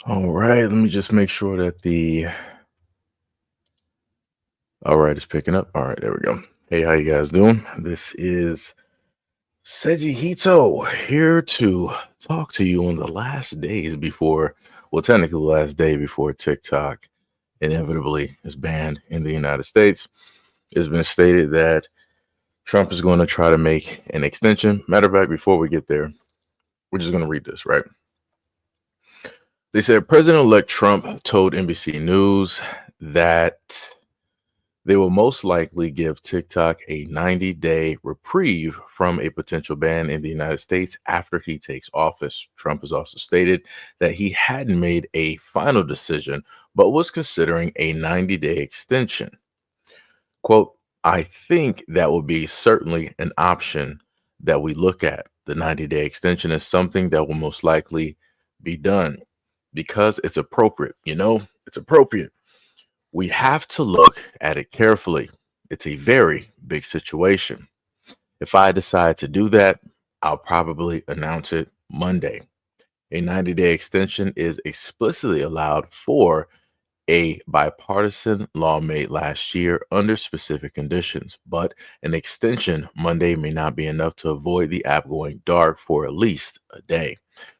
All right, let me just make sure that all right, it's picking up. All right, there we go. Hey, how you guys doing? This is SEIJIHITO here to talk to you on the last days before, well, technically the last day before TikTok inevitably is banned in the United States. It's been stated that Trump is going to try to make an extension. Matter of fact, before we get there, we're just going to read this, right? They said President-elect Trump told NBC News that they will most likely give TikTok a 90-day reprieve from a potential ban in the United States after he takes office. Trump has also stated that he hadn't made a final decision, but was considering a 90-day extension. Quote, I think that will be certainly an option that we look at. The 90-day extension is something that will most likely be done because it's appropriate. It's appropriate. We have to look at it carefully. It's a very big situation. If I decide to do that, I'll probably announce it Monday. A 90-day extension is explicitly allowed for a bipartisan law made last year under specific conditions, but an extension Monday may not be enough to avoid the app going dark for at least a day,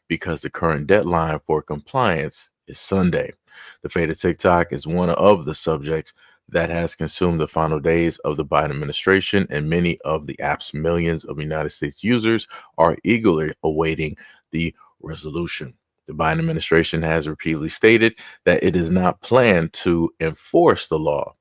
because the current deadline for compliance is Sunday. The fate of TikTok is one of the subjects that has consumed the final days of the Biden administration, and many of the app's millions of United States users are eagerly awaiting the resolution. The Biden administration has repeatedly stated that it does not plan to enforce the law,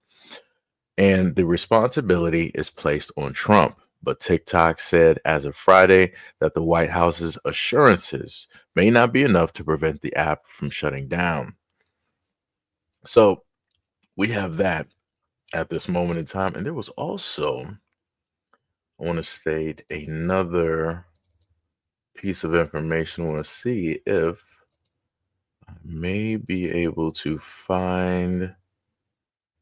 and the responsibility is placed on Trump. But TikTok said as of Friday that the White House's assurances may not be enough to prevent the app from shutting down. So we have that at this moment in time. And there was also, I want to state another piece of information. I want to see if I may be able to find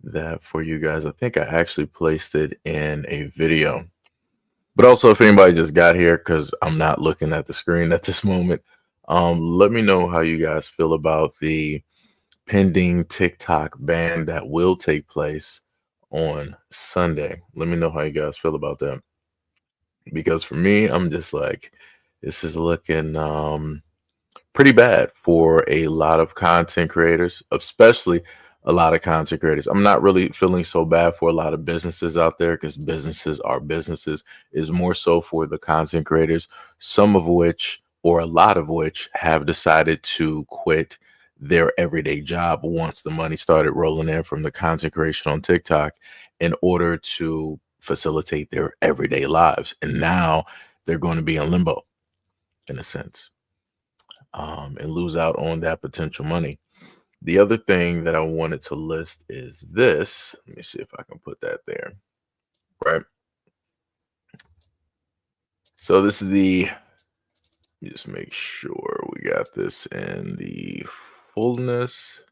that for you guys. I think I actually placed it in a video. But also, if anybody just got here, because I'm not looking at the screen at this moment, let me know how you guys feel about the pending TikTok ban that will take place on Sunday. Let me know how you guys feel about that. Because for me, I'm just like, this is looking pretty bad for a lot of content creators, especially a lot of content creators. I'm not really feeling so bad for a lot of businesses out there, because businesses are businesses. Is more so for the content creators, some of which, or a lot of which, have decided to quit their everyday job once the money started rolling in from the content creation on TikTok in order to facilitate their everyday lives. And now they're going to be in limbo in a sense, and lose out on that potential money. The other thing that I wanted to list is this. Let me see if I can put that there. Right. So this is just make sure we got this in the fullness.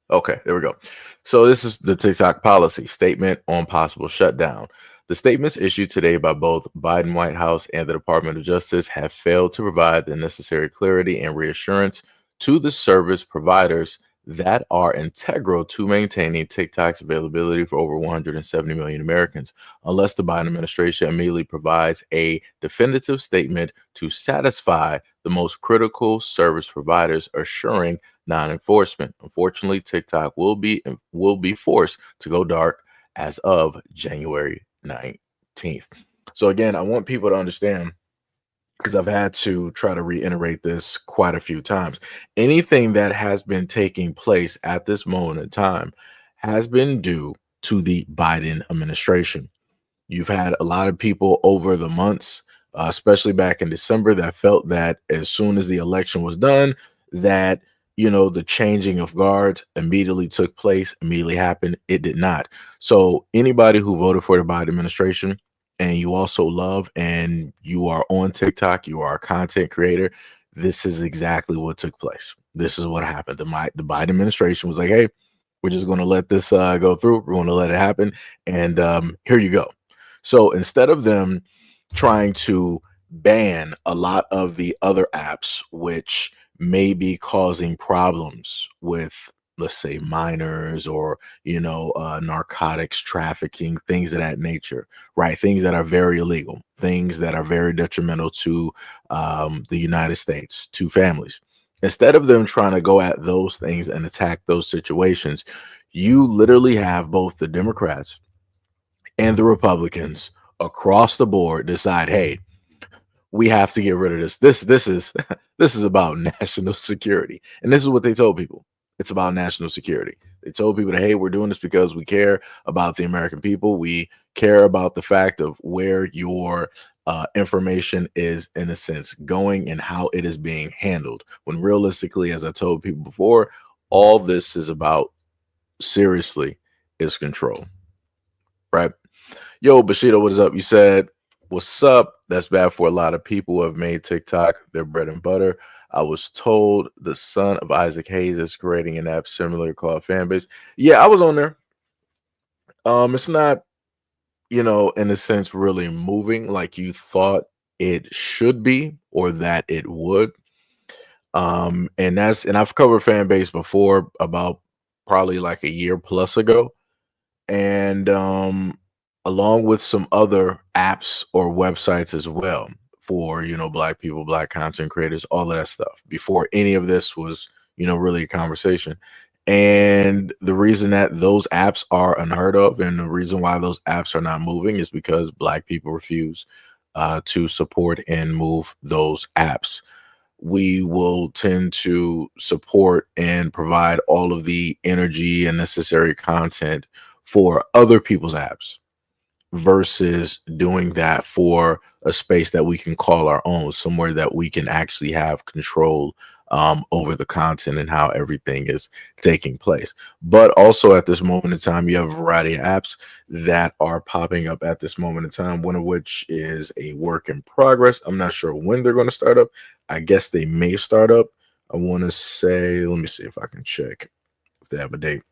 Okay, there we go. So this is the TikTok policy statement on possible shutdown. The statements issued today by both Biden White House and the Department of Justice have failed to provide the necessary clarity and reassurance to the service providers that are integral to maintaining TikTok's availability for over 170 million Americans, unless the Biden administration immediately provides a definitive statement to satisfy the most critical service providers, assuring non-enforcement. Unfortunately, TikTok will be forced to go dark as of January 19th. So again, I want people to understand, because I've had to try to reiterate this quite a few times. Anything that has been taking place at this moment in time has been due to the Biden administration. You've had a lot of people over the months, especially back in December, that felt that as soon as the election was done, that the changing of guards immediately took place, immediately happened. It did not. So anybody who voted for the Biden administration, and you also love, and you are on TikTok, you are a content creator, this is exactly what took place. This is what happened. The Biden administration was like, hey, we're just going to let this go through. We're going to let it happen. And here you go. So instead of them trying to ban a lot of the other apps, which may be causing problems with, let's say, minors or, narcotics trafficking, things of that nature, right? Things that are very illegal, things that are very detrimental to the United States, to families. Instead of them trying to go at those things and attack those situations, you literally have both the Democrats and the Republicans across the board decide, hey, we have to get rid of this. This is this is about national security. And this is what they told people. It's about national security. They told people that, hey, we're doing this because we care about the American people. We care about the fact of where your information is, in a sense, going and how it is being handled. When realistically, as I told people before, all this is about, seriously, is control, right? Yo, Bushido, what is up? You said, what's up? That's bad for a lot of people who have made TikTok their bread and butter. I was told the son of Isaac Hayes is creating an app similar called Fanbase. Yeah, I was on there. It's not, in a sense, really moving like you thought it should be or that it would. And I've covered Fanbase before, about probably like a year plus ago. And along with some other apps or websites as well for, black people, black content creators, all of that stuff, before any of this was, really a conversation. And the reason that those apps are unheard of and the reason why those apps are not moving is because black people refuse to support and move those apps. We will tend to support and provide all of the energy and necessary content for other people's apps versus doing that for a space that we can call our own, somewhere that we can actually have control over the content and how everything is taking place. But also at this moment in time, you have a variety of apps that are popping up at this moment in time, one of which is a work in progress. I'm not sure when they're going to start up. I guess they may start up. I want to say, let me see if I can check if they have a date.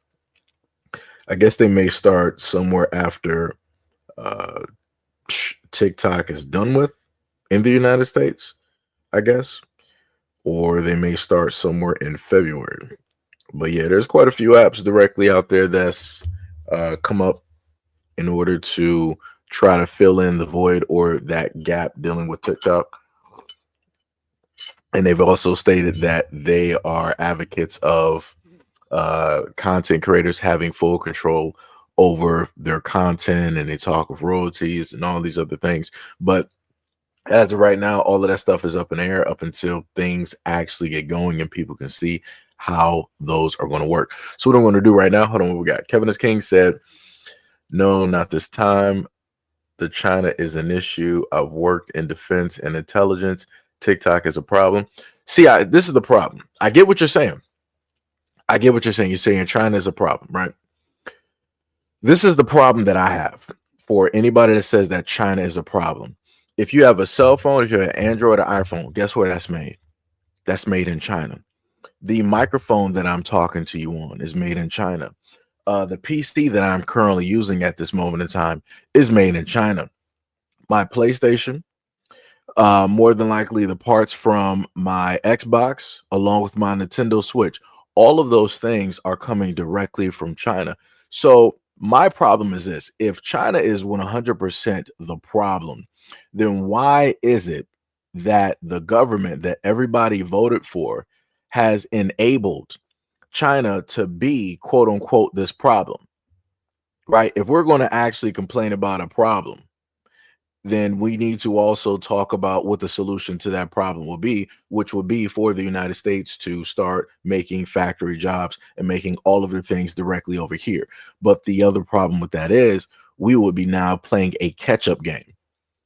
I guess they may start somewhere after TikTok is done with in the United States, I guess, or they may start somewhere in February. But yeah, there's quite a few apps directly out there that's come up in order to try to fill in the void or that gap dealing with TikTok. And they've also stated that they are advocates of content creators having full control over their content, and they talk of royalties and all these other things. But as of right now, all of that stuff is up in the air up until things actually get going and people can see how those are going to work. So what I'm going to do right now, hold on, what we got? Kevin S. King said, no, not this time. The China is an issue. I've worked in defense and intelligence. TikTok is a problem. See, this is the problem. I get what you're saying. I get what you're saying. You're saying China is a problem, right? This is the problem that I have for anybody that says that China is a problem. If you have a cell phone, if you have an Android or iPhone, guess where that's made? That's made in China. The microphone that I'm talking to you on is made in China. The PC that I'm currently using at this moment in time is made in China. My PlayStation, more than likely the parts from my Xbox, along with my Nintendo Switch, all of those things are coming directly from China. So my problem is this: if China is 100% the problem, then why is it that the government that everybody voted for has enabled China to be, quote unquote, this problem, right? If we're going to actually complain about a problem, then we need to also talk about what the solution to that problem will be, which will be for the United States to start making factory jobs and making all of their things directly over here. But the other problem with that is we would be now playing a catch-up game,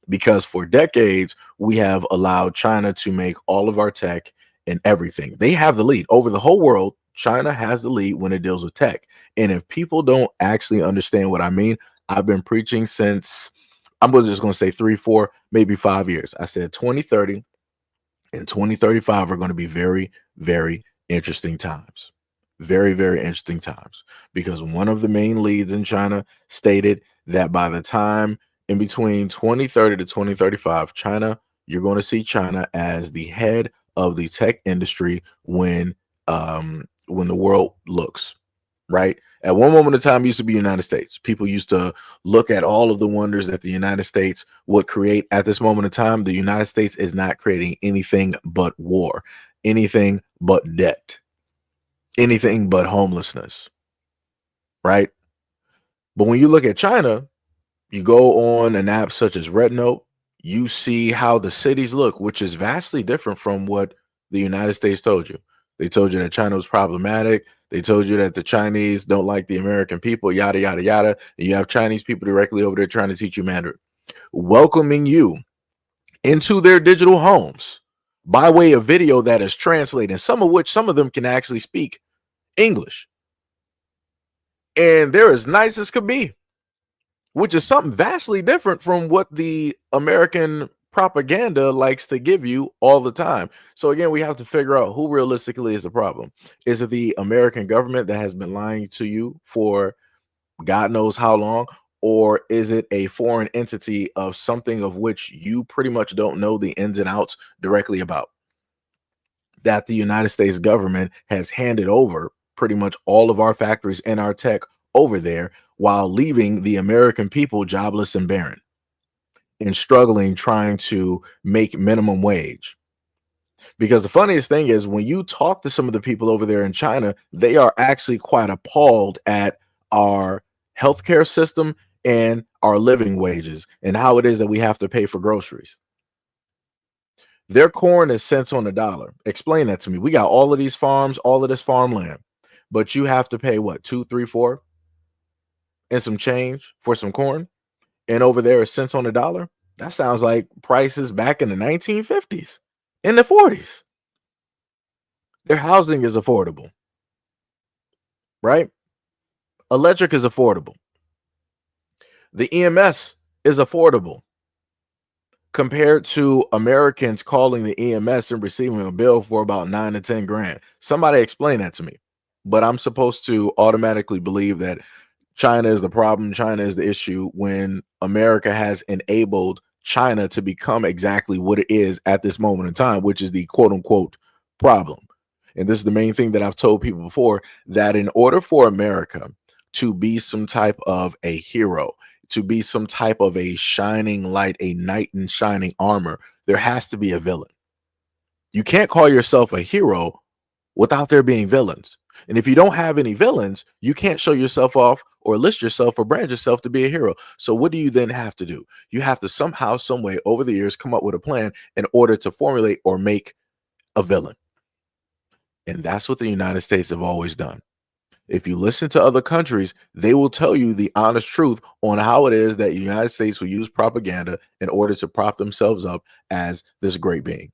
because for decades we have allowed China to make all of our tech and everything. They have the lead over the whole world. China has the lead when it deals with tech. And if people don't actually understand what I mean, I've been preaching since, I'm just going to say 3, 4, maybe 5 years. I said 2030 and 2035 are going to be very, very interesting times. Very, very interesting times, because one of the main leads in China stated that by the time in between 2030 to 2035, China, you're going to see China as the head of the tech industry when the world looks, right? At one moment in time, it used to be United States. People used to look at all of the wonders that the United States would create. At this moment in time, the United States is not creating anything but war, anything but debt, anything but homelessness, right? But when you look at China, you go on an app such as Rednote, you see how the cities look, which is vastly different from what the United States told you. They told you that China was problematic. They told you that the Chinese don't like the American people, yada, yada, yada. And you have Chinese people directly over there trying to teach you Mandarin, welcoming you into their digital homes by way of video that is translated, some of them can actually speak English. And they're as nice as could be, which is something vastly different from what the American propaganda likes to give you all the time. So again, we have to figure out who realistically is the problem. Is it the American government that has been lying to you for God knows how long? Or is it a foreign entity of something of which you pretty much don't know the ins and outs directly about, that the United States government has handed over pretty much all of our factories and our tech over there, while leaving the American people jobless and barren and struggling trying to make minimum wage? Because the funniest thing is, when you talk to some of the people over there in China, they are actually quite appalled at our healthcare system and our living wages and how it is that we have to pay for groceries. Their corn is cents on the dollar. Explain that to me. We got all of these farms, all of this farmland, but you have to pay what, 2, 3, 4 and some change for some corn, and over there is cents on the dollar. That sounds like prices back in the 1950s, in the 40s. Their housing is affordable, right? Electric is affordable. The EMS is affordable compared to Americans calling the EMS and receiving a bill for about 9 to 10 grand. Somebody explain that to me. But I'm supposed to automatically believe that China is the problem, China is the issue, when America has enabled China to become exactly what it is at this moment in time, which is the quote unquote problem. And this is the main thing that I've told people before, that in order for America to be some type of a hero, to be some type of a shining light, a knight in shining armor, there has to be a villain. You can't call yourself a hero without there being villains. And if you don't have any villains, you can't show yourself off or list yourself or brand yourself to be a hero. So what do you then have to do? You have to somehow, some way over the years come up with a plan in order to formulate or make a villain. And that's what the United States have always done. If you listen to other countries, they will tell you the honest truth on how it is that the United States will use propaganda in order to prop themselves up as this great being.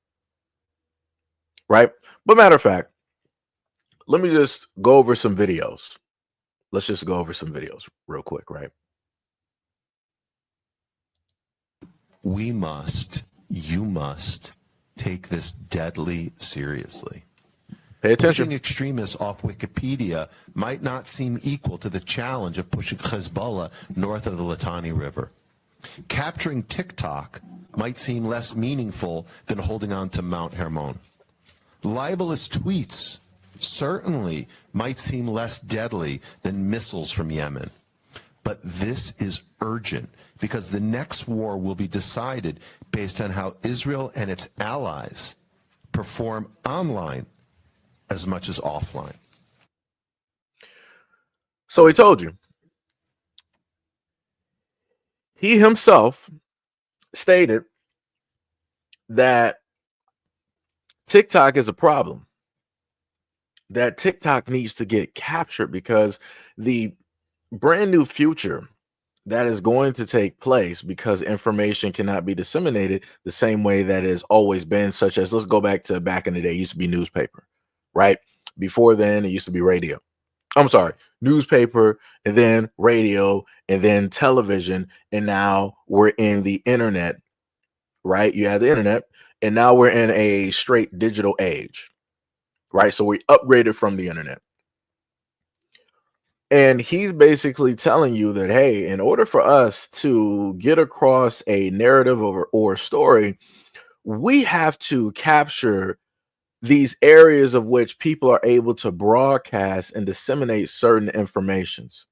Right? But matter of fact, let me just go over some videos. Let's just go over some videos real quick, right? You must take this deadly seriously. Pay attention. Pushing extremists off Wikipedia might not seem equal to the challenge of pushing Hezbollah north of the Litani River. Capturing TikTok might seem less meaningful than holding on to Mount Hermon. Libelous tweets certainly might seem less deadly than missiles from Yemen. But this is urgent because the next war will be decided based on how Israel and its allies perform online as much as offline. So he told you. He himself stated that TikTok is a problem, that TikTok needs to get captured because the brand new future that is going to take place, because information cannot be disseminated the same way that has always been, such as, let's go back in the day, it used to be newspaper, right? Before then, it used to be radio. I'm sorry, newspaper, and then radio, and then television, and now we're in the internet, right? You have the internet, and now we're in a straight digital age, right? So we upgraded from the internet. And he's basically telling you that, hey, in order for us to get across a narrative or story, we have to capture these areas of which people are able to broadcast and disseminate certain informations.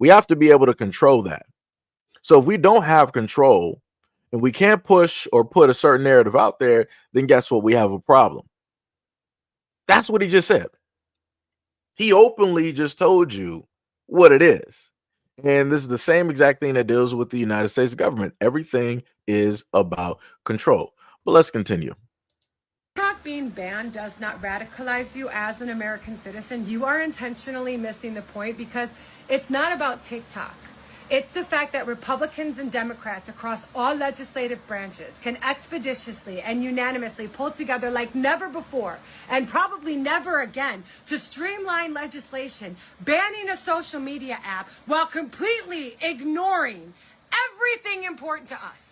We have to be able to control that. So if we don't have control and we can't push or put a certain narrative out there, then guess what? We have a problem. That's what he just said. He openly just told you what it is. And this is the same exact thing that deals with the United States government. Everything is about control. But let's continue. TikTok being banned does not radicalize you as an American citizen. You are intentionally missing the point, because it's not about TikTok. It's the fact that Republicans and Democrats across all legislative branches can expeditiously and unanimously pull together like never before, and probably never again, to streamline legislation banning a social media app while completely ignoring everything important to us.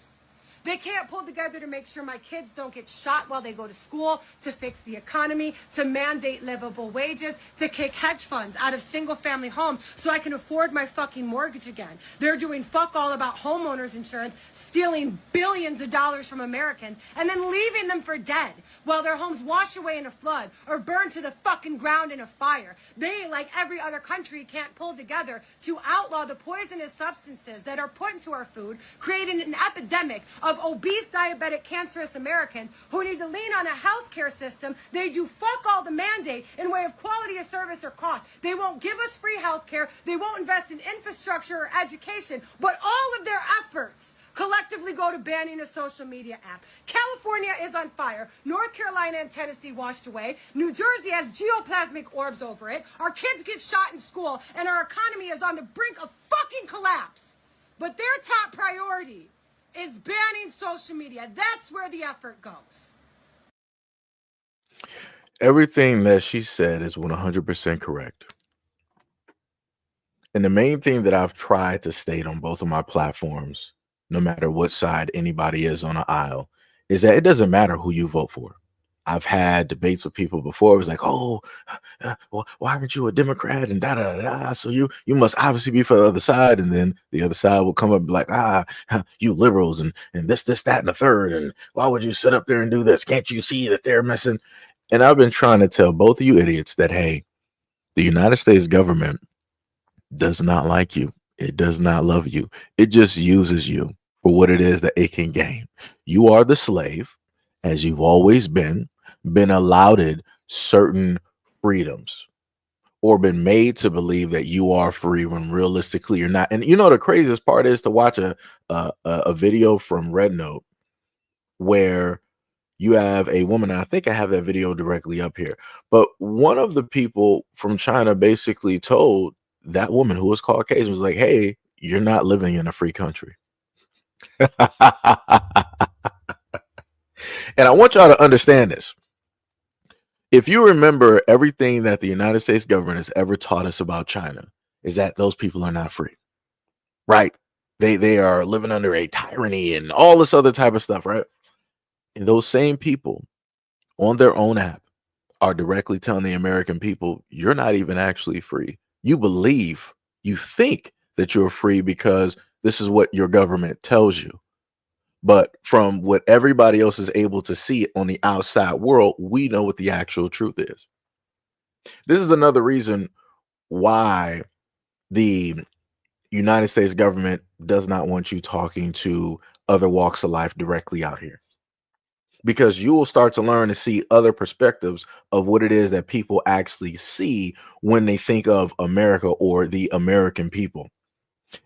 They can't pull together to make sure my kids don't get shot while they go to school, to fix the economy, to mandate livable wages, to kick hedge funds out of single-family homes so I can afford my fucking mortgage again. They're doing fuck all about homeowners insurance, stealing billions of dollars from Americans, and then leaving them for dead while their homes wash away in a flood or burn to the fucking ground in a fire. They, like every other country, can't pull together to outlaw the poisonous substances that are put into our food, creating an epidemic of obese, diabetic, cancerous Americans who need to lean on a healthcare system. They do fuck all the mandate in way of quality of service or cost. They won't give us free healthcare. They won't invest in infrastructure or education. But all of their efforts collectively go to banning a social media app. California is on fire. North Carolina and Tennessee washed away. New Jersey has geoplasmic orbs over it. Our kids get shot in school, and our economy is on the brink of fucking collapse. But their top priority is banning social media. That's where the effort goes. Everything that she said is 100% correct. And the main thing that I've tried to state on both of my platforms, no matter what side anybody is on the aisle, is that it doesn't matter who you vote for. I've had debates with people before. It was like, oh, well, why aren't you a Democrat? And da da da da. So you must obviously be for the other side. And then the other side will come up and be like, you liberals and this, that, and the third. And why would you sit up there and do this? Can't you see that they're messing? And I've been trying to tell both of you idiots that, hey, the United States government does not like you. It does not love you. It just uses you for what it is that it can gain. You are the slave, as you've always been allowed certain freedoms, or been made to believe that you are free when realistically you're not. And you know, the craziest part is to watch a video from Red Note where you have a woman, and I think I have that video directly up here, but one of the people from China basically told that woman, who was Caucasian, was like, hey, you're not living in a free country. And I want y'all to understand this. If you remember, everything that the United States government has ever taught us about China is that those people are not free, right? They are living under a tyranny and all this other type of stuff, right? And those same people on their own app are directly telling the American people, you're not even actually free. You think that you're free because this is what your government tells you. But from what everybody else is able to see on the outside world, we know what the actual truth is. This is another reason why the United States government does not want you talking to other walks of life directly out here, because you will start to learn to see other perspectives of what it is that people actually see when they think of America or the American people.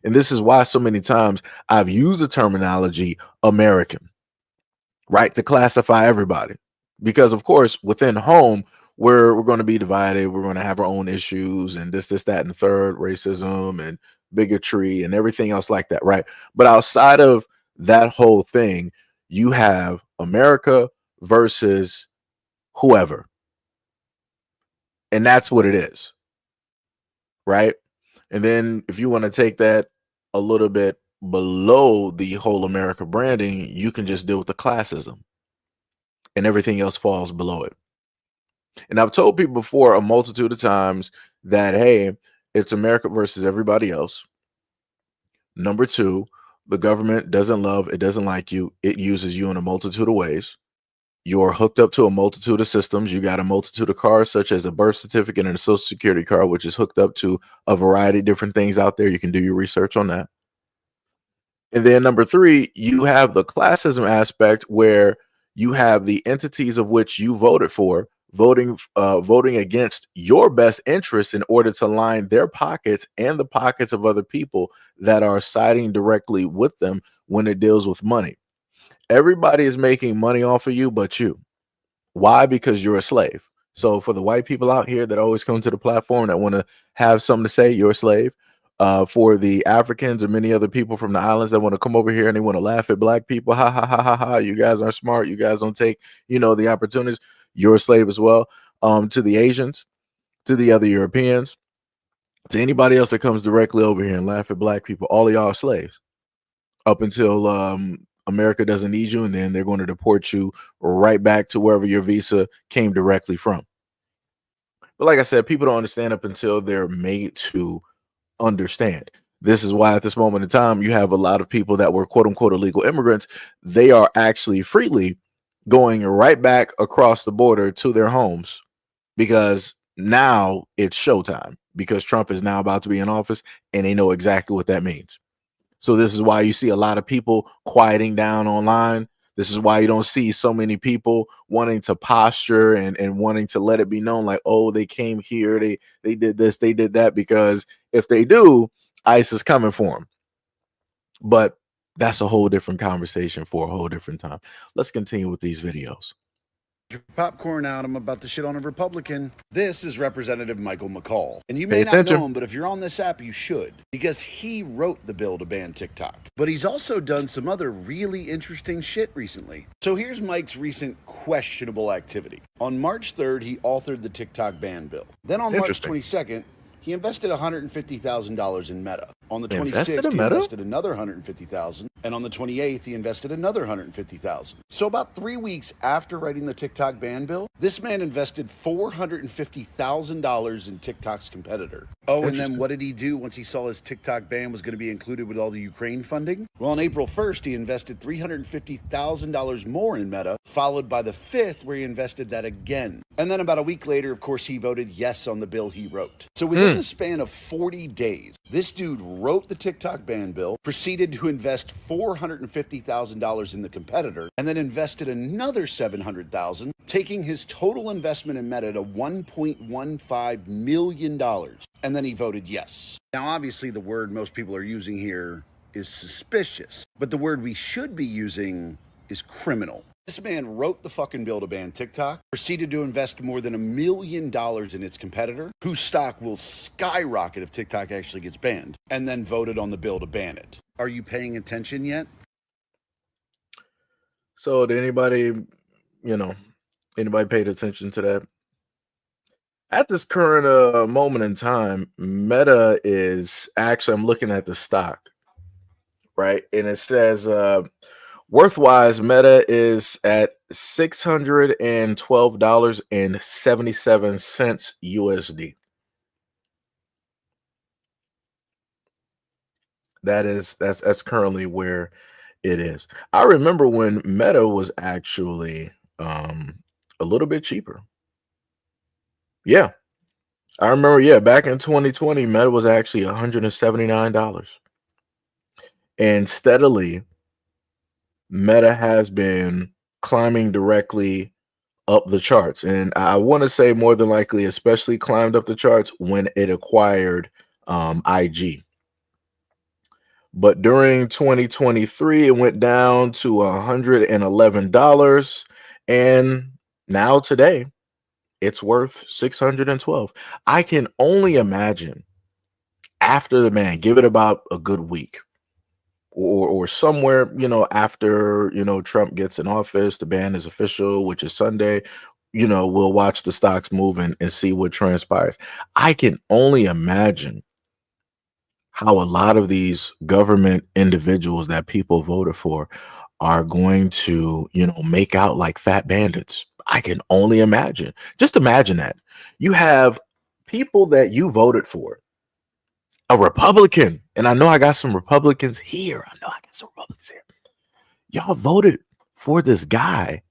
And this is why so many times I've used the terminology American, right, to classify everybody. Because, of course, within home, we're going to be divided. We're going to have our own issues and this, that, and the third, racism and bigotry and everything else like that, right? But outside of that whole thing, you have America versus whoever. And that's what it is, right? And then if you want to take that a little bit below the whole America branding, you can just deal with the classism, and everything else falls below it. And I've told people before a multitude of times that, hey, it's America versus everybody else. Number two, the government doesn't love, it doesn't like you. It uses you in a multitude of ways. You're hooked up to a multitude of systems. You got a multitude of cards, such as a birth certificate and a social security card, which is hooked up to a variety of different things out there. You can do your research on that. And then number three, you have the classism aspect where you have the entities of which you voted for voting against your best interests in order to line their pockets and the pockets of other people that are siding directly with them when it deals with money. Everybody is making money off of you but you. Why? Because you're a slave. So for the white people out here that always come to the platform that want to have something to say, you're a slave. For the Africans and many other people from the islands that want to come over here and they want to laugh at black people, ha ha ha ha ha, you guys aren't smart, you guys don't take, the opportunities, you're a slave as well. To the Asians, to the other Europeans, to anybody else that comes directly over here and laugh at black people, all of y'all are slaves up until America doesn't need you, and then they're going to deport you right back to wherever your visa came directly from. But like I said, people don't understand up until they're made to understand. This is why at this moment in time, you have a lot of people that were quote unquote illegal immigrants. They are actually freely going right back across the border to their homes because now it's showtime, because Trump is now about to be in office and they know exactly what that means. So this is why you see a lot of people quieting down online. This is why you don't see so many people wanting to posture and wanting to let it be known like, oh, they came here, they did this, they did that, because if they do, ICE is coming for them. But that's a whole different conversation for a whole different time. Let's continue with these videos. Your popcorn out. I'm about to shit on a Republican. This is Representative Michael McCall. And you Pay may attention. not know him, but if you're on this app, you should. Because he wrote the bill to ban TikTok. But he's also done some other really interesting shit recently. So here's Mike's recent questionable activity. On March 3rd, he authored the TikTok ban bill. Then on March 22nd, he invested $150,000 in Meta. On the 26th, he invested another $150,000. And on the 28th, he invested another $150,000. So about 3 weeks after writing the TikTok ban bill, this man invested $450,000 in TikTok's competitor. Oh, and then what did he do once he saw his TikTok ban was going to be included with all the Ukraine funding? Well, on April 1st, he invested $350,000 more in Meta, followed by the 5th, where he invested that again. And then about a week later, of course, he voted yes on the bill he wrote. So within the span of 40 days, this dude wrote the TikTok ban bill, proceeded to invest $450,000 in the competitor, and then invested another $700,000, taking his total investment in Meta to $1.15 million. And then he voted yes. Now, obviously, the word most people are using here is suspicious, but the word we should be using is criminal. This man wrote the fucking bill to ban TikTok, proceeded to invest more than $1 million in its competitor, whose stock will skyrocket if TikTok actually gets banned, and then voted on the bill to ban it. Are you paying attention yet? So did anybody paid attention to that? At this current moment in time, Meta is actually, I'm looking at the stock, right? And it says worthwise, Meta is at $612.77 USD. That's currently where it is. I remember when Meta was actually a little bit cheaper. Yeah. I remember, back in 2020, Meta was actually $179. And steadily, Meta has been climbing directly up the charts. And I want to say more than likely, especially climbed up the charts when it acquired IG. But during 2023, it went down to $111. And now today, it's worth $612. I can only imagine after the ban, give it about a good week or somewhere, after, Trump gets in office, the ban is official, which is Sunday, we'll watch the stocks move and see what transpires. I can only imagine how a lot of these government individuals that people voted for are going to, make out like fat bandits. I can only imagine. Just imagine that. You have people that you voted for, a Republican, and I know I got some Republicans here. Y'all voted for this guy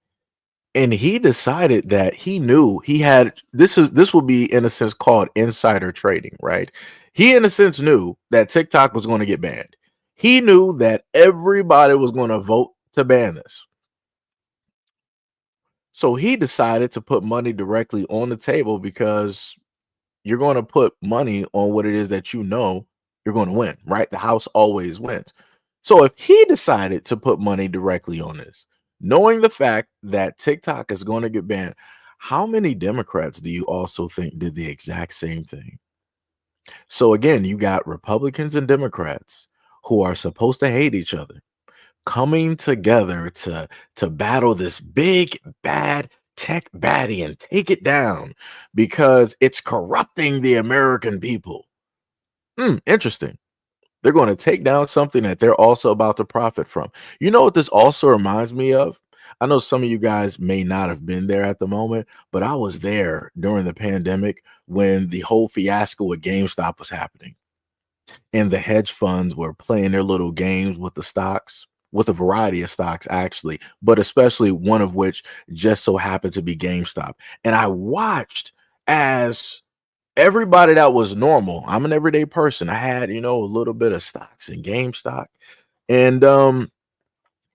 And he decided that he knew he had this will be in a sense called insider trading, right? He in a sense knew that TikTok was going to get banned. He knew that everybody was going to vote to ban this. So he decided to put money directly on the table because you're going to put money on what it is that you know you're going to win, right? The house always wins. So if he decided to put money directly on this, knowing the fact that TikTok is going to get banned, how many Democrats do you also think did the exact same thing? So again, you got Republicans and Democrats who are supposed to hate each other coming together to battle this big bad tech baddie and take it down because it's corrupting the American people. Interesting. They're going to take down something that they're also about to profit from. You know what this also reminds me of? I know some of you guys may not have been there at the moment, but I was there during the pandemic when the whole fiasco with GameStop was happening. And the hedge funds were playing their little games with the stocks, with a variety of stocks, actually, but especially one of which just so happened to be GameStop. And I watched as everybody that was normal, I'm an everyday person. I had, a little bit of stocks in GameStop, and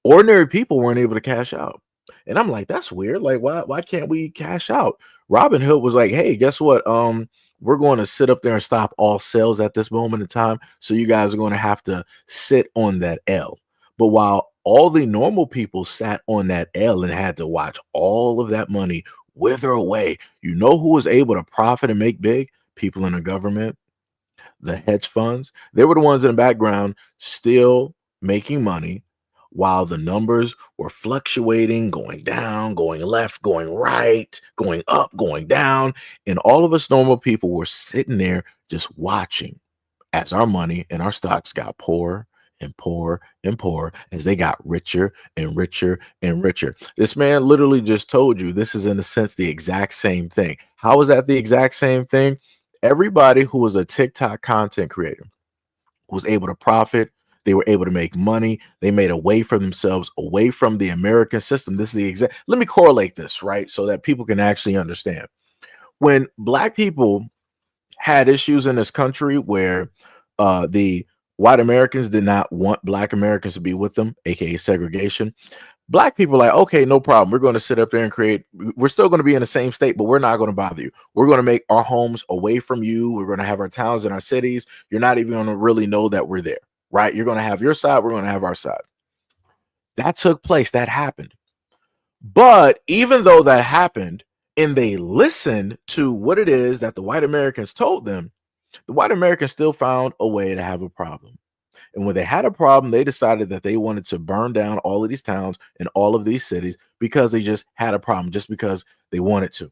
ordinary people weren't able to cash out. And I'm like, that's weird. Like, why can't we cash out? Robin Hood was like, hey, guess what? We're going to sit up there and stop all sales at this moment in time. So you guys are going to have to sit on that L. But while all the normal people sat on that L and had to watch all of that money wither away, you know who was able to profit and make big? People in the government, the hedge funds. They were the ones in the background still making money while the numbers were fluctuating, going down, going left, going right, going up, going down. And all of us normal people were sitting there just watching as our money and our stocks got poorer and poorer and poorer as they got richer and richer and richer. This man literally just told you this is, in a sense, the exact same thing. How is that the exact same thing? Everybody who was a TikTok content creator was able to profit. They were able to make money. They made a way for themselves away from the American system. This is the exact. Let me correlate this, right? So that people can actually understand. When Black people had issues in this country where the white Americans did not want Black Americans to be with them, aka segregation, Black people are like, okay, no problem. We're going to sit up there and we're still going to be in the same state, but we're not going to bother you. We're going to make our homes away from you. We're going to have our towns and our cities. You're not even going to really know that we're there, right? You're going to have your side. We're going to have our side. That took place. That happened. But even though that happened and they listened to what it is that the white Americans told them, the white Americans still found a way to have a problem. And when they had a problem, they decided that they wanted to burn down all of these towns and all of these cities because they just had a problem, just because they wanted to.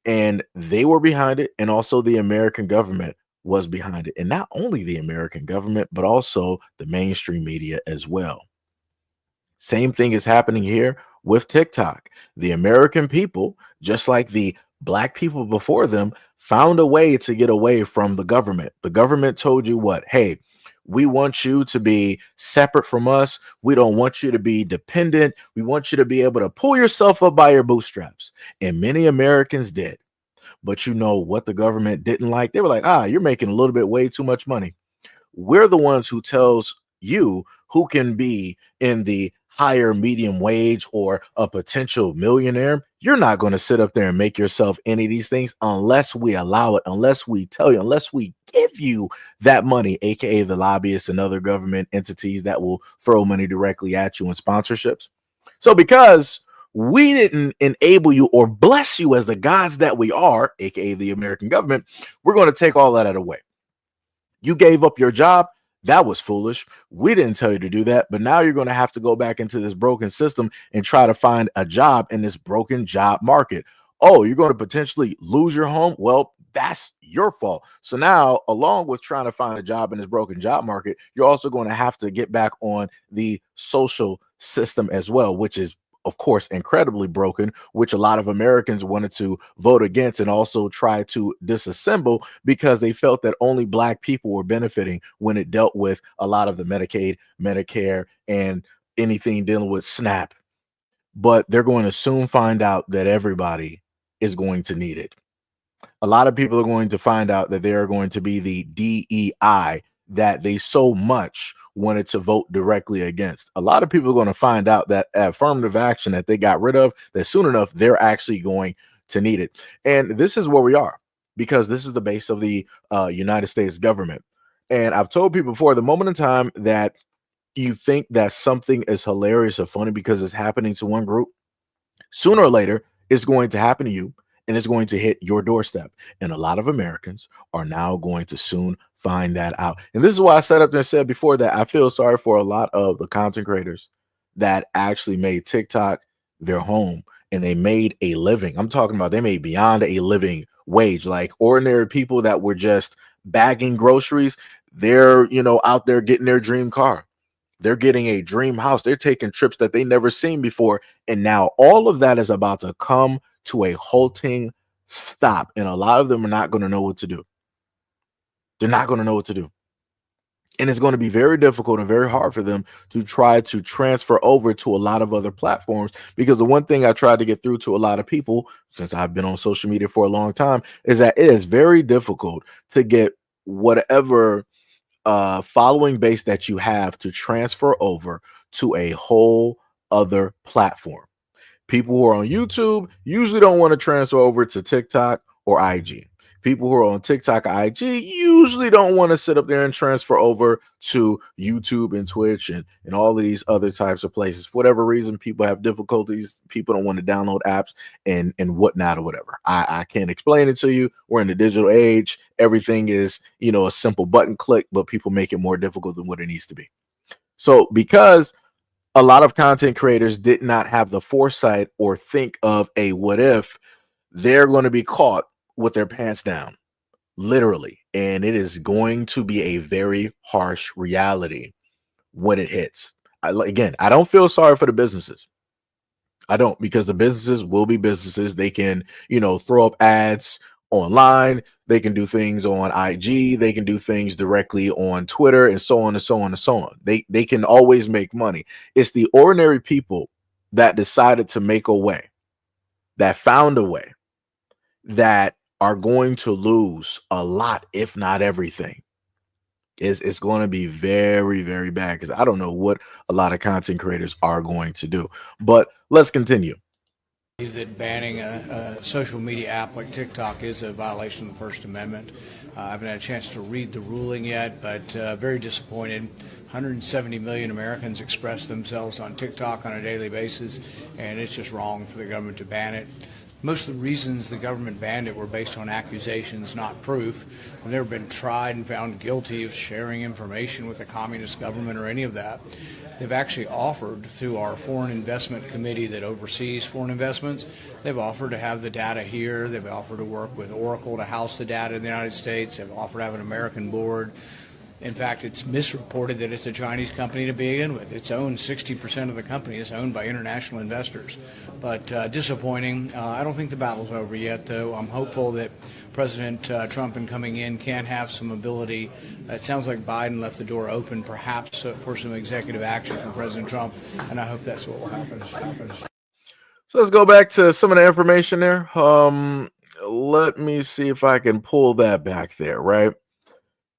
And they were behind it. And also the American government was behind it. And not only the American government, but also the mainstream media as well. Same thing is happening here with TikTok. The American people, just like the Black people before them, found a way to get away from the government. The government told you what? Hey, we want you to be separate from us. We don't want you to be dependent. We want you to be able to pull yourself up by your bootstraps. And many Americans did. But you know what the government didn't like? They were like, you're making a little bit way too much money. We're the ones who tells you who can be in the higher medium wage or a potential millionaire. You're not going to sit up there and make yourself any of these things unless we allow it, unless we tell you, unless we give you that money, aka the lobbyists and other government entities that will throw money directly at you in sponsorships. So because we didn't enable you or bless you as the gods that we are, aka the American government, we're going to take all that away. You gave up your job. That was foolish. We didn't tell you to do that, but now you're going to have to go back into this broken system and try to find a job in this broken job market. Oh, you're going to potentially lose your home? Well, that's your fault. So now, along with trying to find a job in this broken job market, you're also going to have to get back on the social system as well, which is, of course, incredibly broken, which a lot of Americans wanted to vote against and also try to disassemble because they felt that only Black people were benefiting when it dealt with a lot of the Medicaid, Medicare, and anything dealing with SNAP. but they're going to soon find out that everybody is going to need it. A lot of people are going to find out that they are going to be the DEI that they so much wanted to vote directly against. A lot of people are going to find out that affirmative action that they got rid of, that soon enough they're actually going to need it. And this is where we are, because this is the base of the United States government. And I've told people before, the moment in time that you think that something is hilarious or funny because it's happening to one group, sooner or later it's going to happen to you, and it's going to hit your doorstep. And a lot of Americans are now going to soon find that out. And this is why I set up and said before that I feel sorry for a lot of the content creators that actually made TikTok their home and they made a living. I'm talking about they made beyond a living wage, like ordinary people that were just bagging groceries. They're, out there getting their dream car. They're getting a dream house. They're taking trips that they never seen before. And now all of that is about to come to a halting stop. And a lot of them are not going to know what to do. They're not going to know what to do. And it's going to be very difficult and very hard for them to try to transfer over to a lot of other platforms. Because the one thing I tried to get through to a lot of people, since I've been on social media for a long time, is that it is very difficult to get whatever following base that you have to transfer over to a whole other platform. People who are on YouTube usually don't want to transfer over to TikTok or IG. People who are on TikTok or IG usually don't want to sit up there and transfer over to YouTube and Twitch and all of these other types of places. For whatever reason, people have difficulties. People don't want to download apps and whatnot or whatever. I can't explain it to you. We're in the digital age. Everything is, a simple button click, but people make it more difficult than what it needs to be. So because a lot of content creators did not have the foresight or think of a what if, they're going to be caught with their pants down, literally. And it is going to be a very harsh reality when it hits. I don't feel sorry for the businesses. I don't, because the businesses will be businesses. They can, throw up ads online. They can do things on IG. They can do things directly on Twitter and so on and so on and so on. They can always make money. It's the ordinary people that decided to make a way, that found a way, that are going to lose a lot, if not everything. It's going to be very, very bad, because I don't know what a lot of content creators are going to do. But let's continue. That banning a social media app like TikTok is a violation of the First Amendment. I haven't had a chance to read the ruling yet, but very disappointed. 170 million Americans express themselves on TikTok on a daily basis, and it's just wrong for the government to ban it. Most of the reasons the government banned it were based on accusations, not proof. They've never been tried and found guilty of sharing information with a communist government or any of that. They've actually offered, through our Foreign Investment Committee that oversees foreign investments, they've offered to have the data here. They've offered to work with Oracle to house the data in the United States. They've offered to have an American board. In fact, it's misreported that it's a Chinese company to begin with. It's owned, 60% of the company is owned by international investors. But disappointing. I don't think the battle's over yet, though. I'm hopeful that President Trump, in coming in, can have some ability. It sounds like Biden left the door open, perhaps, for some executive action from President Trump, and I hope that's what will happen. So let's go back to some of the information there. Let me see if I can pull that back there, right?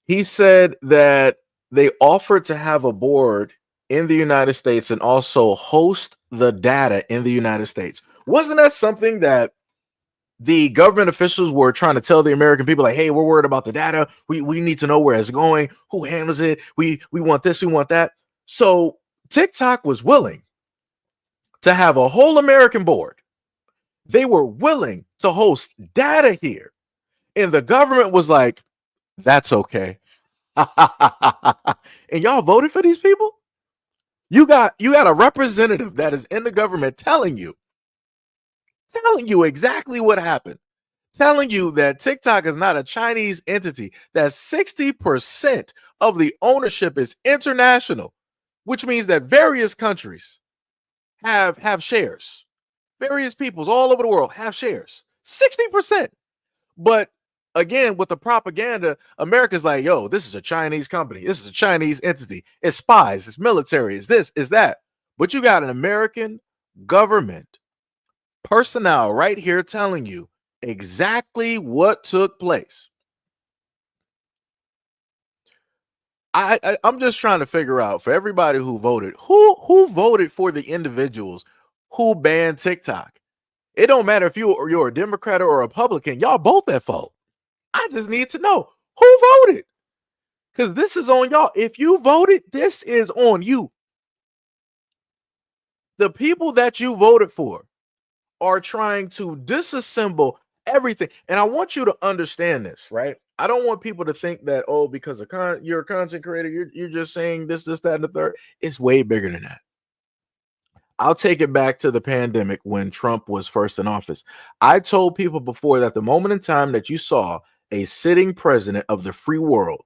He said that they offered to have a board in the United States and also host the data in the United States. Wasn't that something that the government officials were trying to tell the American people, like, hey, we're worried about the data. We need to know where it's going, who handles it. We want this, we want that. So TikTok was willing to have a whole American board. They were willing to host data here. And the government was like, that's okay. And y'all voted for these people? You got a representative that is in the government telling you exactly what happened, telling you that TikTok is not a Chinese entity, that 60% of the ownership is international, which means that various countries have shares. Various peoples all over the world have shares. 60%. But again, with the propaganda, America's like, yo, this is a Chinese company. This is a Chinese entity. It's spies. It's military. It's this, it's that. But you got an American government personnel right here telling you exactly what took place. I'm just trying to figure out, for everybody who voted, who voted for the individuals who banned TikTok. It don't matter if you're a Democrat or a Republican, y'all both at fault. I just need to know who voted, because this is on y'all. If you voted, this is on you. The people that you voted for are trying to disassemble everything. And I want you to understand this, right? I don't want people to think that, oh, because you're a content creator, you're just saying this, that, and the third. It's way bigger than that. I'll take it back to the pandemic when Trump was first in office. I told people before that the moment in time that you saw a sitting president of the free world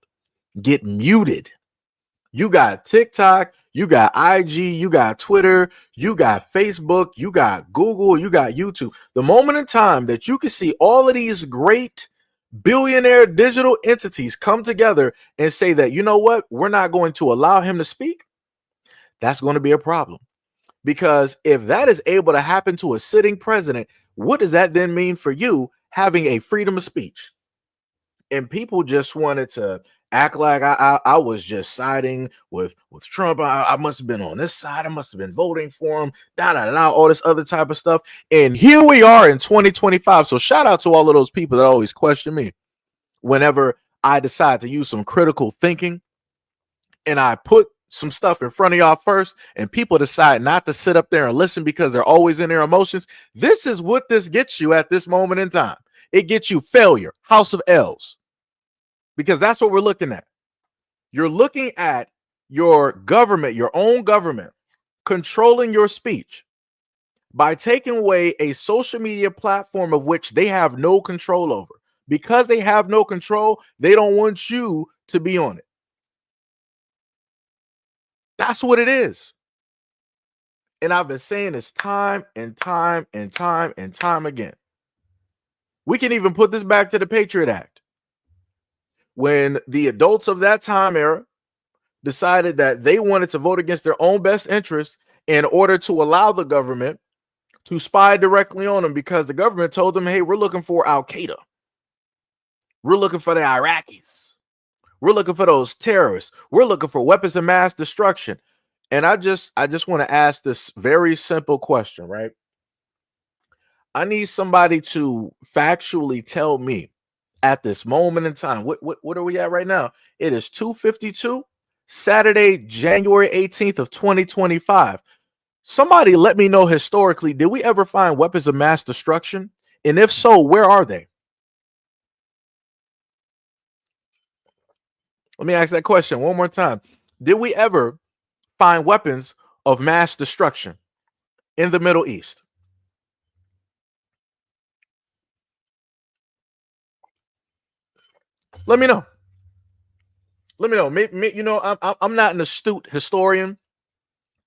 get muted, you got TikTok, you got IG, you got Twitter, you got Facebook, you got Google, you got YouTube. The moment in time that you can see all of these great billionaire digital entities come together and say that, you know what, we're not going to allow him to speak, that's going to be a problem. Because if that is able to happen to a sitting president, what does that then mean for you having a freedom of speech? And people just wanted to act like I was just siding with Trump. I must have been on this side. I must have been voting for him, all this other type of stuff. And here we are in 2025. So shout out to all of those people that always question me whenever I decide to use some critical thinking and I put some stuff in front of y'all first, and people decide not to sit up there and listen because they're always in their emotions. This is what this gets you at this moment in time. It gets you failure, house of L's, because that's what we're looking at. You're looking at your government, your own government, controlling your speech by taking away a social media platform of which they have no control over. Because they have no control, they don't want you to be on it. That's what it is. And I've been saying this time and time and time and time again. We can even put this back to the Patriot Act. When the adults of that time era decided that they wanted to vote against their own best interests in order to allow the government to spy directly on them, because the government told them, hey, we're looking for Al-Qaeda. We're looking for the Iraqis. We're looking for those terrorists. We're looking for weapons of mass destruction. And I just want to ask this very simple question, right? I need somebody to factually tell me at this moment in time, what are we at right now? It is 2:52, Saturday, January 18th of 2025. Somebody let me know historically, did we ever find weapons of mass destruction? And if so, where are they? Let me ask that question one more time. Did we ever find weapons of mass destruction in the Middle East? Let me know. Let me know. Maybe, I'm not an astute historian.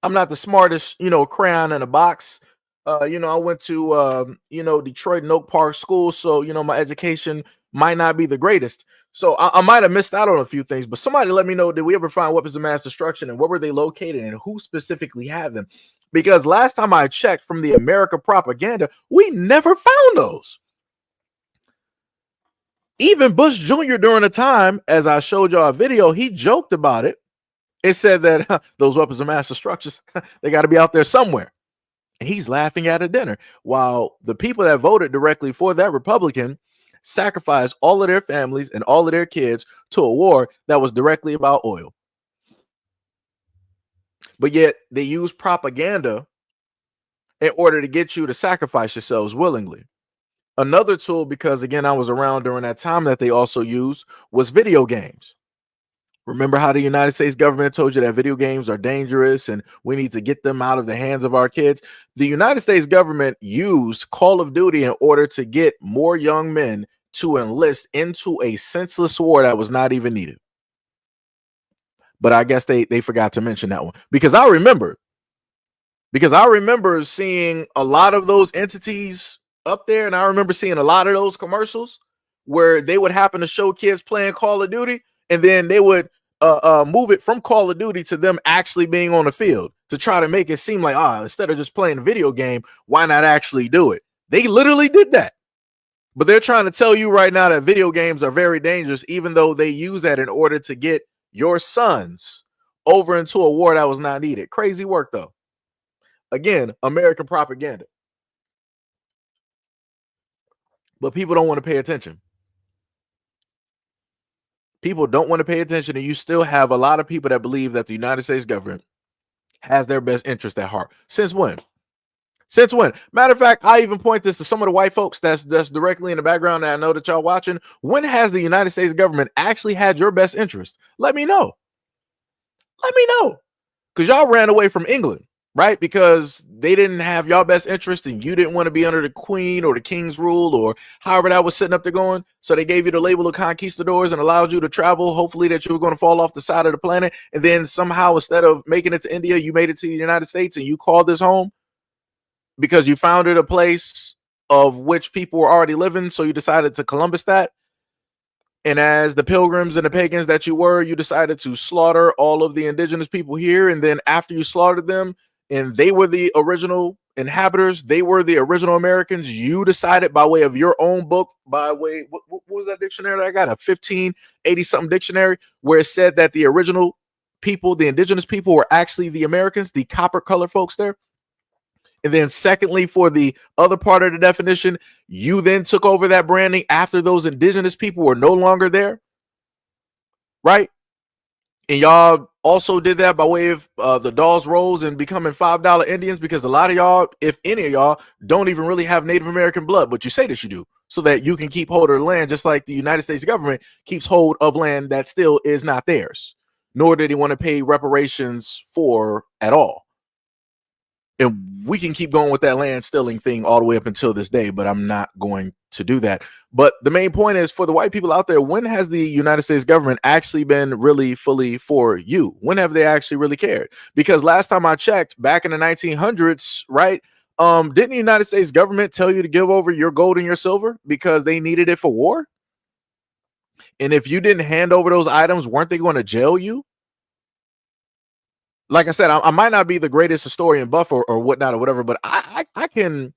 I'm not the smartest, crayon in a box. I went to, Detroit and Oak Park School. So, my education might not be the greatest. So I might have missed out on a few things, but somebody let me know, did we ever find weapons of mass destruction, and where were they located, and who specifically had them? Because last time I checked from the America propaganda, we never found those. Even Bush Jr. during the time, as I showed y'all a video, he joked about it. It said that those weapons of mass destruction, they got to be out there somewhere. And he's laughing at a dinner, while the people that voted directly for that Republican sacrificed all of their families and all of their kids to a war that was directly about oil. But yet they use propaganda in order to get you to sacrifice yourselves willingly. Another tool, because again, I was around during that time, that they also used was video games. Remember how the United States government told you that video games are dangerous and we need to get them out of the hands of our kids? The United States government used Call of Duty in order to get more young men to enlist into a senseless war that was not even needed. But I guess they forgot to mention that one, because I remember seeing a lot of those entities up there, and I remember seeing a lot of those commercials where they would happen to show kids playing Call of Duty, and then they would move it from Call of Duty to them actually being on the field. to try to make it seem like, instead of just playing a video game, why not actually do it? They literally did that. But they're trying to tell you right now that video games are very dangerous, even though they use that in order to get your sons over into a war that was not needed. Crazy work, though. Again, American propaganda. But people don't want to pay attention. People don't want to pay attention, and you still have a lot of people that believe that the United States government has their best interest at heart. Since when? Since when? Matter of fact, I even point this to some of the white folks that's directly in the background that I know that y'all watching. When has the United States government actually had your best interest? Let me know. Let me know. Because y'all ran away from England, right? Because they didn't have y'all best interest and you didn't want to be under the queen or the king's rule or however that was sitting up there going. So they gave you the label of conquistadors and allowed you to travel, hopefully that you were going to fall off the side of the planet. And then somehow, instead of making it to India, you made it to the United States and you called this home because you founded a place of which people were already living. So you decided to Columbus that. And as the pilgrims and the pagans that you were, you decided to slaughter all of the indigenous people here. And then after you slaughtered them, and they were the original inhabitants, they were the original Americans, you decided by way of your own book, by way, what was that dictionary that I got? A 1580-something dictionary, where it said that the original people, the indigenous people, were actually the Americans, the copper color folks there. And then secondly, for the other part of the definition, you then took over that branding after those indigenous people were no longer there, right? And y'all also did that by way of the Dawes Rolls and becoming $5 Indians, because a lot of y'all, if any of y'all, don't even really have Native American blood, but you say that you do, so that you can keep hold of the land, just like the United States government keeps hold of land that still is not theirs, nor did they want to pay reparations for at all. And we can keep going with that land stealing thing all the way up until this day, but I'm not going to do that. But the main point is, for the white people out there, when has the United States government actually been really fully for you? When have they actually really cared? Because last time I checked, back in the 1900s, right? Didn't the United States government tell you to give over your gold and your silver because they needed it for war? And if you didn't hand over those items, weren't they going to jail you? Like I said, I might not be the greatest historian buff or whatnot or whatever, but I can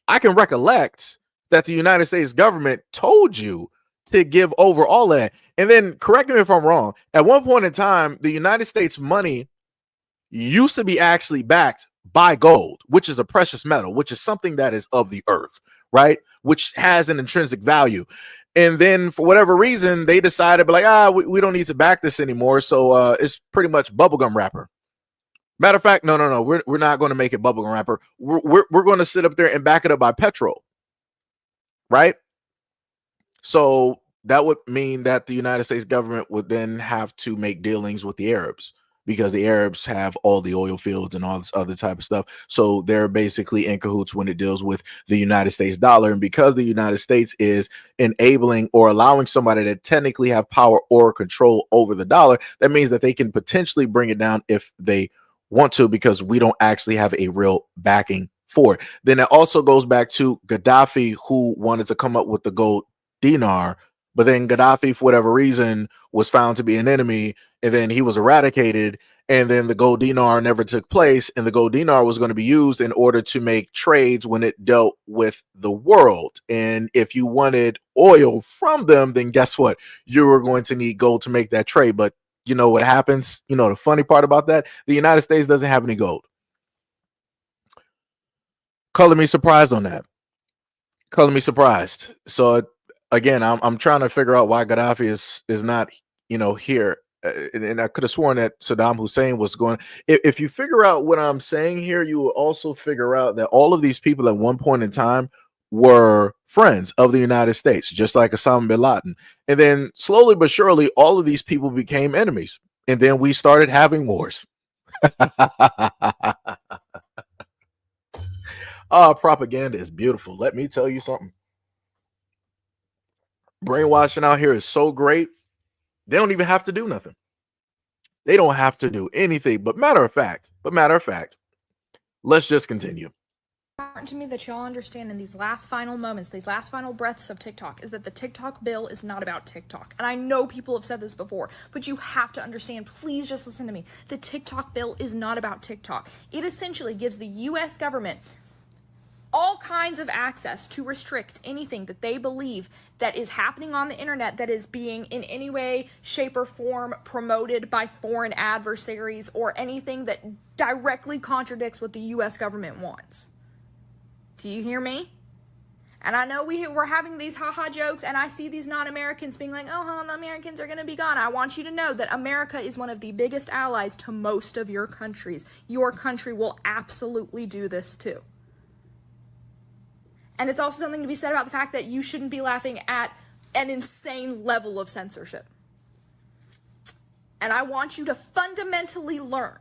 recollect that the United States government told you to give over all of that. And then, correct me if I'm wrong, at one point in time, the United States money used to be actually backed by gold, which is a precious metal, which is something that is of the earth, right? Which has an intrinsic value. And then for whatever reason, they decided, like, we don't need to back this anymore. So it's pretty much bubblegum wrapper. Matter of fact, no, we're not going to make it bubblegum wrapper. We're going to sit up there and back it up by petrol, right? So that would mean that the United States government would then have to make dealings with the Arabs, because the Arabs have all the oil fields and all this other type of stuff. So they're basically in cahoots when it deals with the United States dollar. And because the United States is enabling or allowing somebody to technically have power or control over the dollar, that means that they can potentially bring it down if they want to, because we don't actually have a real backing for it. Then it also goes back to Gaddafi, who wanted to come up with the gold dinar, but then Gaddafi, for whatever reason, was found to be an enemy, and then he was eradicated, and then the gold dinar never took place, and the gold dinar was going to be used in order to make trades when it dealt with the world. And if you wanted oil from them, then guess what? You were going to need gold to make that trade. But you know what happens? You know, the funny part about that, the United States doesn't have any gold. Color me surprised on that. Color me surprised. So again, I'm trying to figure out why Gaddafi is not, here. And I could have sworn that Saddam Hussein was going. If you figure out what I'm saying here, you will also figure out that all of these people at one point in time were friends of the United States, just like Osama bin Laden. And then slowly but surely, all of these people became enemies. And then we started having wars. Propaganda is beautiful. Let me tell you something. Brainwashing out here is so great. They don't even have to do nothing. They don't have to do anything. But matter of fact, let's just continue. to me that y'all understand in these last final moments, these last final breaths of TikTok, is that the TikTok bill is not about TikTok. And I know people have said this before, but you have to understand, please just listen to me. The TikTok bill is not about TikTok. It essentially gives the U.S. government all kinds of access to restrict anything that they believe that is happening on the internet that is being in any way, shape, or form promoted by foreign adversaries or anything that directly contradicts what the U.S. government wants. Do you hear me? And I know we're having these haha jokes, and I see these non-Americans being like, oh, the Americans are going to be gone. I want you to know that America is one of the biggest allies to most of your countries. Your country will absolutely do this too. And it's also something to be said about the fact that you shouldn't be laughing at an insane level of censorship. And I want you to fundamentally learn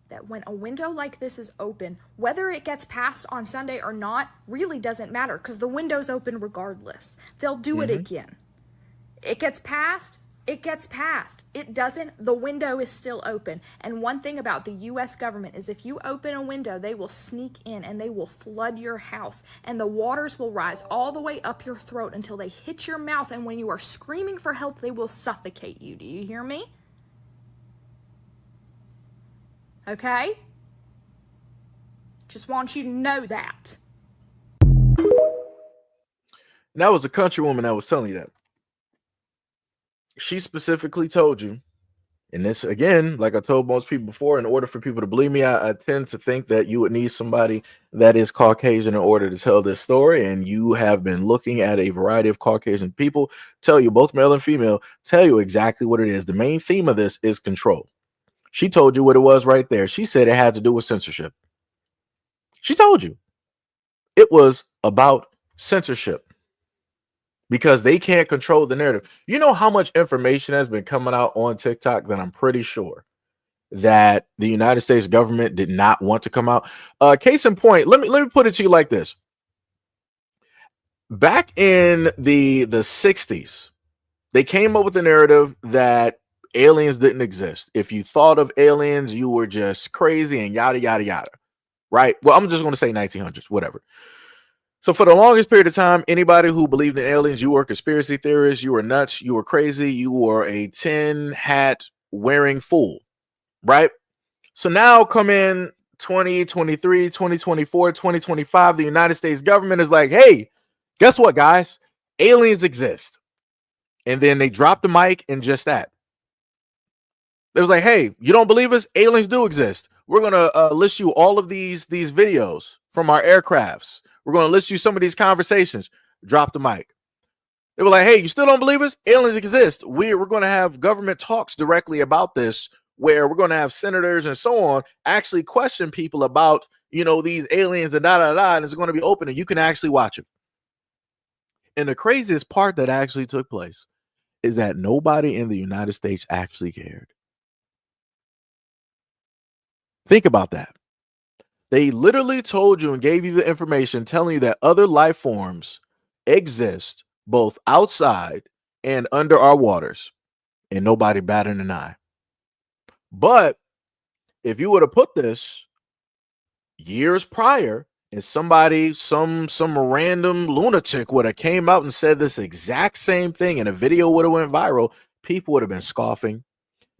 that when a window like this is open, whether it gets passed on Sunday or not really doesn't matter, because the window's open regardless. They'll do it again. It gets passed. It gets passed. It doesn't. The window is still open. And one thing about the U.S. government is if you open a window, they will sneak in and they will flood your house. And the waters will rise all the way up your throat until they hit your mouth. And when you are screaming for help, they will suffocate you. Do you hear me? Okay? Just want you to know that. And that was a countrywoman that was telling you that. She specifically told you, and this, again, like I told most people before, in order for people to believe me, I tend to think that you would need somebody that is Caucasian in order to tell this story. And you have been looking at a variety of Caucasian people tell you, both male and female, tell you exactly what it is. The main theme of this is control. She told you what it was right there. She said it had to do with censorship. She told you it was about censorship. Because they can't control the narrative. You know how much information has been coming out on TikTok that I'm pretty sure that the United States government did not want to come out. Case in point, let me put it to you like this. Back in the 60s, they came up with a narrative that aliens didn't exist. If you thought of aliens, you were just crazy and yada, yada, yada. Right? Well, I'm just going to say 1900s, whatever. So for the longest period of time, anybody who believed in aliens, you were a conspiracy theorist, you were nuts, you were crazy, you were a tin hat wearing fool, right? So now come in 2023, 2024, 2025, the United States government is like, hey, guess what, guys? Aliens exist. And then they dropped the mic and just that. It was like, hey, you don't believe us? Aliens do exist. We're going to list you all of these videos from our aircrafts. We're going to list you some of these conversations. Drop the mic. They were like, hey, you still don't believe us? Aliens exist. We're going to have government talks directly about this, where we're going to have senators and so on actually question people about, these aliens and da-da-da, and it's going to be open and you can actually watch it. And the craziest part that actually took place is that nobody in the United States actually cared. Think about that. They literally told you and gave you the information telling you that other life forms exist both outside and under our waters, and nobody batted an eye. But if you would have put this years prior and somebody, some random lunatic would have came out and said this exact same thing and a video would have went viral, people would have been scoffing.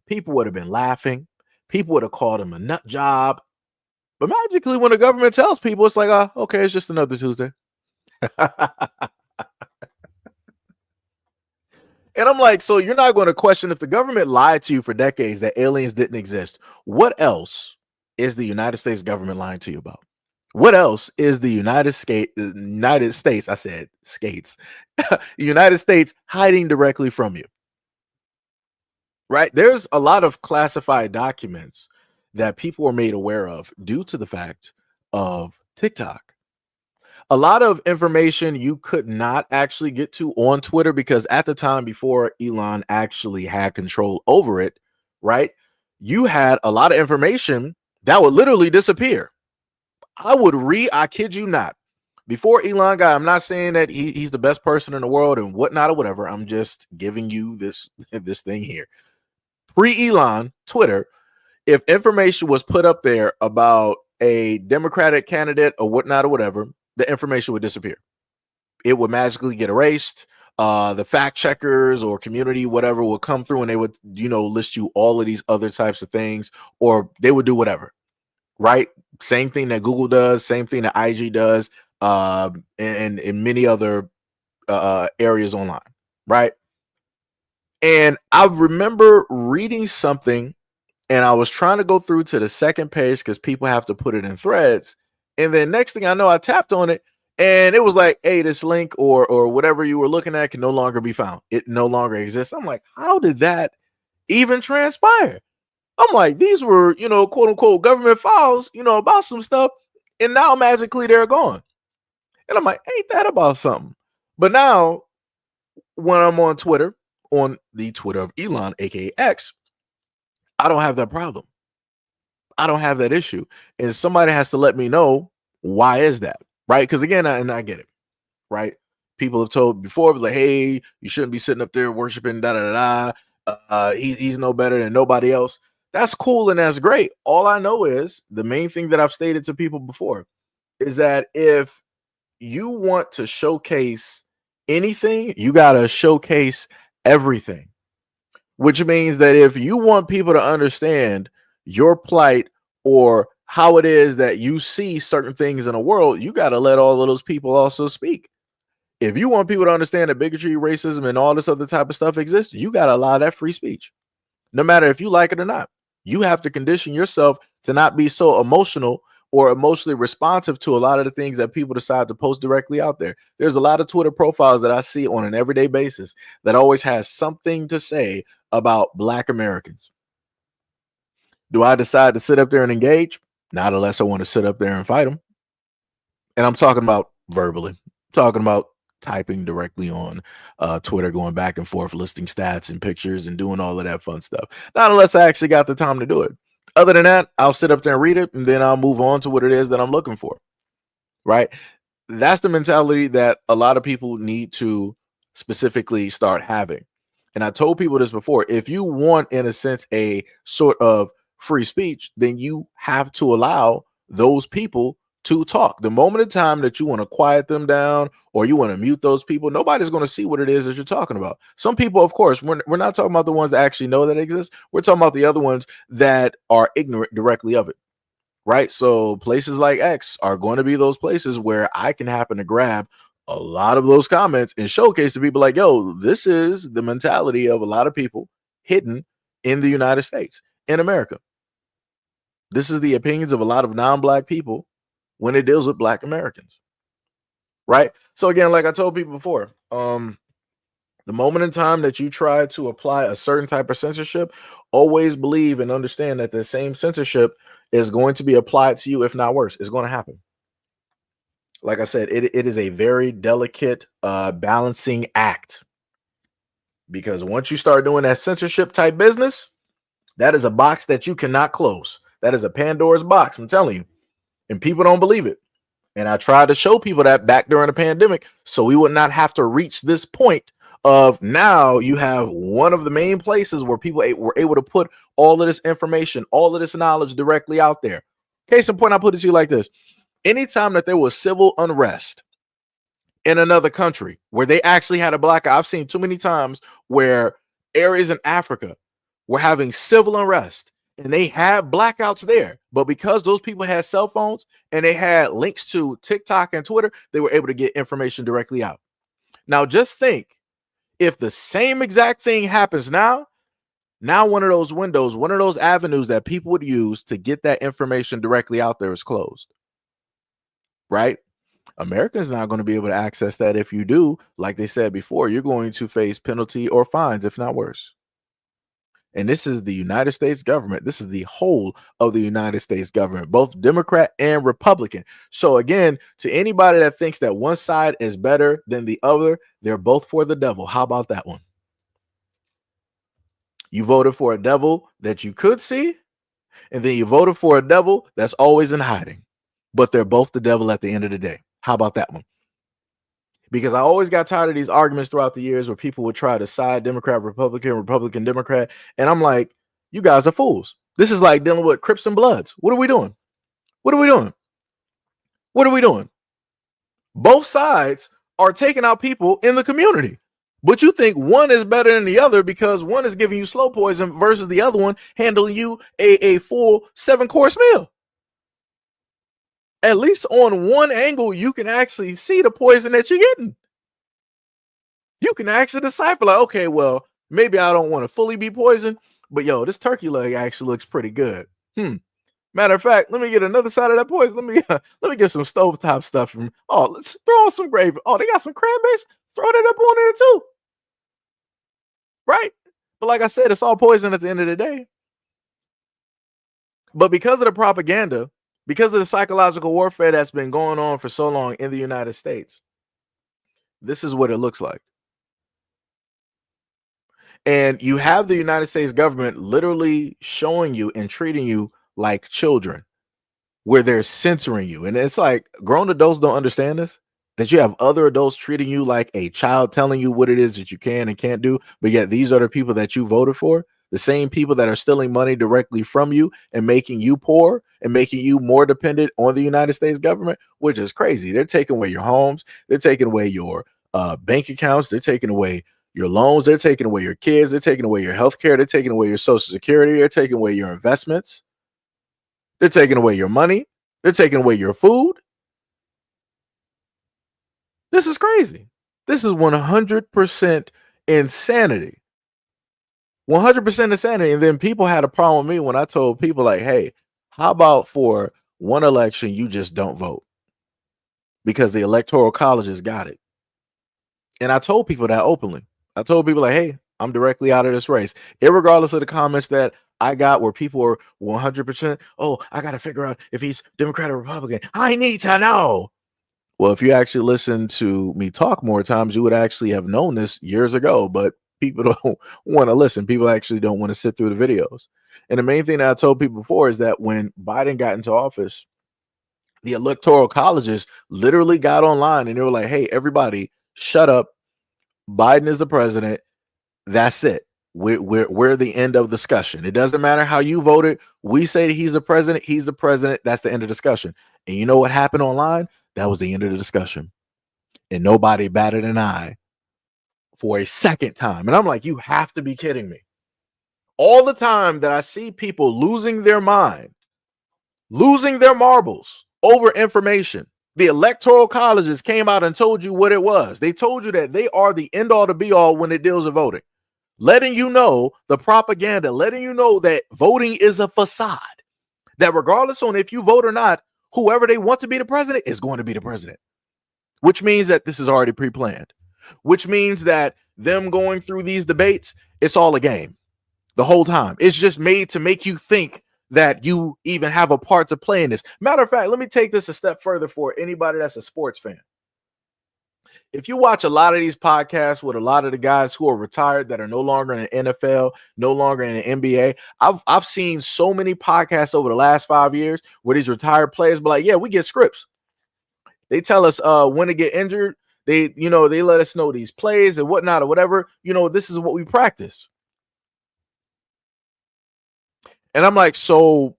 People would have been laughing. People would have called him a nut job. But magically, when the government tells people, it's like, okay, it's just another Tuesday. And I'm like, so you're not going to question if the government lied to you for decades that aliens didn't exist. What else is the United States government lying to you about? What else is the United States, I said skates, United States hiding directly from you? Right? There's a lot of classified documents that people are made aware of due to the fact of TikTok. A lot of information you could not actually get to on Twitter because at the time before Elon actually had control over it, right? You had a lot of information that would literally disappear. I kid you not. Before Elon got, I'm not saying that he's the best person in the world and whatnot or whatever. I'm just giving you this thing here. Pre-Elon, Twitter, if information was put up there about a Democratic candidate or whatnot or whatever, the information would disappear. It would magically get erased. The fact checkers or community, whatever, will come through and they would, list you all of these other types of things, or they would do whatever, right? Same thing that Google does, same thing that IG does, and in many other areas online, right? And I remember reading something, and I was trying to go through to the second page because people have to put it in threads. And then next thing I know, I tapped on it, and it was like, hey, this link or whatever you were looking at can no longer be found. It no longer exists. I'm like, how did that even transpire? I'm like, these were, quote unquote government files, about some stuff. And now magically they're gone. And I'm like, ain't that about something? But now when I'm on Twitter, on the Twitter of Elon, aka X, I don't have that problem. I don't have that issue. And somebody has to let me know why is that, right? Because again, I get it, right? People have told before, like, hey, you shouldn't be sitting up there worshiping he's no better than nobody else. That's cool and that's great. All I know is the main thing that I've stated to people before is that if you want to showcase anything, you got to showcase everything, which means that if you want people to understand your plight or how it is that you see certain things in the world, you got to let all of those people also speak. If you want people to understand that bigotry, racism, and all this other type of stuff exists, you got to allow that free speech, no matter if you like it or not. You have to condition yourself to not be so emotional or emotionally responsive to a lot of the things that people decide to post directly out there. There's a lot of Twitter profiles that I see on an everyday basis that always has something to say about Black Americans. Do I decide to sit up there and engage? Not unless I want to sit up there and fight them. And I'm talking about verbally, talking about typing directly on Twitter, going back and forth, listing stats and pictures and doing all of that fun stuff. Not unless I actually got the time to do it. Other than that, I'll sit up there and read it, and then I'll move on to what it is that I'm looking for, right? That's the mentality that a lot of people need to specifically start having. And I told people this before. If you want, in a sense, a sort of free speech, then you have to allow those people to talk. The moment in time that you want to quiet them down or you want to mute those people, nobody's going to see what it is that you're talking about. Some people, of course, we're not talking about the ones that actually know that it exists. We're talking about the other ones that are ignorant directly of it, right? So places like X are going to be those places where I can happen to grab a lot of those comments and showcase to people like, yo, this is the mentality of a lot of people hidden in the United States, in America. This is the opinions of a lot of non-Black people when it deals with Black Americans, right? So again, like I told people before, the moment in time that you try to apply a certain type of censorship, always believe and understand that the same censorship is going to be applied to you, if not worse. It's going to happen. Like I said, it is a very delicate balancing act, because once you start doing that censorship type business, that is a box that you cannot close. That is a Pandora's box, I'm telling you. And people don't believe it. And I tried to show people that back during the pandemic, so we would not have to reach this point of now you have one of the main places where people were able to put all of this information, all of this knowledge directly out there. Case in point, I put it to you like this. Anytime that there was civil unrest in another country where they actually had a blackout, I've seen too many times where areas in Africa were having civil unrest and they had blackouts there, but because those people had cell phones and they had links to TikTok and Twitter, they were able to get information directly out. Now, just think if the same exact thing happens now one of those windows, one of those avenues that people would use to get that information directly out there is closed, right? America's not going to be able to access that. If you do, like they said before, you're going to face penalty or fines, if not worse. And this is the United States government. This is the whole of the United States government, both Democrat and Republican. So again, to anybody that thinks that one side is better than the other, they're both for the devil. How about that one? You voted for a devil that you could see, and then you voted for a devil that's always in hiding. But they're both the devil at the end of the day. How about that one? Because I always got tired of these arguments throughout the years where people would try to side Democrat, Republican, Democrat. And I'm like, you guys are fools. This is like dealing with Crips and Bloods. What are we doing? What are we doing? What are we doing? Both sides are taking out people in the community. But you think one is better than the other because one is giving you slow poison versus the other one handling you a full 7-course meal. At least on one angle, you can actually see the poison that you're getting. You can actually decipher, like, okay, well, maybe I don't want to fully be poisoned, but yo, this turkey leg actually looks pretty good. Matter of fact, let me get another side of that poison. Let me get some stovetop stuff from. Oh, let's throw on some gravy. Oh, they got some cranberries. Throw that up on there too. Right? But like I said, it's all poison at the end of the day. But because of the propaganda, because of the psychological warfare that's been going on for so long in the United States, this is what it looks like. And you have the United States government literally showing you and treating you like children, where they're censoring you. And it's like grown adults don't understand this, that you have other adults treating you like a child, telling you what it is that you can and can't do. But yet these are the people that you voted for, the same people that are stealing money directly from you and making you poor and making you more dependent on the United States government, which is crazy. They're taking away your homes. They're taking away your bank accounts. They're taking away your loans. They're taking away your kids. They're taking away your health care. They're taking away your Social Security. They're taking away your investments. They're taking away your money. They're taking away your food. This is crazy. This is 100% insanity. 100% insanity. And then people had a problem with me when I told people, like, hey, how about for one election, you just don't vote because the Electoral College has got it. And I told people that openly. I told people, like, hey, I'm directly out of this race, irregardless of the comments that I got where people were 100%, oh, I got to figure out if he's Democrat or Republican. I need to know. Well, if you actually listen to me talk more times, you would actually have known this years ago, but people don't want to listen. People actually don't want to sit through the videos. And the main thing that I told people before is that when Biden got into office, the Electoral colleges literally got online and they were like, hey, everybody, shut up. Biden is the president. That's it. We're the end of discussion. It doesn't matter how you voted. We say that he's the president. He's the president. That's the end of discussion. And you know what happened online? That was the end of the discussion. And nobody batted an eye for a second time. And I'm like, you have to be kidding me. All the time that I see people losing their mind, losing their marbles over information, the Electoral colleges came out and told you what it was. They told you that they are the end all to be all when it deals with voting. Letting you know the propaganda, letting you know that voting is a facade, that regardless on if you vote or not, whoever they want to be the president is going to be the president, which means that this is already pre-planned, which means that them going through these debates, it's all a game the whole time. It's just made to make you think that you even have a part to play in this. Matter of fact, let me take this a step further for anybody that's a sports fan. If you watch a lot of these podcasts with a lot of the guys who are retired that are no longer in the NFL, no longer in the NBA, I've seen so many podcasts over the last 5 years where these retired players be like, yeah, we get scripts. They tell us when to get injured. They let us know these plays and whatnot or whatever. This is what we practice. And I'm like, so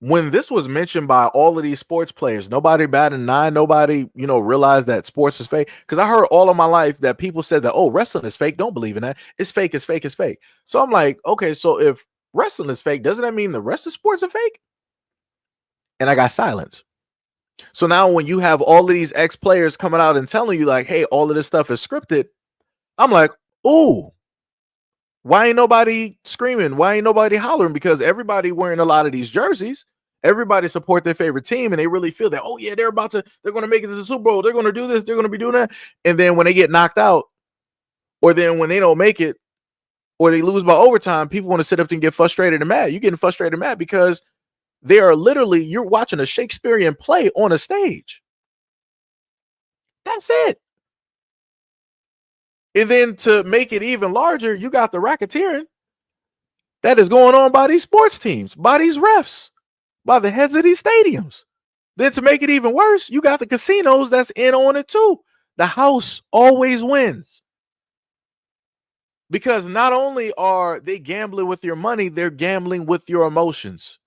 when this was mentioned by all of these sports players, nobody batted an eye, nobody, realized that sports is fake. Because I heard all of my life that people said that, oh, wrestling is fake. Don't believe in that. It's fake, it's fake, it's fake. So I'm like, okay, so if wrestling is fake, doesn't that mean the rest of sports are fake? And I got silence. So now when you have all of these ex-players coming out and telling you like, hey, all of this stuff is scripted, I'm like, ooh. Why ain't nobody screaming? Why ain't nobody hollering? Because everybody wearing a lot of these jerseys. Everybody support their favorite team, and they really feel that, oh, yeah, they're going to make it to the Super Bowl. They're going to do this. They're going to be doing that. And then when they get knocked out, or then when they don't make it, or they lose by overtime, people want to sit up and get frustrated and mad. You're getting frustrated and mad because they are literally, you're watching a Shakespearean play on a stage. That's it. And then to make it even larger, you got the racketeering that is going on by these sports teams, by these refs, by the heads of these stadiums. Then to make it even worse, you got the casinos that's in on it too. The house always wins. Because not only are they gambling with your money, they're gambling with your emotions.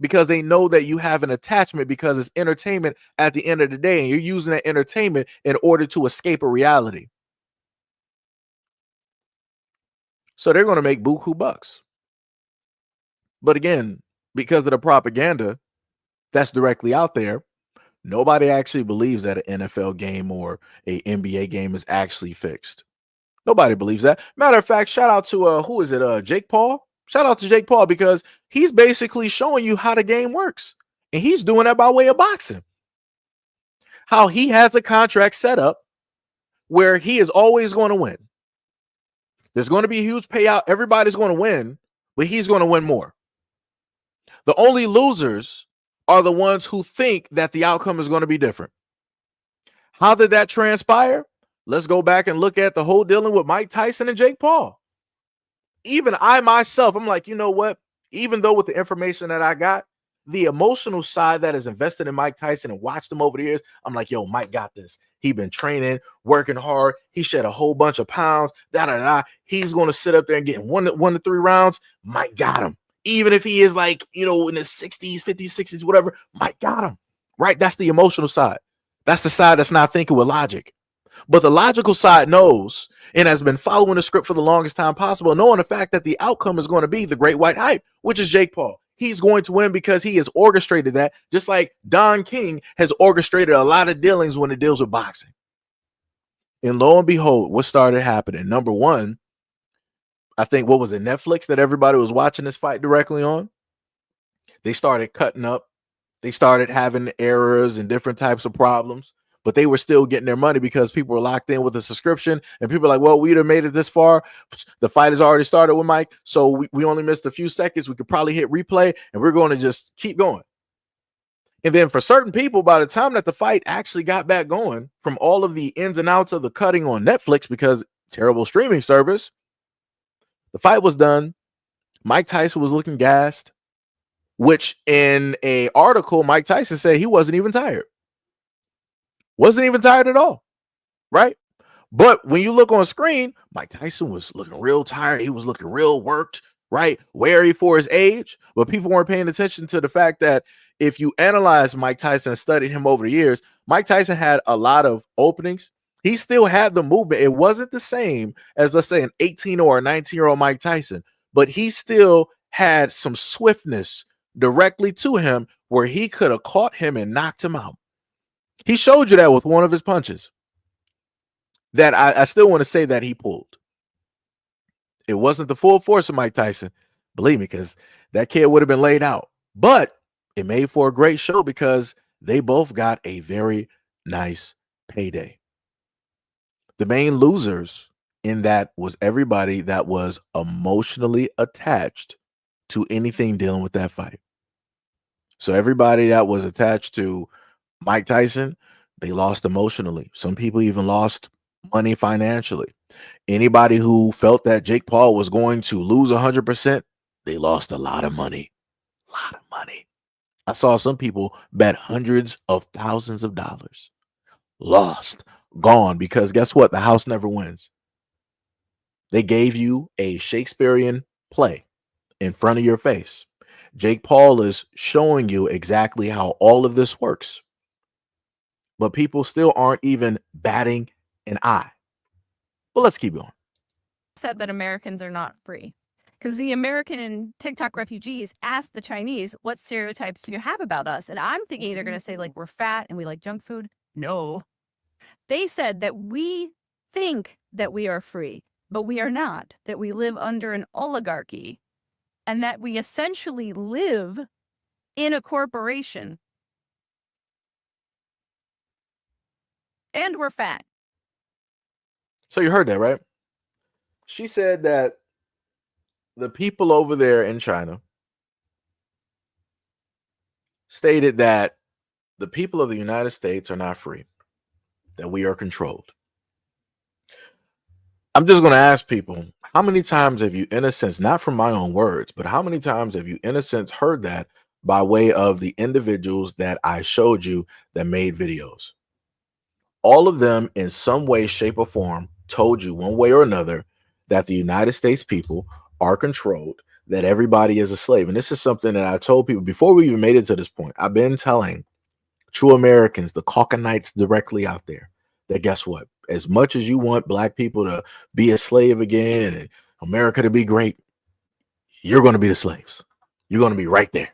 because they know that you have an attachment because it's entertainment at the end of the day, and you're using that entertainment in order to escape a reality. So they're going to make buku bucks. But again, because of the propaganda that's directly out there, nobody actually believes that an NFL game or a NBA game is actually fixed. Nobody believes that. Matter of fact, shout out to who is it? Jake Paul. Shout out to Jake Paul, because he's basically showing you how the game works. And he's doing that by way of boxing. How he has a contract set up where he is always going to win. There's going to be a huge payout. Everybody's going to win, but he's going to win more. The only losers are the ones who think that the outcome is going to be different. How did that transpire? Let's go back and look at the whole dealing with Mike Tyson and Jake Paul. Even I myself, I'm like, you know what? Even though with the information that I got, the emotional side that is invested in Mike Tyson and watched him over the years, I'm like, yo, Mike got this. He been training, working hard. He shed a whole bunch of pounds. He's going to sit up there and get one to 3 rounds. Mike got him. Even if he is like, in his 60s, 50s, 60s, whatever, Mike got him. Right? That's the emotional side. That's the side that's not thinking with logic. But the logical side knows and has been following the script for the longest time possible, knowing the fact that the outcome is going to be the great white hype, which is Jake Paul. He's going to win because he has orchestrated that, just like Don King has orchestrated a lot of dealings when it deals with boxing. And lo and behold, what started happening? Number one, I think, what was it, Netflix that everybody was watching this fight directly on? They started cutting up. They started having errors and different types of problems, but they were still getting their money because people were locked in with a subscription, and people are like, well, we'd have made it this far. The fight has already started with Mike, so we only missed a few seconds. We could probably hit replay, and we're going to just keep going. And then for certain people, by the time that the fight actually got back going, from all of the ins and outs of the cutting on Netflix, because terrible streaming service, the fight was done. Mike Tyson was looking gassed, which in an article, Mike Tyson said he wasn't even tired. Wasn't even tired at all, right? But when you look on screen, Mike Tyson was looking real tired. He was looking real worked, right? Wary for his age. But people weren't paying attention to the fact that if you analyze Mike Tyson and studied him over the years, Mike Tyson had a lot of openings. He still had the movement. It wasn't the same as, let's say, an 18 or a 19-year-old Mike Tyson, but he still had some swiftness directly to him where he could have caught him and knocked him out. He showed you that with one of his punches that I still want to say that he pulled. It wasn't the full force of Mike Tyson, believe me, because that kid would have been laid out. But it made for a great show because they both got a very nice payday. The main losers in that was everybody that was emotionally attached to anything dealing with that fight. So everybody that was attached to Mike Tyson, they lost emotionally. Some people even lost money financially. Anybody who felt that Jake Paul was going to lose 100%, they lost a lot of money. A lot of money. I saw some people bet hundreds of thousands of dollars. Lost, gone, because guess what? The house never wins. They gave you a Shakespearean play in front of your face. Jake Paul is showing you exactly how all of this works. But people still aren't even batting an eye. But let's keep going. Said that Americans are not free. Because the American and TikTok refugees asked the Chinese, what stereotypes do you have about us? And I'm thinking they're going to say, like, we're fat and we like junk food. No. They said that we think that we are free, but we are not, that we live under an oligarchy, and that we essentially live in a corporation. And we're fat. So you heard that, right? She said that the people over there in China stated that the people of the United States are not free, that we are controlled. I'm just going to ask people, how many times have you, in a sense, not from my own words, but how many times have you, in a sense, heard that by way of the individuals that I showed you that made videos? All of them, in some way, shape, or form, told you one way or another that the United States people are controlled, that everybody is a slave. And this is something that I told people before we even made it to this point. I've been telling true Americans, the Caucanites directly out there, that guess what? As much as you want black people to be a slave again and America to be great, you're going to be the slaves. You're going to be right there.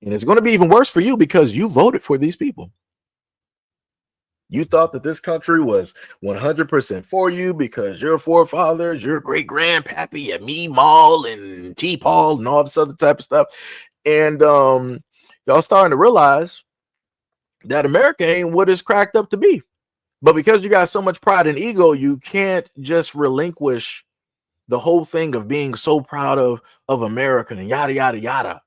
And it's going to be even worse for you because you voted for these people. You thought that this country was 100% for you because your forefathers, your great grandpappy, and me, Maul, and T. Paul, and all this other type of stuff. And y'all starting to realize that America ain't what it's cracked up to be. But because you got so much pride and ego, you can't just relinquish the whole thing of being so proud of America and yada, yada, yada.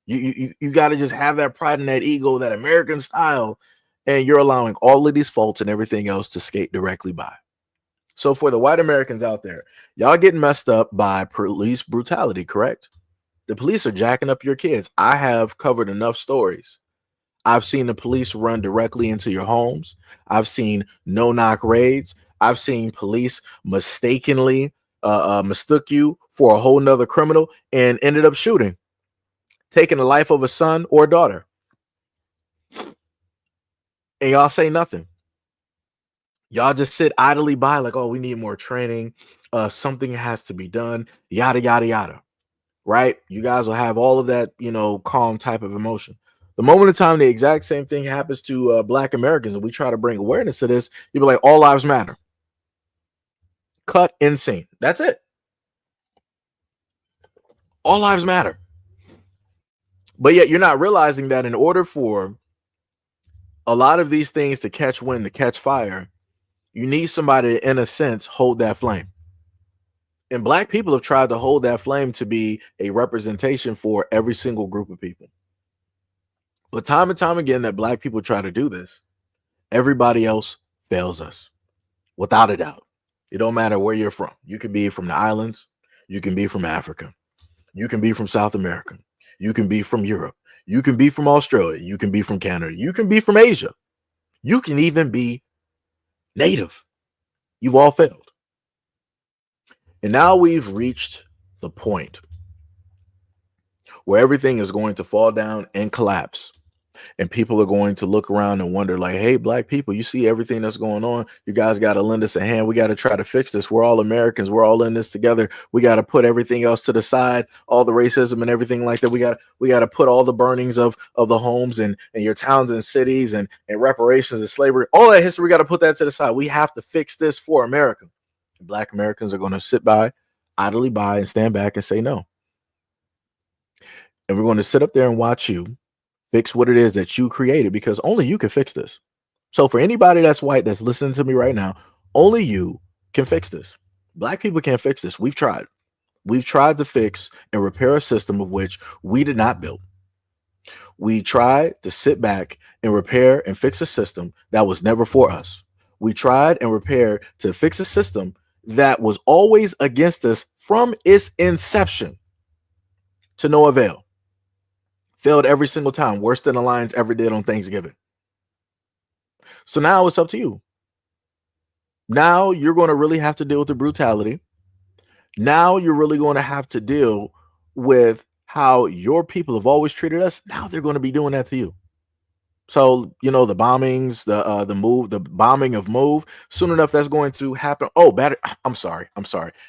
You got to just have that pride and that ego, that American style, and you're allowing all of these faults and everything else to skate directly by. So for the white Americans out there, y'all getting messed up by police brutality, correct? The police are jacking up your kids. I have covered enough stories. I've seen the police run directly into your homes. I've seen no-knock raids. I've seen police mistakenly mistook you for a whole nother criminal and ended up shooting, taking the life of a son or daughter. And y'all say nothing. Y'all just sit idly by like, oh, we need more training. Something has to be done. Yada, yada, yada. Right? You guys will have all of that, calm type of emotion. The moment in time the exact same thing happens to black Americans and we try to bring awareness to this, you'll be like, all lives matter. Cut, insane. That's it. All lives matter. But yet you're not realizing that in order for a lot of these things to catch wind, to catch fire, you need somebody to, in a sense, hold that flame. And black people have tried to hold that flame to be a representation for every single group of people. But time and time again that black people try to do this, everybody else fails us. Without a doubt. It don't matter where you're from. You can be from the islands. You can be from Africa. You can be from South America. You can be from Europe. You can be from Australia. You can be from Canada. You can be from Asia. You can even be native. You've all failed. And now we've reached the point where everything is going to fall down and collapse. And people are going to look around and wonder like, hey, black people, you see everything that's going on. You guys got to lend us a hand. We got to try to fix this. We're all Americans. We're all in this together. We got to put everything else to the side, all the racism and everything like that. We got to put all the burnings of the homes and your towns and cities and reparations and slavery, all that history. We got to put that to the side. We have to fix this for America. Black Americans are going to sit by, idly by, and stand back and say no. And we're going to sit up there and watch you fix what it is that you created, because only you can fix this. So for anybody that's white that's listening to me right now, only you can fix this. Black people can't fix this. We've tried. We've tried to fix and repair a system of which we did not build. We tried to sit back and repair and fix a system that was never for us. We tried and repaired to fix a system that was always against us from its inception, to no avail. Failed every single time, worse than the Lions ever did on Thanksgiving. So now it's up to you. Now you're going to really have to deal with the brutality. Now you're really going to have to deal with how your people have always treated us. Now they're going to be doing that to you. So, the bombings, the bombing of Move, soon enough that's going to happen. Oh, better. I'm sorry.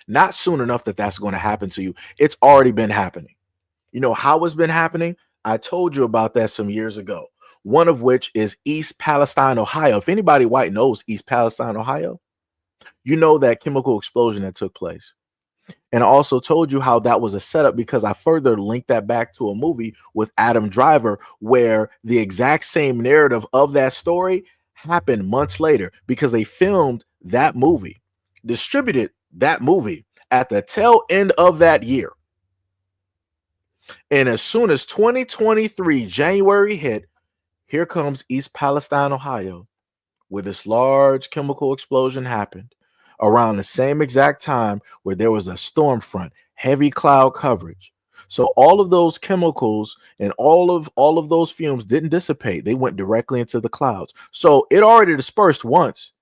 Not soon enough that's going to happen to you. It's already been happening. You know how it's been happening? I told you about that some years ago. One of which is East Palestine, Ohio. If anybody white knows East Palestine, Ohio, you know that chemical explosion that took place. And I also told you how that was a setup because I further linked that back to a movie with Adam Driver where the exact same narrative of that story happened months later because they filmed that movie, distributed that movie at the tail end of that year. And as soon as 2023 January hit, here comes East Palestine, Ohio, where this large chemical explosion happened around the same exact time where there was a storm front, heavy cloud coverage. So all of those chemicals and all of those fumes didn't dissipate. They went directly into the clouds. So it already dispersed once.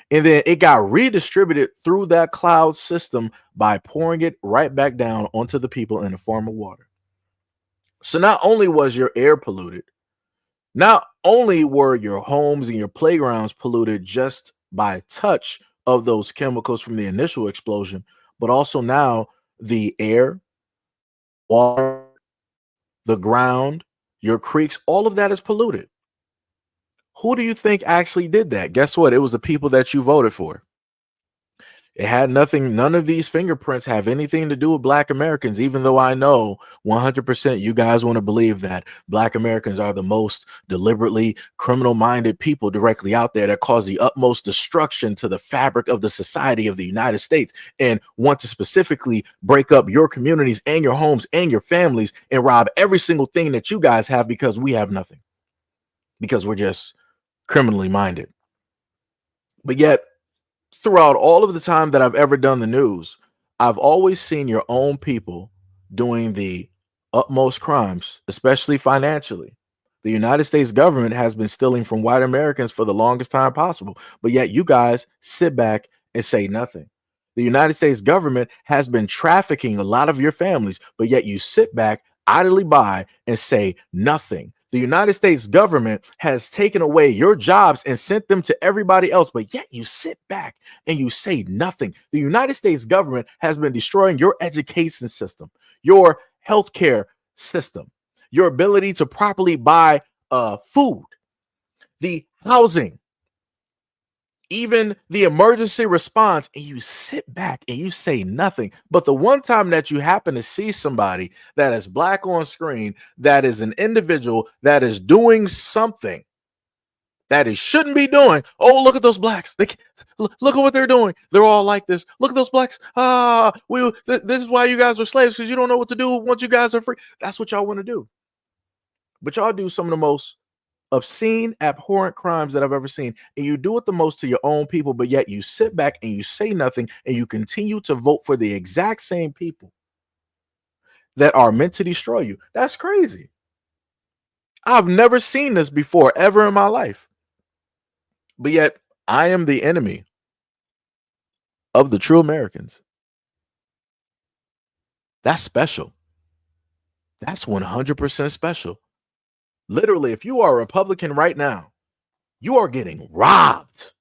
And then it got redistributed through that cloud system by pouring it right back down onto the people in the form of water. So not only was your air polluted, not only were your homes and your playgrounds polluted just by touch of those chemicals from the initial explosion, but also now the air, water, the ground, your creeks, all of that is polluted. Who do you think actually did that? Guess what? It was the people that you voted for. It had nothing, none of these fingerprints have anything to do with Black Americans, even though I know 100% you guys want to believe that Black Americans are the most deliberately criminal-minded people directly out there that cause the utmost destruction to the fabric of the society of the United States and want to specifically break up your communities and your homes and your families and rob every single thing that you guys have because we have nothing, because we're just criminally minded. But yet, throughout all of the time that I've ever done the news, I've always seen your own people doing the utmost crimes, especially financially. The United States government has been stealing from white Americans for the longest time possible, but yet you guys sit back and say nothing. The United States government has been trafficking a lot of your families, but yet you sit back, idly by, and say nothing. The United States government has taken away your jobs and sent them to everybody else, but yet you sit back and you say nothing. The United States government has been destroying your education system, your healthcare system, your ability to properly buy food, the housing, even the emergency response, and you sit back and you say nothing. But the one time that you happen to see somebody that is Black on screen, that is an individual that is doing something that he shouldn't be doing. Oh, look at those Blacks. Look at what they're doing. They're all like this. Look at those Blacks. This is why you guys are slaves, because you don't know what to do once you guys are free. That's what y'all want to do. But y'all do some of the most obscene, abhorrent crimes that I've ever seen, and you do it the most to your own people, but yet you sit back and you say nothing, and you continue to vote for the exact same people that are meant to destroy you. That's crazy. I've never seen this before ever in my life, but yet I am the enemy of the true Americans. That's special. That's 100% special. Literally, if you are a Republican right now, you are getting robbed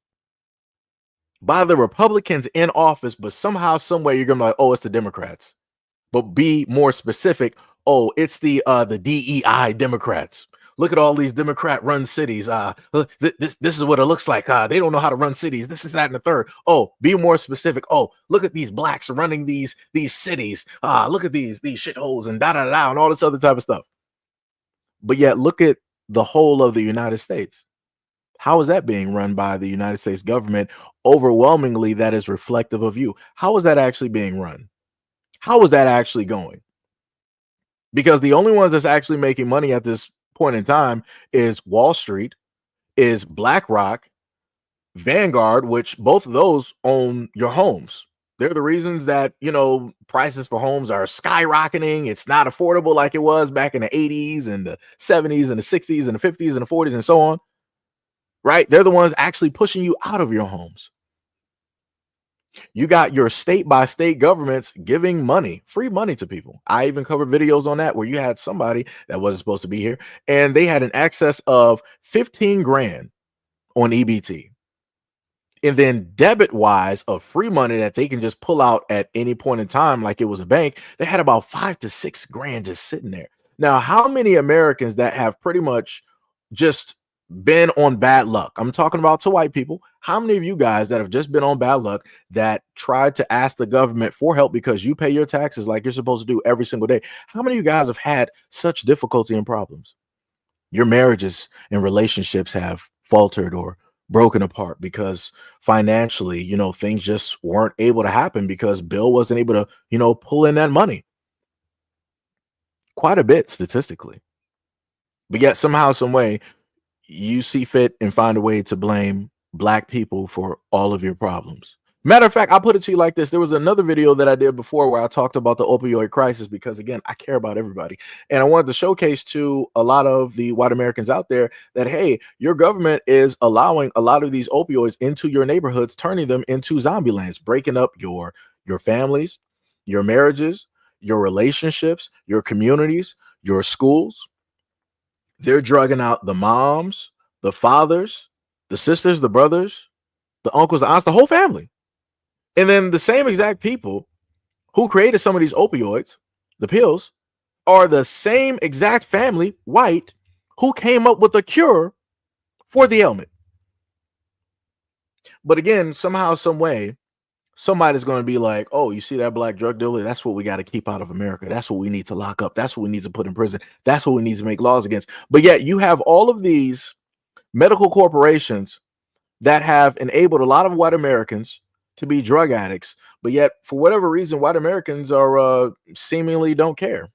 by the Republicans in office, but somehow, somewhere, you're gonna be like, oh, it's the Democrats. But be more specific. Oh, it's the DEI Democrats. Look at all these Democrat-run cities. This is what it looks like. They don't know how to run cities. This is that and the third. Oh, be more specific. Oh, look at these Blacks running these cities. Look at these shitholes and da da da and all this other type of stuff. But yet, look at the whole of the United States. How is that being run by the United States government? Overwhelmingly, that is reflective of you. How is that actually being run? How is that actually going? Because the only ones that's actually making money at this point in time is Wall Street, is BlackRock, Vanguard, which both of those own your homes. They're the reasons that, prices for homes are skyrocketing. It's not affordable like it was back in the 80s and the 70s and the 60s and the 50s and the 40s and so on. Right? They're the ones actually pushing you out of your homes. You got your state by state governments giving money, free money to people. I even covered videos on that where you had somebody that wasn't supposed to be here and they had an excess of 15 grand on EBT. And then debit wise of free money that they can just pull out at any point in time, like it was a bank, they had about 5 to 6 grand just sitting there. Now, how many Americans that have pretty much just been on bad luck? I'm talking about to white people. How many of you guys that have just been on bad luck that tried to ask the government for help because you pay your taxes like you're supposed to do every single day? How many of you guys have had such difficulty and problems? Your marriages and relationships have faltered or broken apart because financially, things just weren't able to happen because Bill wasn't able to, pull in that money. Quite a bit statistically. But yet somehow, some way, you see fit and find a way to blame Black people for all of your problems. Matter of fact, I'll put it to you like this. There was another video that I did before where I talked about the opioid crisis because, again, I care about everybody. And I wanted to showcase to a lot of the white Americans out there that, hey, your government is allowing a lot of these opioids into your neighborhoods, turning them into zombie lands, breaking up your families, your marriages, your relationships, your communities, your schools. They're drugging out the moms, the fathers, the sisters, the brothers, the uncles, the aunts, the whole family. And then the same exact people who created some of these opioids, the pills, are the same exact family, white, who came up with a cure for the ailment. But again, somehow, some way, somebody's going to be like, oh, you see that black drug dealer? That's what we got to keep out of America. That's what we need to lock up. That's what we need to put in prison. That's what we need to make laws against. But yet you have all of these medical corporations that have enabled a lot of white Americans to be drug addicts, but yet for whatever reason, white Americans are seemingly don't care.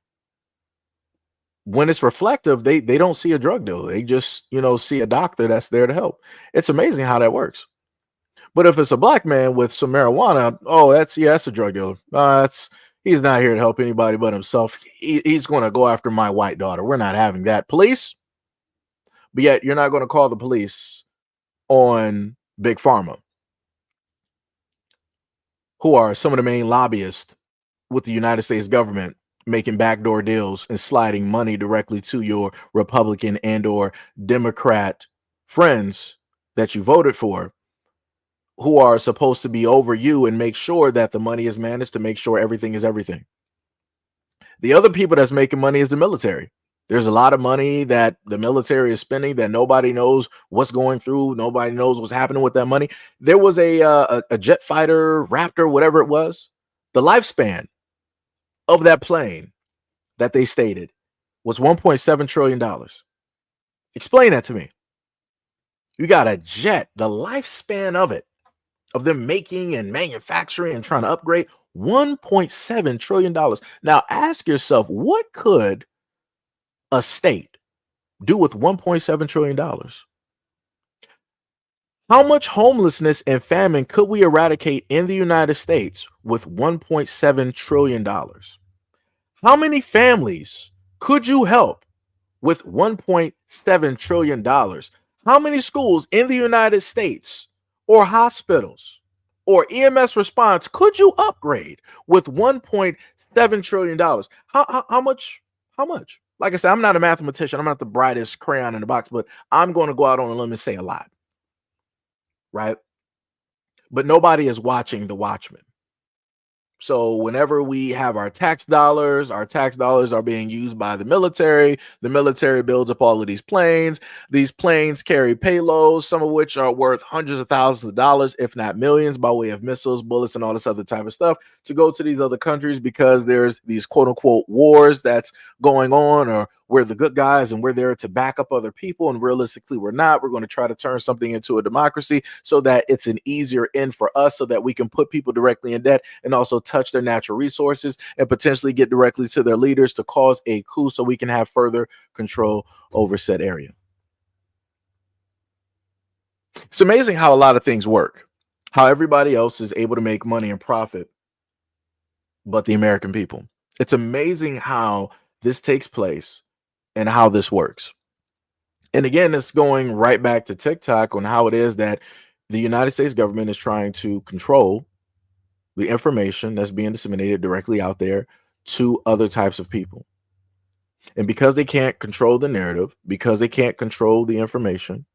When it's reflective, they don't see a drug dealer. They just, see a doctor that's there to help. It's amazing how that works. But if it's a black man with some marijuana, oh, that's a drug dealer. He's not here to help anybody but himself. He's going to go after my white daughter. We're not having that. Police. But yet you're not going to call the police on Big Pharma, who are some of the main lobbyists with the United States government, making backdoor deals and sliding money directly to your Republican and or Democrat friends that you voted for, who are supposed to be over you and make sure that the money is managed, to make sure everything is everything. The other people that's making money is the military. There's a lot of money that the military is spending that nobody knows what's going through. Nobody knows what's happening with that money. There was a jet fighter, Raptor, whatever it was. The lifespan of that plane that they stated was $1.7 trillion. Explain that to me. You got a jet, the lifespan of it, of them making and manufacturing and trying to upgrade, $1.7 trillion. Now ask yourself, what could a state do with $1.7 trillion? How much homelessness and famine could we eradicate in the United States with $1.7 trillion? How many families could you help with $1.7 trillion? How many schools in the United States or hospitals or EMS response could you upgrade with $1.7 trillion? How much? How much? Like I said, I'm not a mathematician. I'm not the brightest crayon in the box, but I'm going to go out on a limb and say a lot. Right? But nobody is watching the Watchmen. So whenever we have our tax dollars are being used by the military. The military builds up all of these planes. These planes carry payloads, some of which are worth hundreds of thousands of dollars, if not millions, by way of missiles, bullets, and all this other type of stuff to go to these other countries because there's these quote unquote wars that's going on, or we're the good guys and we're there to back up other people. And realistically, we're not. We're going to try to turn something into a democracy so that it's an easier end for us, so that we can put people directly in debt and also touch their natural resources and potentially get directly to their leaders to cause a coup so we can have further control over said area. It's amazing how a lot of things work, how everybody else is able to make money and profit, but the American people. It's amazing how this takes place and how this works. And again, it's going right back to TikTok on how it is that the United States government is trying to control the information that's being disseminated directly out there to other types of people. And because they can't control the narrative, because they can't control the information,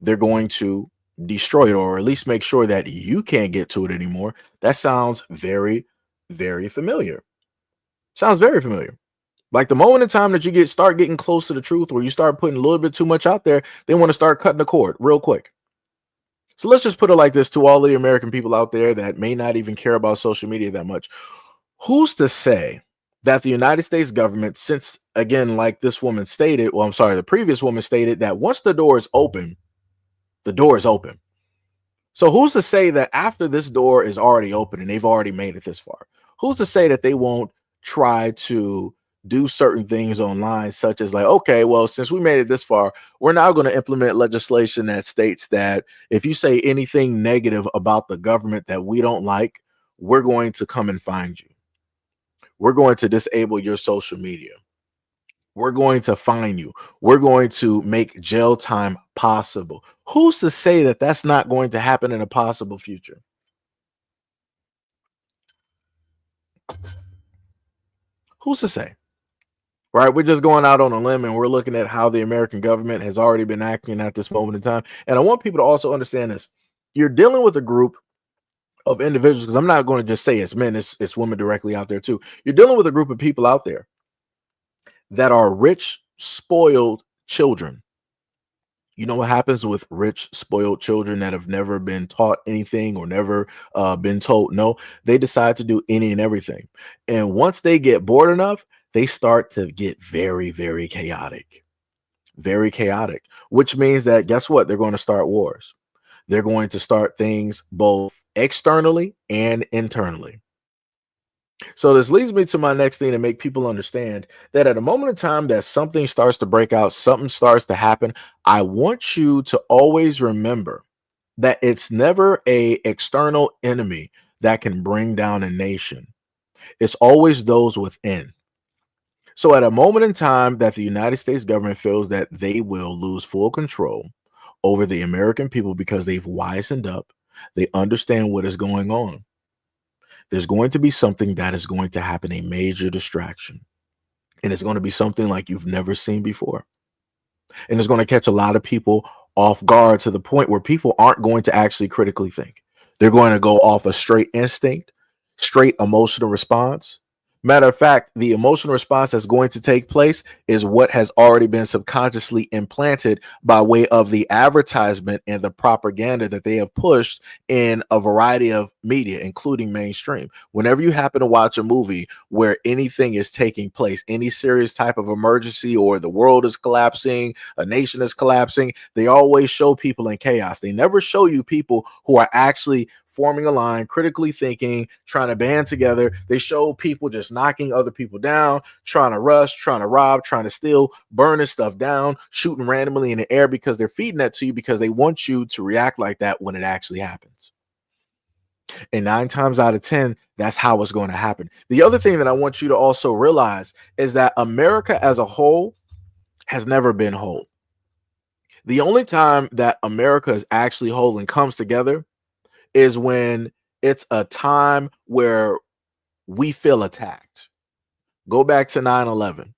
they're going to destroy it, or at least make sure that you can't get to it anymore. That sounds very, very familiar. Sounds very familiar. Like the moment in time that you start getting close to the truth, or you start putting a little bit too much out there, they want to start cutting the cord real quick. So let's just put it like this to all the American people out there that may not even care about social media that much. Who's to say that the United States government, since again, like this woman stated, the previous woman stated that once the door is open, the door is open. So who's to say that after this door is already open and they've already made it this far, who's to say that they won't try to do certain things online, such as like, okay, well, since we made it this far, we're now going to implement legislation that states that if you say anything negative about the government that we don't like, we're going to come and find you. We're going to disable your social media. We're going to fine you. We're going to make jail time possible. Who's to say that that's not going to happen in a possible future? Who's to say? Right? We're just going out on a limb and we're looking at how the American government has already been acting at this moment in time. And I want people to also understand this. You're dealing with a group of individuals, because I'm not going to just say it's men, it's women directly out there too. You're dealing with a group of people out there that are rich, spoiled children. You know what happens with rich, spoiled children that have never been taught anything or never been told no? They decide to do any and everything. And once they get bored enough, they start to get very, very chaotic. Very chaotic, which means that guess what? They're going to start wars. They're going to start things both externally and internally. So this leads me to my next thing to make people understand that at a moment in time that something starts to break out, something starts to happen, I want you to always remember that it's never a external enemy that can bring down a nation. It's always those within. So at a moment in time that the United States government feels that they will lose full control over the American people because they've wisened up, they understand what is going on, there's going to be something that is going to happen, a major distraction. And it's going to be something like you've never seen before. And it's going to catch a lot of people off guard to the point where people aren't going to actually critically think. They're going to go off a straight instinct, straight emotional response. Matter of fact, the emotional response that's going to take place is what has already been subconsciously implanted by way of the advertisement and the propaganda that they have pushed in a variety of media, including mainstream. Whenever you happen to watch a movie where anything is taking place, any serious type of emergency, or the world is collapsing, a nation is collapsing, they always show people in chaos. They never show you people who are actually forming a line, critically thinking, trying to band together. They show people just knocking other people down, trying to rush, trying to rob, trying to steal, burning stuff down, shooting randomly in the air, because they're feeding that to you because they want you to react like that when it actually happens. And 9 times out of 10, that's how it's going to happen. The other thing that I want you to also realize is that America as a whole has never been whole. The only time that America is actually whole and comes together is when it's a time where we feel attacked. Go back to 9/11.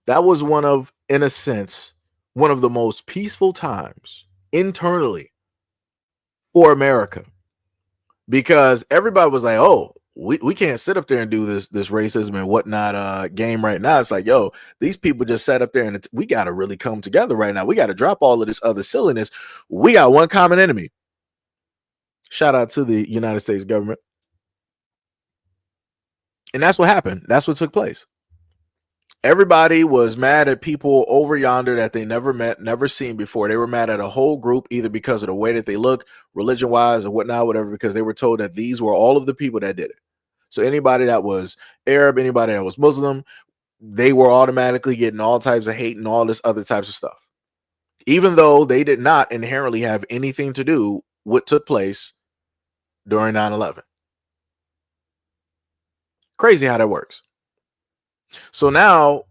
That was one of, in a sense, one of the most peaceful times internally for America, because everybody was like, oh, we can't sit up there and do this racism and whatnot game right now. It's like, yo, these people just sat up there and we got to really come together right now. We got to drop all of this other silliness. We got one common enemy. Shout out to the United States government. And that's what happened. That's what took place. Everybody was mad at people over yonder that they never met, never seen before. They were mad at a whole group, either because of the way that they look, religion-wise or whatnot, whatever, because they were told that these were all of the people that did it. So anybody that was Arab, anybody that was Muslim, they were automatically getting all types of hate and all this other types of stuff, even though they did not inherently have anything to do with what took place during 9/11. Crazy how that works. So now,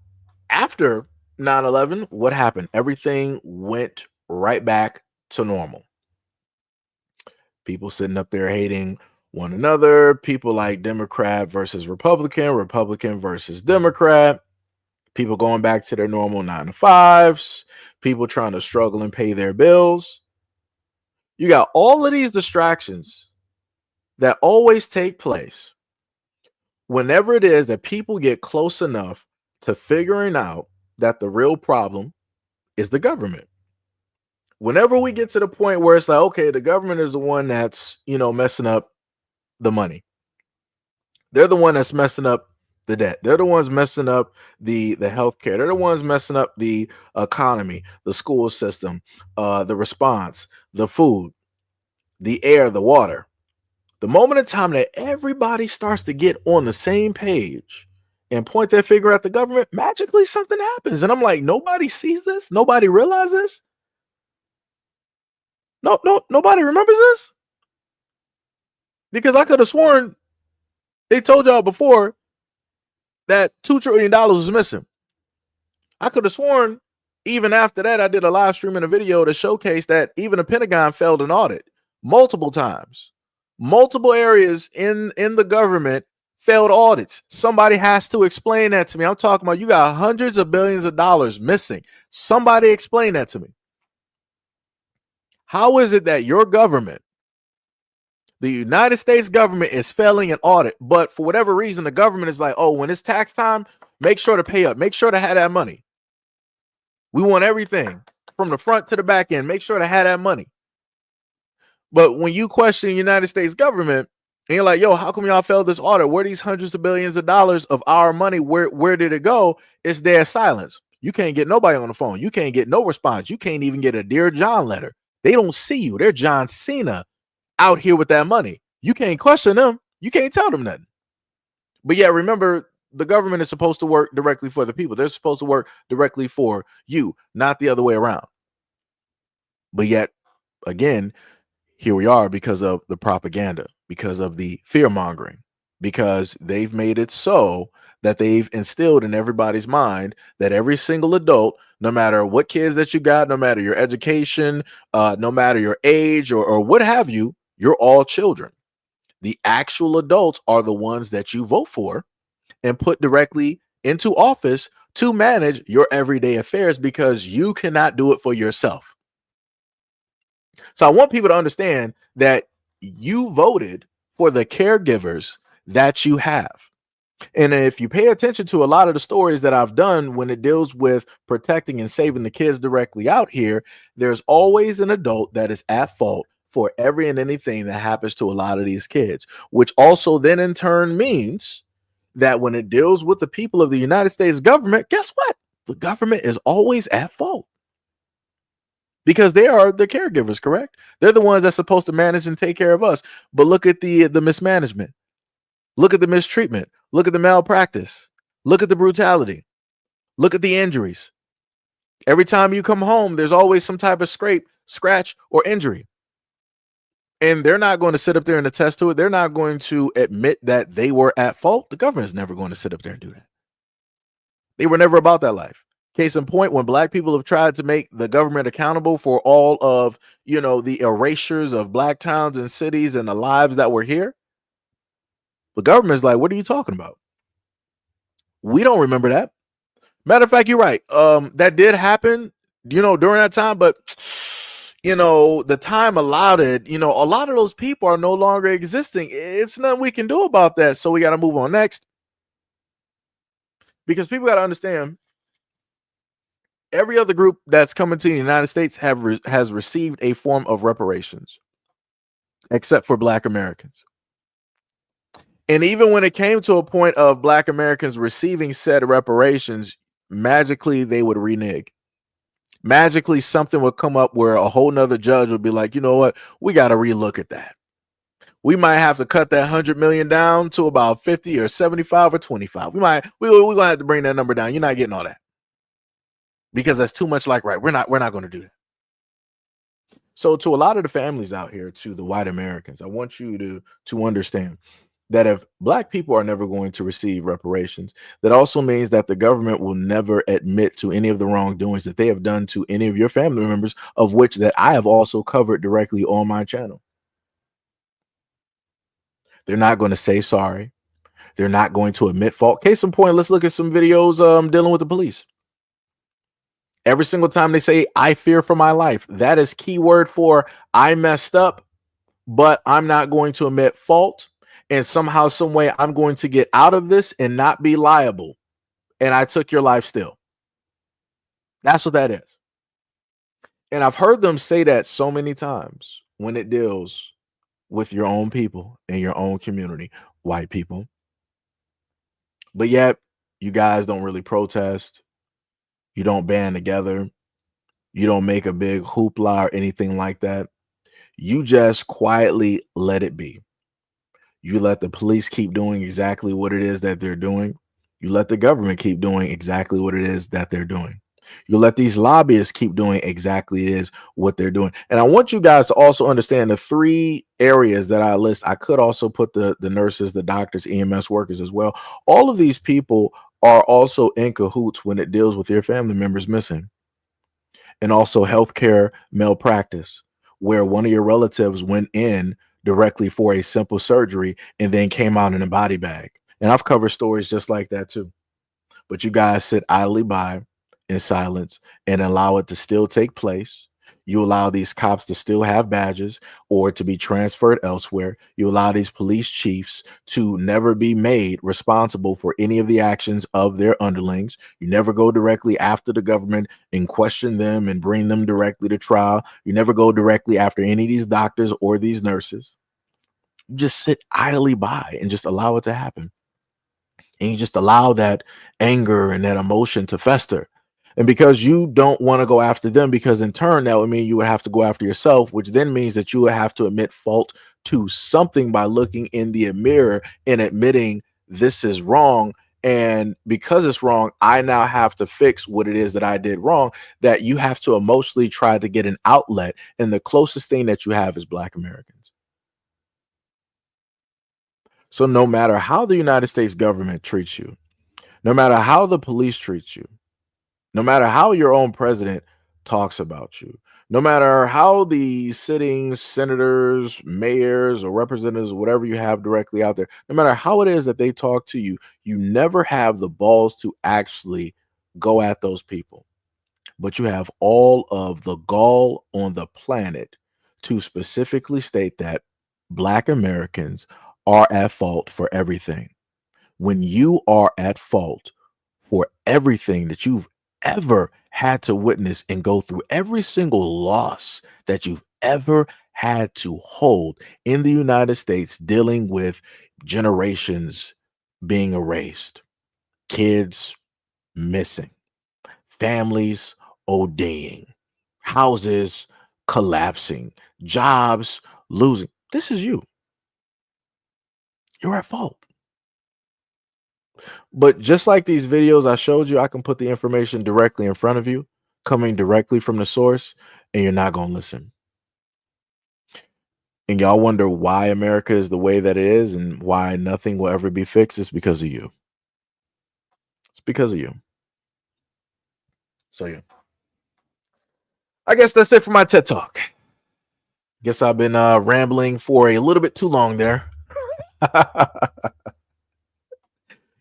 after 9/11, what happened? Everything went right back to normal. People sitting up there hating one another. People like Democrat versus Republican, Republican versus Democrat. People going back to their normal 9 to 5s. People trying to struggle and pay their bills. You got all of these distractions that always take place whenever it is that people get close enough to figuring out that the real problem is the government. Whenever we get to the point where it's like, okay, the government is the one that's, messing up the money. They're the one that's messing up the debt. They're the ones messing up the healthcare. They're the ones messing up the economy, the school system, the response, the food, the air, the water. The moment in time that everybody starts to get on the same page and point their finger at the government, magically something happens. And I'm like, nobody sees this? Nobody realizes this? No, nobody remembers this? Because I could have sworn they told y'all before that $2 trillion was missing. I could have sworn even after that, I did a live stream and a video to showcase that even the Pentagon failed an audit multiple times. Multiple areas in the government failed audits. Somebody has to explain that to me. I'm talking about you got hundreds of billions of dollars missing. Somebody explain that to me. How is it that your government, the United States government, is failing an audit, but for whatever reason, the government is like, oh, when it's tax time, make sure to pay up. Make sure to have that money. We want everything from the front to the back end. Make sure to have that money. But when you question the United States government, and you're like, yo, how come y'all failed this audit? Where are these hundreds of billions of dollars of our money? Where did it go? It's their silence. You can't get nobody on the phone. You can't get no response. You can't even get a Dear John letter. They don't see you. They're John Cena out here with that money. You can't question them. You can't tell them nothing. But yeah, remember, the government is supposed to work directly for the people. They're supposed to work directly for you, not the other way around. But yet, again, here we are because of the propaganda, because of the fear mongering, because they've made it so that they've instilled in everybody's mind that every single adult, no matter what kids that you got, no matter your education, no matter your age or what have you, you're all children. The actual adults are the ones that you vote for and put directly into office to manage your everyday affairs, because you cannot do it for yourself. So I want people to understand that you voted for the caregivers that you have. And if you pay attention to a lot of the stories that I've done when it deals with protecting and saving the kids directly out here, there's always an adult that is at fault for every and anything that happens to a lot of these kids, which also then in turn means that when it deals with the people of the United States government, guess what? The government is always at fault. Because they are the caregivers, correct? They're the ones that's supposed to manage and take care of us. But look at the mismanagement. Look at the mistreatment. Look at the malpractice. Look at the brutality. Look at the injuries. Every time you come home, there's always some type of scrape, scratch, or injury. And they're not going to sit up there and attest to it. They're not going to admit that they were at fault. The government is never going to sit up there and do that. They were never about that life. Case in point, when black people have tried to make the government accountable for all of, the erasures of black towns and cities and the lives that were here, the government is like, what are you talking about? We don't remember that. Matter of fact, you're right. That did happen, during that time, but the time allotted, a lot of those people are no longer existing. It's nothing we can do about that. So we got to move on next. Because people got to understand, every other group that's coming to the United States has received a form of reparations, except for Black Americans. And even when it came to a point of Black Americans receiving said reparations, magically they would renege. Magically, something would come up where a whole nother judge would be like, you know what, we got to relook at that. We might have to cut that 100 million down to about 50 or 75 or 25. We're gonna have to bring that number down. You're not getting all that, because that's too much like right. We're not going to do that. So to a lot of the families out here, to the white Americans, I want you to understand that if Black people are never going to receive reparations, that also means that the government will never admit to any of the wrongdoings that they have done to any of your family members, of which that I have also covered directly on my channel. They're not going to say sorry. They're not going to admit fault. Case in point, let's look at some videos dealing with the police. Every single time they say, I fear for my life, that is keyword for I messed up, but I'm not going to admit fault. And somehow, some way, I'm going to get out of this and not be liable. And I took your life still. That's what that is. And I've heard them say that so many times when it deals with your own people and your own community, white people. But yet, you guys don't really protest. You don't band together. You don't make a big hoopla or anything like that. You just quietly let it be. You let the police keep doing exactly what it is that they're doing. You let the government keep doing exactly what it is that they're doing. You let these lobbyists keep doing exactly it is what they're doing. And I want you guys to also understand the 3 areas that I list. I could also put the nurses, the doctors, EMS workers as well. All of these people are also in cahoots when it deals with your family members missing. And also healthcare malpractice, where one of your relatives went in directly for a simple surgery and then came out in a body bag. And I've covered stories just like that too. But you guys sit idly by in silence and allow it to still take place. You allow these cops to still have badges or to be transferred elsewhere. You allow these police chiefs to never be made responsible for any of the actions of their underlings. You never go directly after the government and question them and bring them directly to trial. You never go directly after any of these doctors or these nurses. You just sit idly by and just allow it to happen. And you just allow that anger and that emotion to fester. And because you don't want to go after them, because in turn, that would mean you would have to go after yourself, which then means that you would have to admit fault to something by looking in the mirror and admitting this is wrong. And because it's wrong, I now have to fix what it is that I did wrong, that you have to emotionally try to get an outlet. And the closest thing that you have is Black Americans. So no matter how the United States government treats you, no matter how the police treat you, no matter how your own president talks about you, no matter how the sitting senators, mayors, or representatives, whatever you have directly out there, no matter how it is that they talk to you, you never have the balls to actually go at those people. But you have all of the gall on the planet to specifically state that Black Americans are at fault for everything. When you are at fault for everything that you've ever had to witness and go through, every single loss that you've ever had to hold in the United States, dealing with generations being erased, kids missing, families ODing, houses collapsing, jobs losing. This is you. You're at fault. But just like these videos I showed you, I can put the information directly in front of you, coming directly from the source, and you're not going to listen. And y'all wonder why America is the way that it is and why nothing will ever be fixed. It's because of you. It's because of you. So, yeah. I guess that's it for my TED Talk. Guess I've been rambling for a little bit too long there.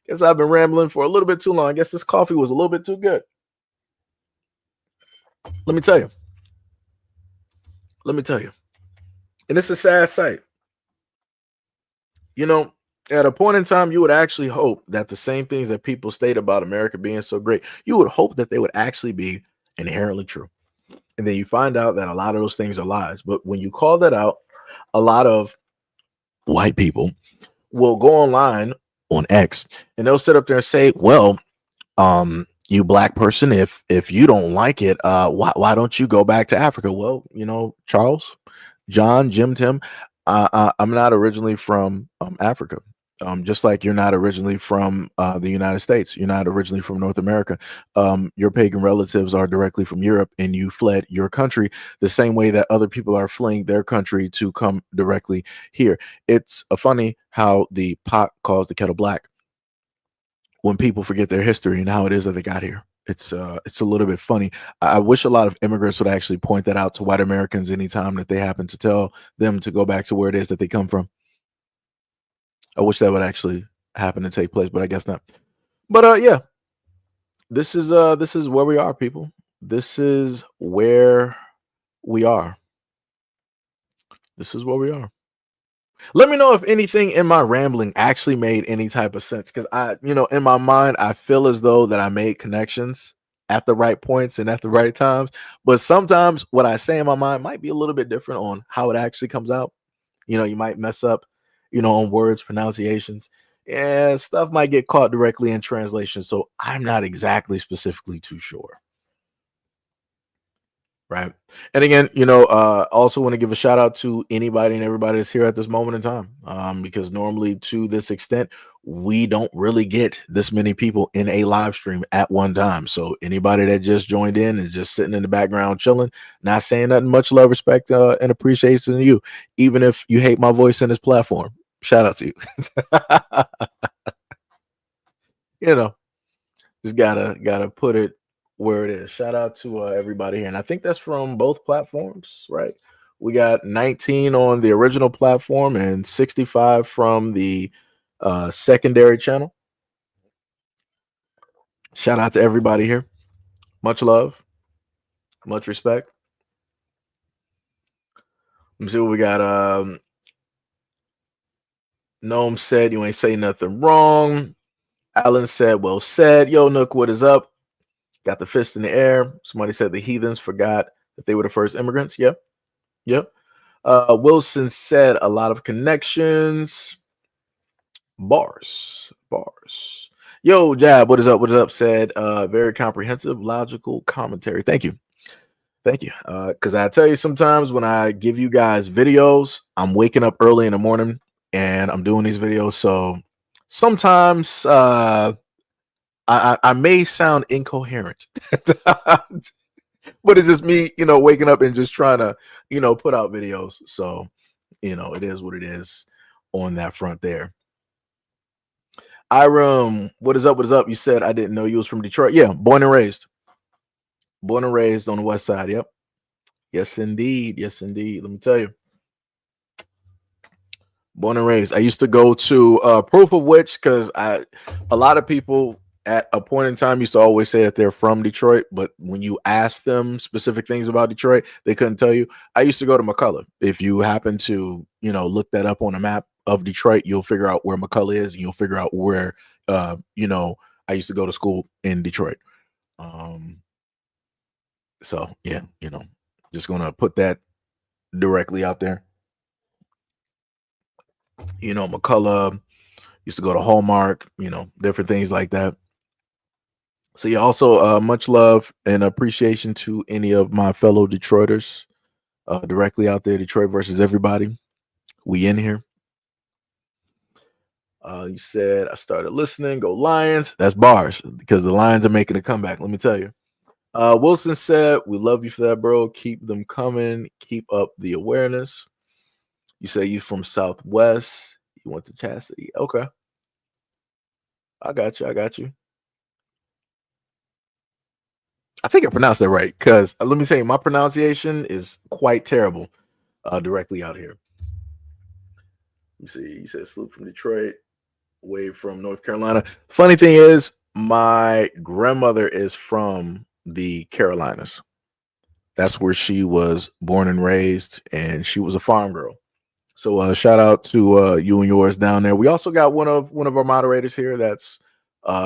Guess I've been rambling for a little bit too long. I guess this coffee was a little bit too good. Let me tell you. And it's a sad sight. You know, at a point in time, you would actually hope that the same things that people state about America being so great, you would hope that they would actually be inherently true. And then you find out that a lot of those things are lies. But when you call that out, a lot of white people will go online on X and they'll sit up there and say, well, you Black person, if you don't like it, why don't you go back to Africa? Well, you know, Charles, John, Jim, Tim, I'm not originally from Africa. Just like you're not originally from the United States, you're not originally from North America. Your pagan relatives are directly from Europe, and you fled your country the same way that other people are fleeing their country to come directly here. It's funny how the pot calls the kettle black when people forget their history and how it is that they got here. It's a little bit funny. I wish a lot of immigrants would actually point that out to white Americans anytime that they happen to tell them to go back to where it is that they come from. I wish that would actually happen to take place, but I guess not. But yeah, this is where we are, people. This is where we are. This is where we are. Let me know if anything in my rambling actually made any type of sense, because in my mind, I feel as though that I made connections at the right points and at the right times. But sometimes what I say in my mind might be a little bit different on how it actually comes out. You might mess up, on words, pronunciations, and stuff might get caught directly in translation. So I'm not exactly specifically too sure. Right. And again, also want to give a shout out to anybody and everybody that's here at this moment in time. Because normally to this extent, we don't really get this many people in a live stream at one time. So anybody that just joined in and just sitting in the background chilling, not saying nothing, much love, respect, and appreciation to you. Even if you hate my voice in this platform, shout out to you. Just gotta put it where it is. Shout out to everybody here, and I think that's from both platforms, right? We got 19 on the original platform and 65 from the secondary channel. Shout out to everybody here. Much love, much respect. Let me see what we got. Gnome said you ain't say nothing wrong. Alan said, well said. Yo, Nook, what is up? Got the fist in the air. Somebody said the heathens forgot that they were the first immigrants. Yep. Wilson said a lot of connections. Bars. Yo, Jab, what is up? What is up? Said very comprehensive, logical commentary. Thank you. Because I tell you, sometimes when I give you guys videos, I'm waking up early in the morning and I'm doing these videos. So sometimes I may sound incoherent, but it's just me, waking up and just trying to, put out videos. So, it is what it is on that front there. Iram, what is up? What is up? You said I didn't know you was from Detroit. Yeah, born and raised on the west side. Yep. Yes, indeed. Let me tell you. Born and raised. I used to go to proof of which, because a lot of people at a point in time used to always say that they're from Detroit, but when you ask them specific things about Detroit, they couldn't tell you. I used to go to McCullough. If you happen to, look that up on a map of Detroit, you'll figure out where McCullough is, and you'll figure out where, I used to go to school in Detroit. So yeah, just gonna put that directly out there. McCullough, used to go to Hallmark, different things like that. So yeah, also much love and appreciation to any of my fellow Detroiters directly out there. Detroit versus everybody. We in here. You said I started listening. Go Lions. That's bars, because the Lions are making a comeback. Let me tell you. Wilson said, we love you for that, bro. Keep them coming. Keep up the awareness. You say you from Southwest. You went to Chastity. Okay. I got you. I think I pronounced that right, because let me say my pronunciation is quite terrible directly out here. You see, you said Sloop from Detroit, Wave from North Carolina. Funny thing is, my grandmother is from the Carolinas. That's where she was born and raised, and she was a farm girl. So shout out to you and yours down there. We also got one of our moderators here that's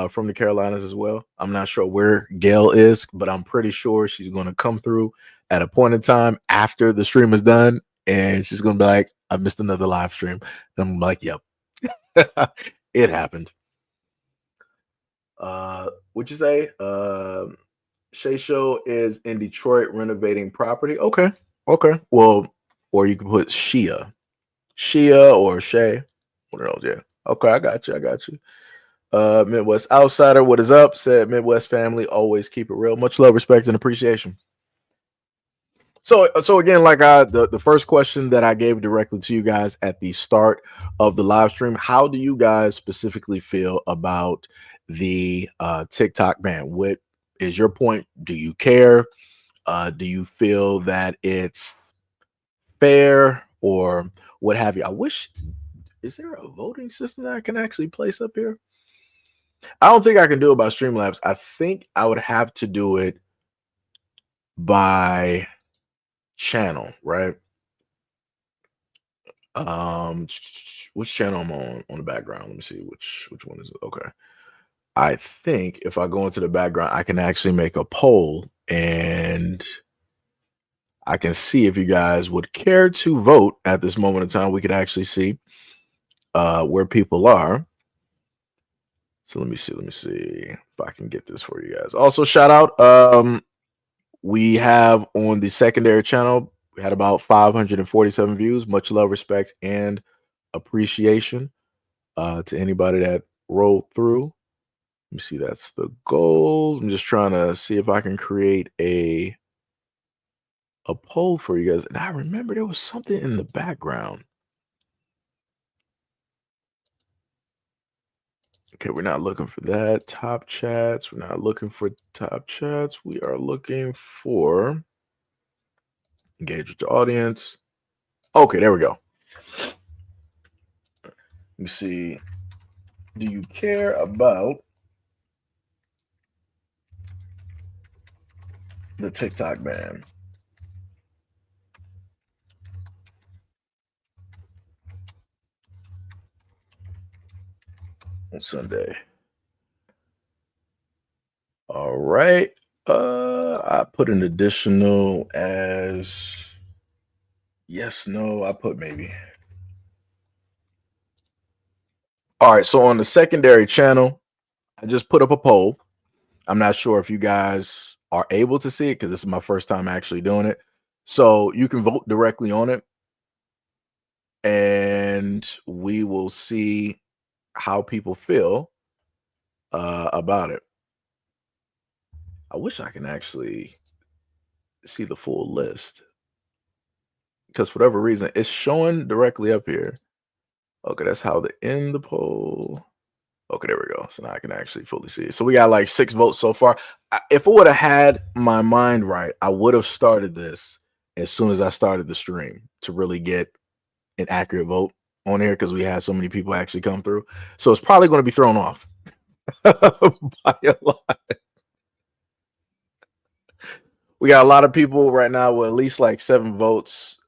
from the Carolinas as well. I'm not sure where Gail is, but I'm pretty sure she's going to come through at a point in time after the stream is done, and she's going to be like, I missed another live stream. And I'm like, yep. It happened. What'd you say? Shay Show is in Detroit renovating property. Okay. Well, or you can put Shia or Shay. One of those, yeah. Okay, I got you. Midwest Outsider, what is up? Said Midwest family, always keep it real. Much love, respect, and appreciation. So again, like the first question that I gave directly to you guys at the start of the live stream, how do you guys specifically feel about the TikTok ban? What is your point? Do you care? Do you feel that it's fair or what have you? I wish, is there a voting system that I can actually place up here? I don't think I can do it by Streamlabs. I think I would have to do it by channel, right? Which channel I'm on the background? Let me see which one is it. Okay. I think if I go into the background, I can actually make a poll and I can see if you guys would care to vote at this moment in time. We could actually see where people are. So let me see if I can get this for you guys. Also, shout out We have on the secondary channel, we had about 547 views. Much love, respect, and appreciation to anybody that rolled through. Let me see, that's the goals. I'm just trying to see if I can create a poll for you guys. And I remember there was something in the background. Okay, we're not looking for that. Top chats. We're not looking for top chats. We are looking for engage with the audience. Okay, there we go. Let me see. Do you care about the TikTok ban? On Sunday. All right. I put an additional as yes, no. I put maybe. All right. So on the secondary channel, I just put up a poll. I'm not sure if you guys are able to see it because this is my first time actually doing it. So you can vote directly on it, and we will see how people feel about it. I wish I can actually see the full list because for whatever reason it's showing directly up here. Okay, that's how to end the poll. Okay, there we go. So now I can actually fully see it. So we got like 6 votes so far. If I would have had my mind right, I would have started this as soon as I started the stream to really get an accurate vote on here because we had so many people actually come through. So it's probably going to be thrown off by a lot. We got a lot of people right now with at least like 7 votes.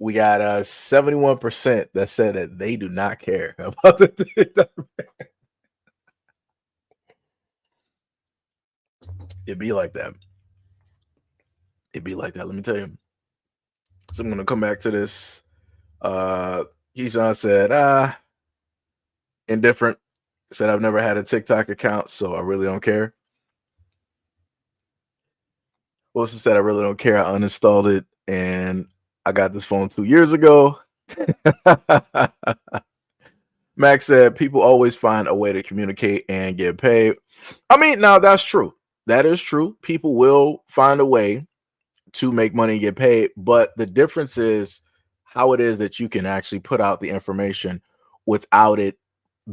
We got 71% that said that they do not care about the TikTok ban. It'd be like that. It'd be like that. Let me tell you. So I'm gonna come back to this. Keyshawn said, indifferent. Said I've never had a TikTok account, so I really don't care. Wilson said I really don't care. I uninstalled it and I got this phone 2 years ago. Max said people always find a way to communicate and get paid. I mean, now that's true. That is true. People will find a way to make money and get paid, but the difference is how it is that you can actually put out the information without it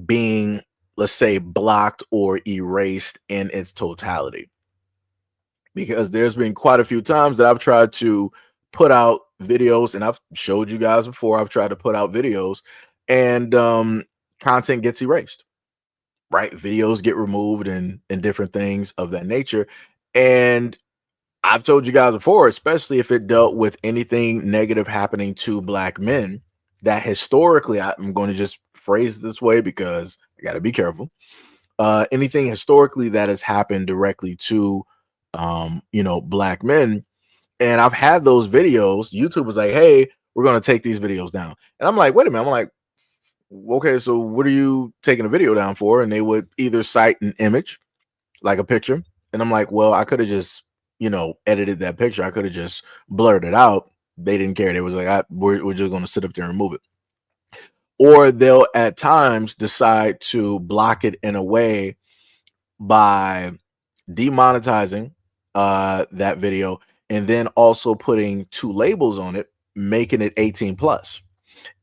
being, let's say, blocked or erased in its totality. Because there's been quite a few times that I've tried to put out videos, and I've showed you guys before, I've tried to put out videos and content gets erased, right? Videos get removed and different things of that nature. And I've told you guys before, especially if it dealt with anything negative happening to Black men, that historically, I'm going to just phrase it this way because I got to be careful. Anything historically that has happened directly to, Black men. And I've had those videos. YouTube was like, hey, we're going to take these videos down. And I'm like, wait a minute. I'm like, okay, so what are you taking a video down for? And they would either cite an image, like a picture. And I'm like, well, I could have just, edited that picture. I could have just blurred it out. They didn't care. They was like, we're just going to sit up there and remove it. Or they'll at times decide to block it in a way by demonetizing that video and then also putting 2 labels on it, making it 18 plus.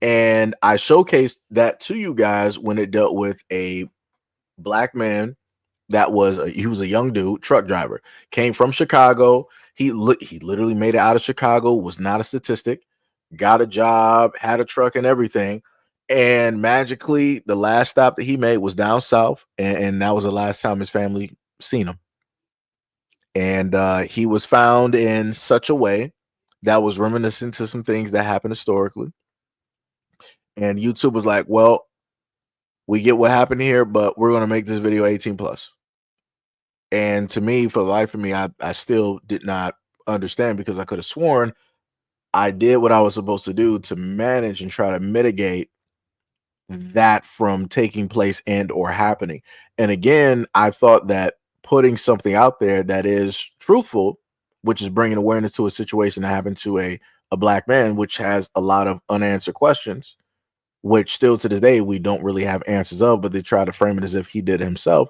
And I showcased that to you guys when it dealt with a Black man that was he was a young dude, truck driver, came from Chicago. He literally made it out of Chicago, was not a statistic, got a job, had a truck and everything. And magically, the last stop that he made was down south, and that was the last time his family seen him. And he was found in such a way that was reminiscent to some things that happened historically. And YouTube was like, well, we get what happened here, but we're going to make this video 18 plus. And to me, for the life of me, I still did not understand because I could have sworn I did what I was supposed to do to manage and try to mitigate that from taking place and or happening. And again, I thought that putting something out there that is truthful which is bringing awareness to a situation that happened to a black man, which has a lot of unanswered questions, which still to this day we don't really have answers of, but they try to frame it as if he did it himself.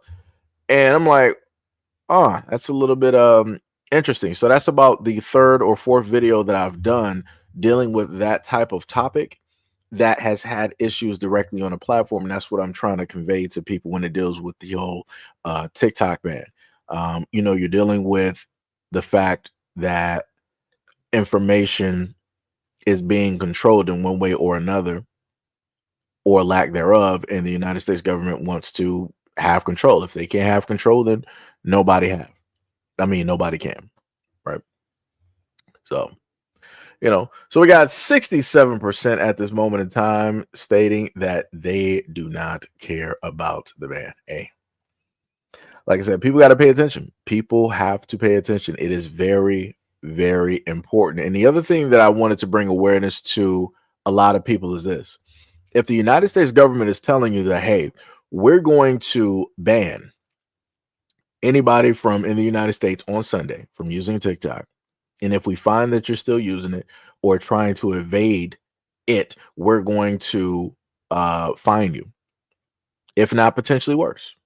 And I'm like, oh, that's a little bit interesting. So that's about the third or fourth video that I've done dealing with that type of topic that has had issues directly on a platform. And that's what I'm trying to convey to people when it deals with the whole TikTok ban. You know, you're dealing with the fact that information is being controlled in one way or another, or lack thereof, and the United States government wants to have control. If they can't have control, then nobody can, right? So, you know, so we got 67% at this moment in time stating that they do not care about the ban. Hey, like I said, people got to pay attention. People have to pay attention. It is very, very important. And the other thing that I wanted to bring awareness to a lot of people is this. If the United States government is telling you that, hey, we're going to ban anybody from in the United States on Sunday from using TikTok, and if we find that you're still using it or trying to evade it, we're going to fine you, if not potentially worse.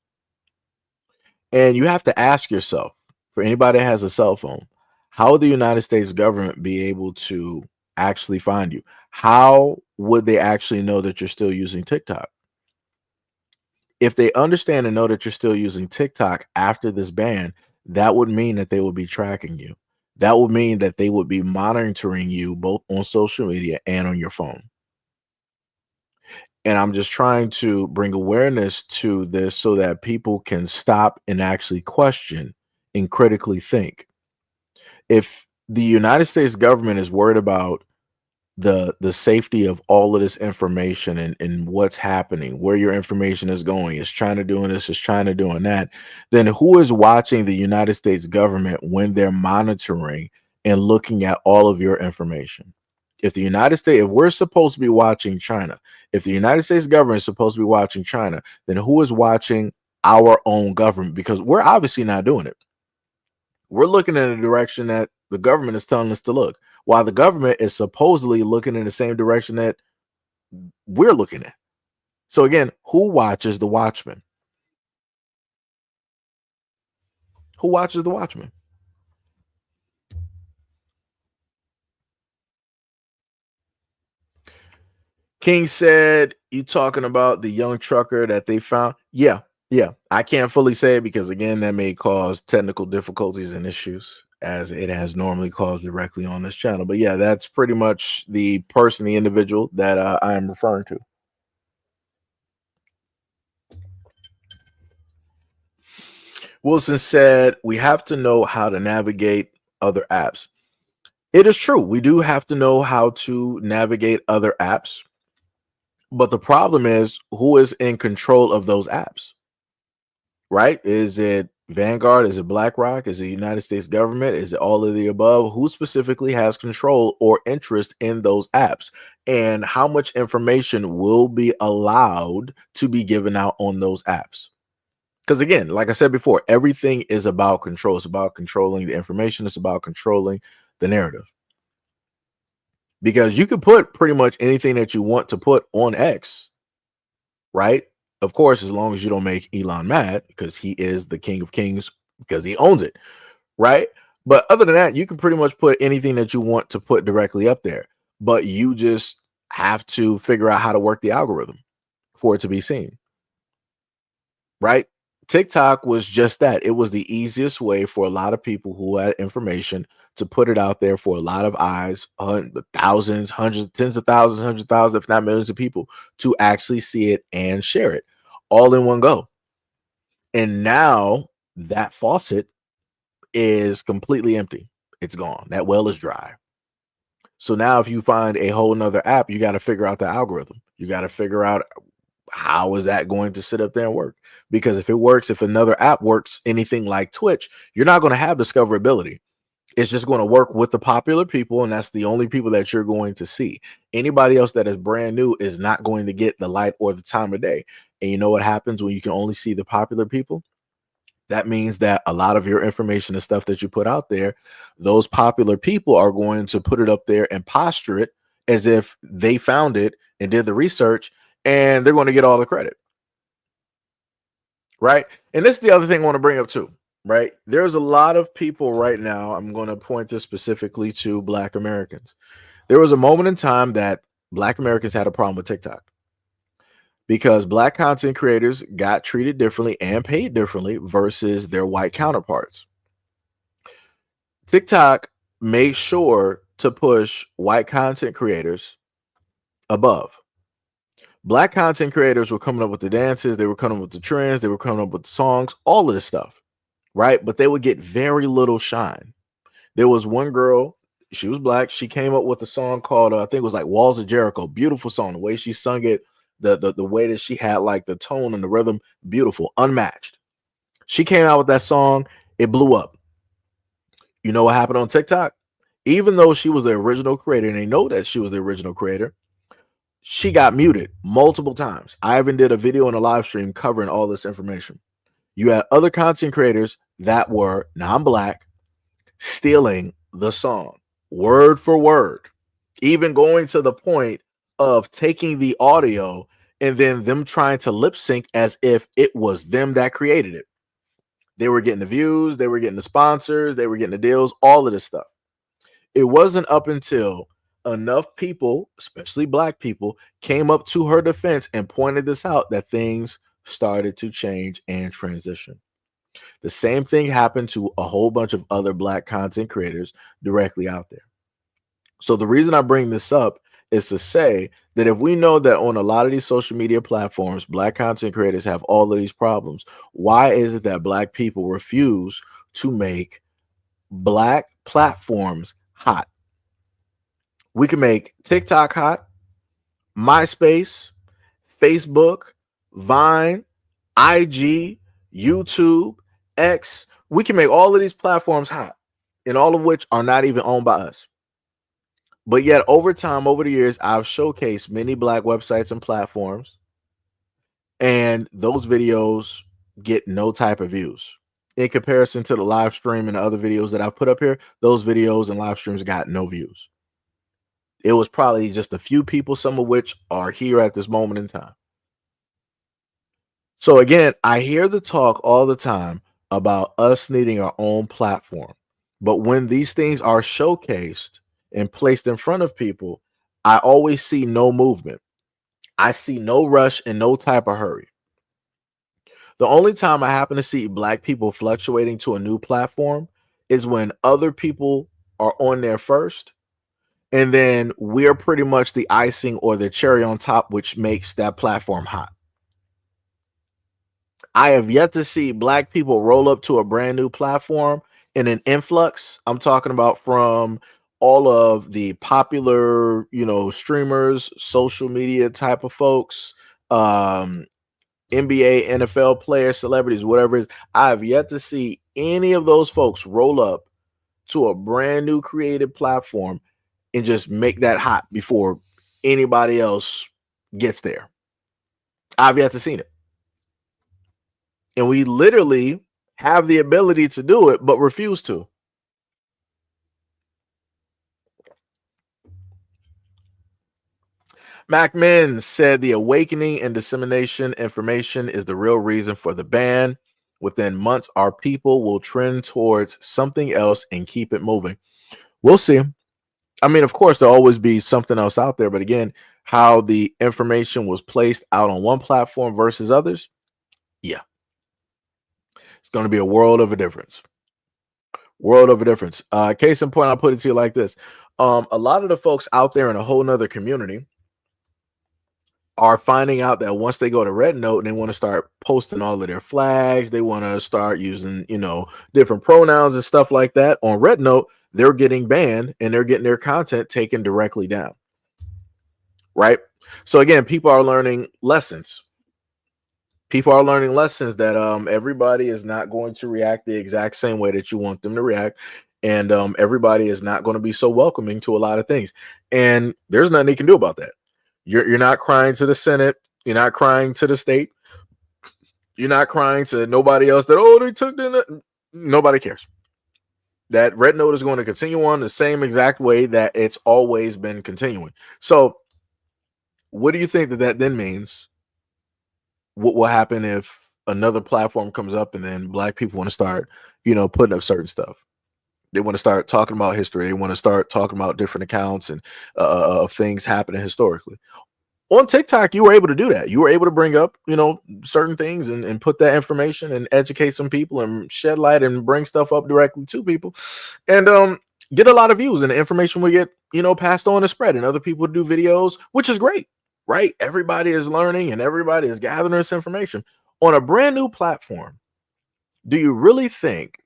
And you have to ask yourself, for anybody that has a cell phone, how would the United States government be able to actually find you? How would they actually know that you're still using TikTok? If they understand and know that you're still using TikTok after this ban, that would mean that they would be tracking you. That would mean that they would be monitoring you both on social media and on your phone. And I'm just trying to bring awareness to this so that people can stop and actually question and critically think. If the United States government is worried about the safety of all of this information and what's happening, where your information is going, is China doing this, is China doing that, then who is watching the United States government when they're monitoring and looking at all of your information? If the United States, if we're supposed to be watching China, if the United States government is supposed to be watching China, then who is watching our own government? Because we're obviously not doing it. We're looking in a direction that the government is telling us to look, while the government is supposedly looking in the same direction that we're looking at. So again, who watches the watchman? Who watches the watchman? King said, you talking about the young trucker that they found? Yeah. I can't fully say it because, again, that may cause technical difficulties and issues, as it has normally caused directly on this channel. But yeah, that's pretty much the person, the individual that I am referring to. Wilson said, we have to know how to navigate other apps. It is true. We do have to know how to navigate other apps. But the problem is, who is in control of those apps? Right? Is it Vanguard? Is it BlackRock? Is it the United States government? Is it all of the above? Who specifically has control or interest in those apps? And how much information will be allowed to be given out on those apps? Because again, like I said before, everything is about control. It's about controlling the information. It's about controlling the narrative. Because you can put pretty much anything that you want to put on X, right? Of course, as long as you don't make Elon mad, because he is the king of kings, because he owns it, right? But other than that, you can pretty much put anything that you want to put directly up there. But you just have to figure out how to work the algorithm for it to be seen, right? TikTok was just that. It was the easiest way for a lot of people who had information to put it out there for a lot of eyes, thousands, hundreds, tens of thousands, hundreds of thousands, if not millions of people to actually see it and share it all in one go. And now that faucet is completely empty. It's gone. That well is dry. So now if you find a whole nother app, you got to figure out the algorithm. You got to figure out how is that going to sit up there and work? Because if it works, if another app works anything like Twitch, you're not going to have discoverability. It's just going to work with the popular people, and that's the only people that you're going to see. Anybody else that is brand new is not going to get the light or the time of day. And you know what happens when you can only see the popular people? That means that a lot of your information and stuff that you put out there, those popular people are going to put it up there and posture it as if they found it and did the research, and they're going to get all the credit. Right. And this is the other thing I want to bring up too. Right. There's a lot of people right now. I'm going to point this specifically to Black Americans. There was a moment in time that Black Americans had a problem with TikTok because Black content creators got treated differently and paid differently versus their white counterparts. TikTok made sure to push white content creators above. Black content creators were coming up with the dances, they were coming up with the trends, they were coming up with the songs, all of this stuff, right? But they would get very little shine. There was one girl, she was Black, she came up with a song called, I think it was like Walls of Jericho, beautiful song, the way she sung it, the way that she had like the tone and the rhythm, beautiful, unmatched. She came out with that song, it blew up. You know what happened on TikTok? Even though she was the original creator, and they know that she was the original creator, she got muted multiple times. I even did a video and a live stream covering all this information. You had other content creators that were non-Black stealing the song word for word, even going to the point of taking the audio and then them trying to lip sync as if it was them that created it. They were getting the views, they were getting the sponsors, they were getting the deals, all of this stuff. It wasn't up until enough people, especially Black people, came up to her defense and pointed this out that things started to change and transition. The same thing happened to a whole bunch of other Black content creators directly out there. So the reason I bring this up is to say that if we know that on a lot of these social media platforms, Black content creators have all of these problems, why is it that Black people refuse to make Black platforms hot? We can make TikTok hot, MySpace, Facebook, Vine, IG, YouTube, X. We can make all of these platforms hot, and all of which are not even owned by us. But yet, over time, over the years, I've showcased many Black websites and platforms, and those videos get no type of views. In comparison to the live stream and the other videos that I've put up here, those videos and live streams got no views. It was probably just a few people, some of which are here at this moment in time. So again, I hear the talk all the time about us needing our own platform. But when these things are showcased and placed in front of people, I always see no movement. I see no rush and no type of hurry. The only time I happen to see Black people fluctuating to a new platform is when other people are on there first, and then we're pretty much the icing or the cherry on top, which makes that platform hot. I have yet to see Black people roll up to a brand new platform in an influx. I'm talking about from all of the popular, streamers, social media type of folks, NBA, NFL players, celebrities, whatever it is. I have yet to see any of those folks roll up to a brand new created platform and just make that hot before anybody else gets there. I've yet to see it. And we literally have the ability to do it, but refuse to. MacMin said the awakening and dissemination information is the real reason for the ban. Within months, our people will trend towards something else and keep it moving. We'll see. I mean, of course, there'll always be something else out there. But again, how the information was placed out on one platform versus others, yeah. It's going to be a world of a difference. World of a difference. Case in point, I'll put it to you like this. A lot of the folks out there in a whole nother community are finding out that once they go to Red Note and they want to start posting all of their flags, they want to start using, different pronouns and stuff like that on Red Note, they're getting banned and they're getting their content taken directly down. Right? So again, people are learning lessons. People are learning lessons that everybody is not going to react the exact same way that you want them to react. And everybody is not going to be so welcoming to a lot of things. And there's nothing they can do about that. You're not crying to the Senate. You're not crying to the state. You're not crying to nobody else that, oh, they took the, nobody cares. That red note is going to continue on the same exact way that it's always been continuing. So what do you think that then means? What will happen if another platform comes up and then black people want to start, putting up certain stuff? They want to start talking about history. They want to start talking about different accounts and of things happening historically. On TikTok, you were able to do that. You were able to bring up, certain things and put that information and educate some people and shed light and bring stuff up directly to people and get a lot of views, and the information will get, passed on and spread, and other people do videos, which is great, right? Everybody is learning and everybody is gathering this information on a brand new platform. Do you really think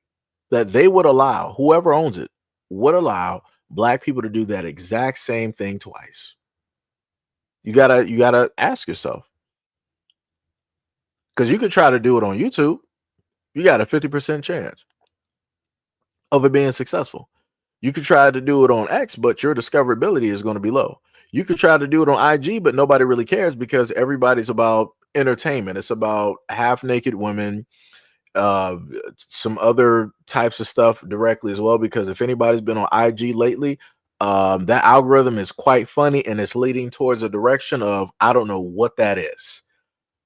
that they would allow, whoever owns it would allow black people to do that exact same thing twice? You gotta ask yourself, because you could try to do it on YouTube. You got a 50% chance of it being successful. You could try to do it on X, but your discoverability is going to be low. You could try to do it on IG, but nobody really cares because everybody's about entertainment. It's about half naked women, some other types of stuff directly as well, because if anybody's been on IG lately, that algorithm is quite funny and it's leading towards a direction of, I don't know what that is,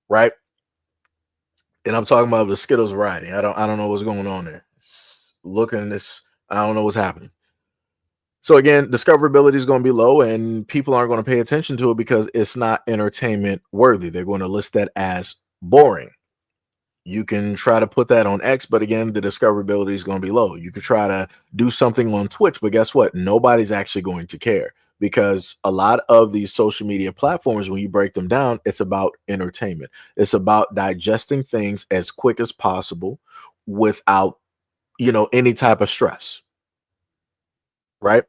right? And I'm talking about the Skittles variety. I don't know what's going on there. It's looking this, I don't know what's happening. So again, discoverability is going to be low and people aren't going to pay attention to it because it's not entertainment worthy. They're going to list that as boring. You can try to put that on X, but again, the discoverability is going to be low. You could try to do something on Twitch, but guess what? Nobody's actually going to care because a lot of these social media platforms, when you break them down, it's about entertainment. It's about digesting things as quick as possible without, any type of stress, right?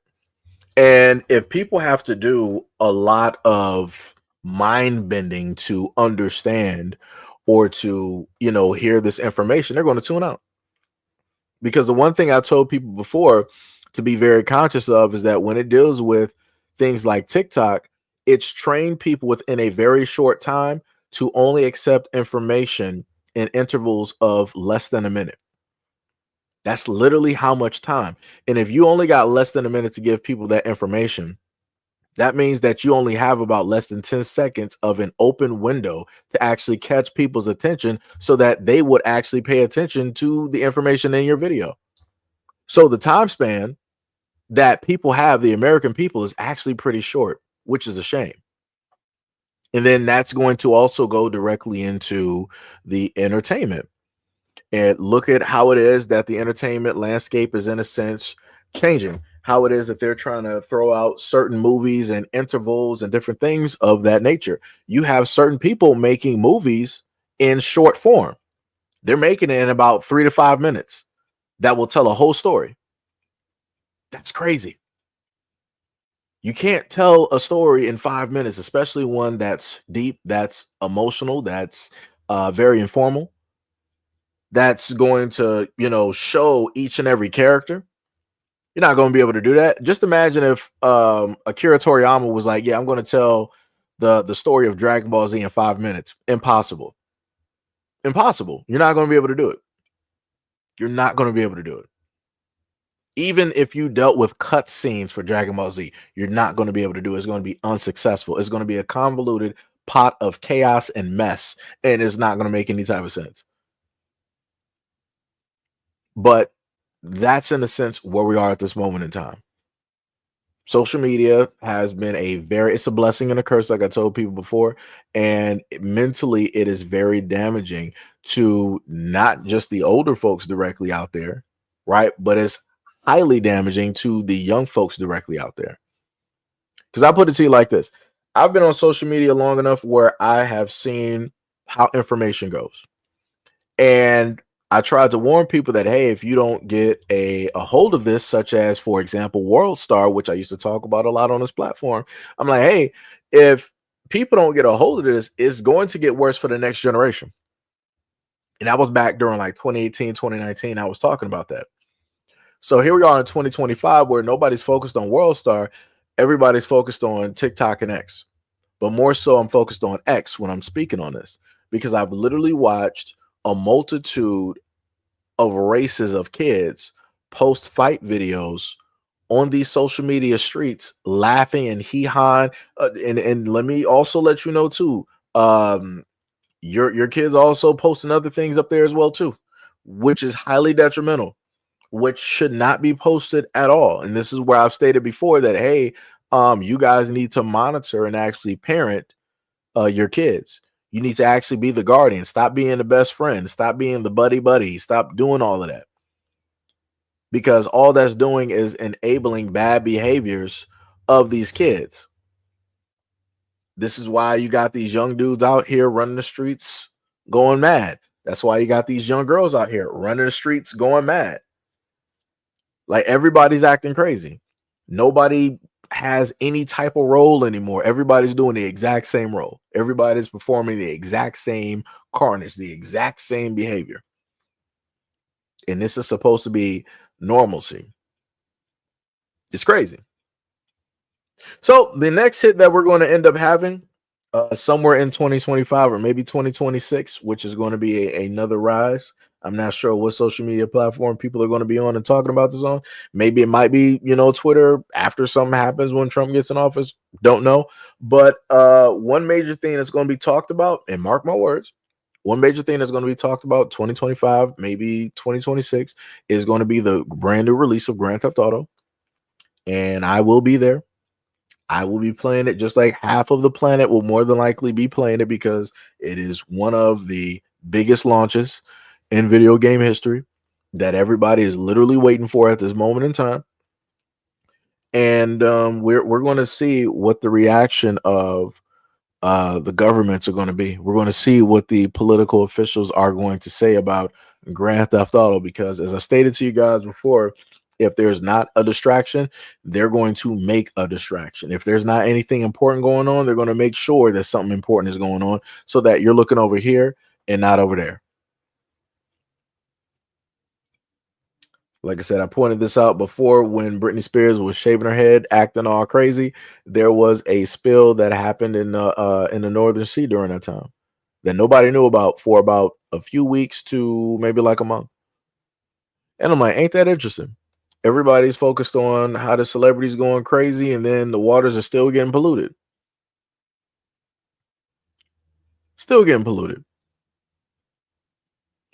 And if people have to do a lot of mind bending to understand or to, hear this information, they're going to tune out. Because the one thing I told people before to be very conscious of is that when it deals with things like TikTok, it's trained people within a very short time to only accept information in intervals of less than a minute. That's literally how much time. And if you only got less than a minute to give people that information, that means that you only have about less than 10 seconds of an open window to actually catch people's attention so that they would actually pay attention to the information in your video. So the time span that people have, the American people, is actually pretty short, which is a shame. And then that's going to also go directly into the entertainment. And look at how it is that the entertainment landscape is, in a sense, changing. How it is that they're trying to throw out certain movies and intervals and different things of that nature. You have certain people making movies in short form. They're making it in about 3 to 5 minutes that will tell a whole story. That's crazy. You can't tell a story in 5 minutes, especially one that's deep, that's emotional, that's very informal, that's going to, show each and every character. You're not going to be able to do that. Just imagine if Akira Toriyama was like, yeah, I'm going to tell the story of Dragon Ball Z in 5 minutes. Impossible. You're not going to be able to do it. You're not going to be able to do it. Even if you dealt with cut scenes for Dragon Ball Z, you're not going to be able to do it. It's going to be unsuccessful. It's going to be a convoluted pot of chaos and mess, and it's not going to make any type of sense. But that's, in a sense, where we are at this moment in time. Social media has been it's a blessing and a curse, like I told people before. And mentally, it is very damaging to not just the older folks directly out there, right? But it's highly damaging to the young folks directly out there. Because I put it to you like this. I've been on social media long enough where I have seen how information goes. And I tried to warn people that, hey, if you don't get a hold of this, such as, for example, World Star, which I used to talk about a lot on this platform, I'm like, hey, if people don't get a hold of this, it's going to get worse for the next generation. And that was back during like 2018, 2019. I was talking about that. So here we are in 2025 where nobody's focused on World Star. Everybody's focused on TikTok and X. But more so, I'm focused on X when I'm speaking on this, because I've literally watched a multitude of races of kids post fight videos on these social media streets, laughing and hee-hawing. And let me also let you know too, your kids also posting other things up there as well too, which is highly detrimental, which should not be posted at all. And this is where I've stated before that, hey, you guys need to monitor and actually parent your kids. You need to actually be the guardian. Stop being the best friend. Stop being the buddy. Stop doing all of that. Because all that's doing is enabling bad behaviors of these kids. This is why you got these young dudes out here running the streets going mad. That's why you got these young girls out here running the streets going mad. Like, everybody's acting crazy. Nobody has any type of role anymore. Everybody's doing the exact same role. Everybody's performing the exact same carnage, the exact same behavior. And this is supposed to be normalcy. It's crazy. So the next hit that we're going to end up having somewhere in 2025 or maybe 2026, which is going to be another rise. I'm not sure what social media platform people are going to be on and talking about this on. Maybe it might be, Twitter after something happens when Trump gets in office. Don't know. But one major thing that's going to be talked about, and mark my words, one major thing that's going to be talked about 2025, maybe 2026, is going to be the brand new release of Grand Theft Auto. And I will be there. I will be playing it, just like half of the planet will more than likely be playing it, because it is one of the biggest launches in video game history that everybody is literally waiting for at this moment in time. And we're going to see what the reaction of the governments are going to be. We're going to see what the political officials are going to say about Grand Theft Auto, because as I stated to you guys before, if there's not a distraction, they're going to make a distraction. If there's not anything important going on, they're going to make sure that something important is going on so that you're looking over here and not over there. Like I said, I pointed this out before when Britney Spears was shaving her head, acting all crazy. There was a spill that happened in the Northern Sea during that time that nobody knew about for about a few weeks to maybe like a month. And I'm like, ain't that interesting? Everybody's focused on how the celebrities going crazy, and then the waters are still getting polluted. Still getting polluted.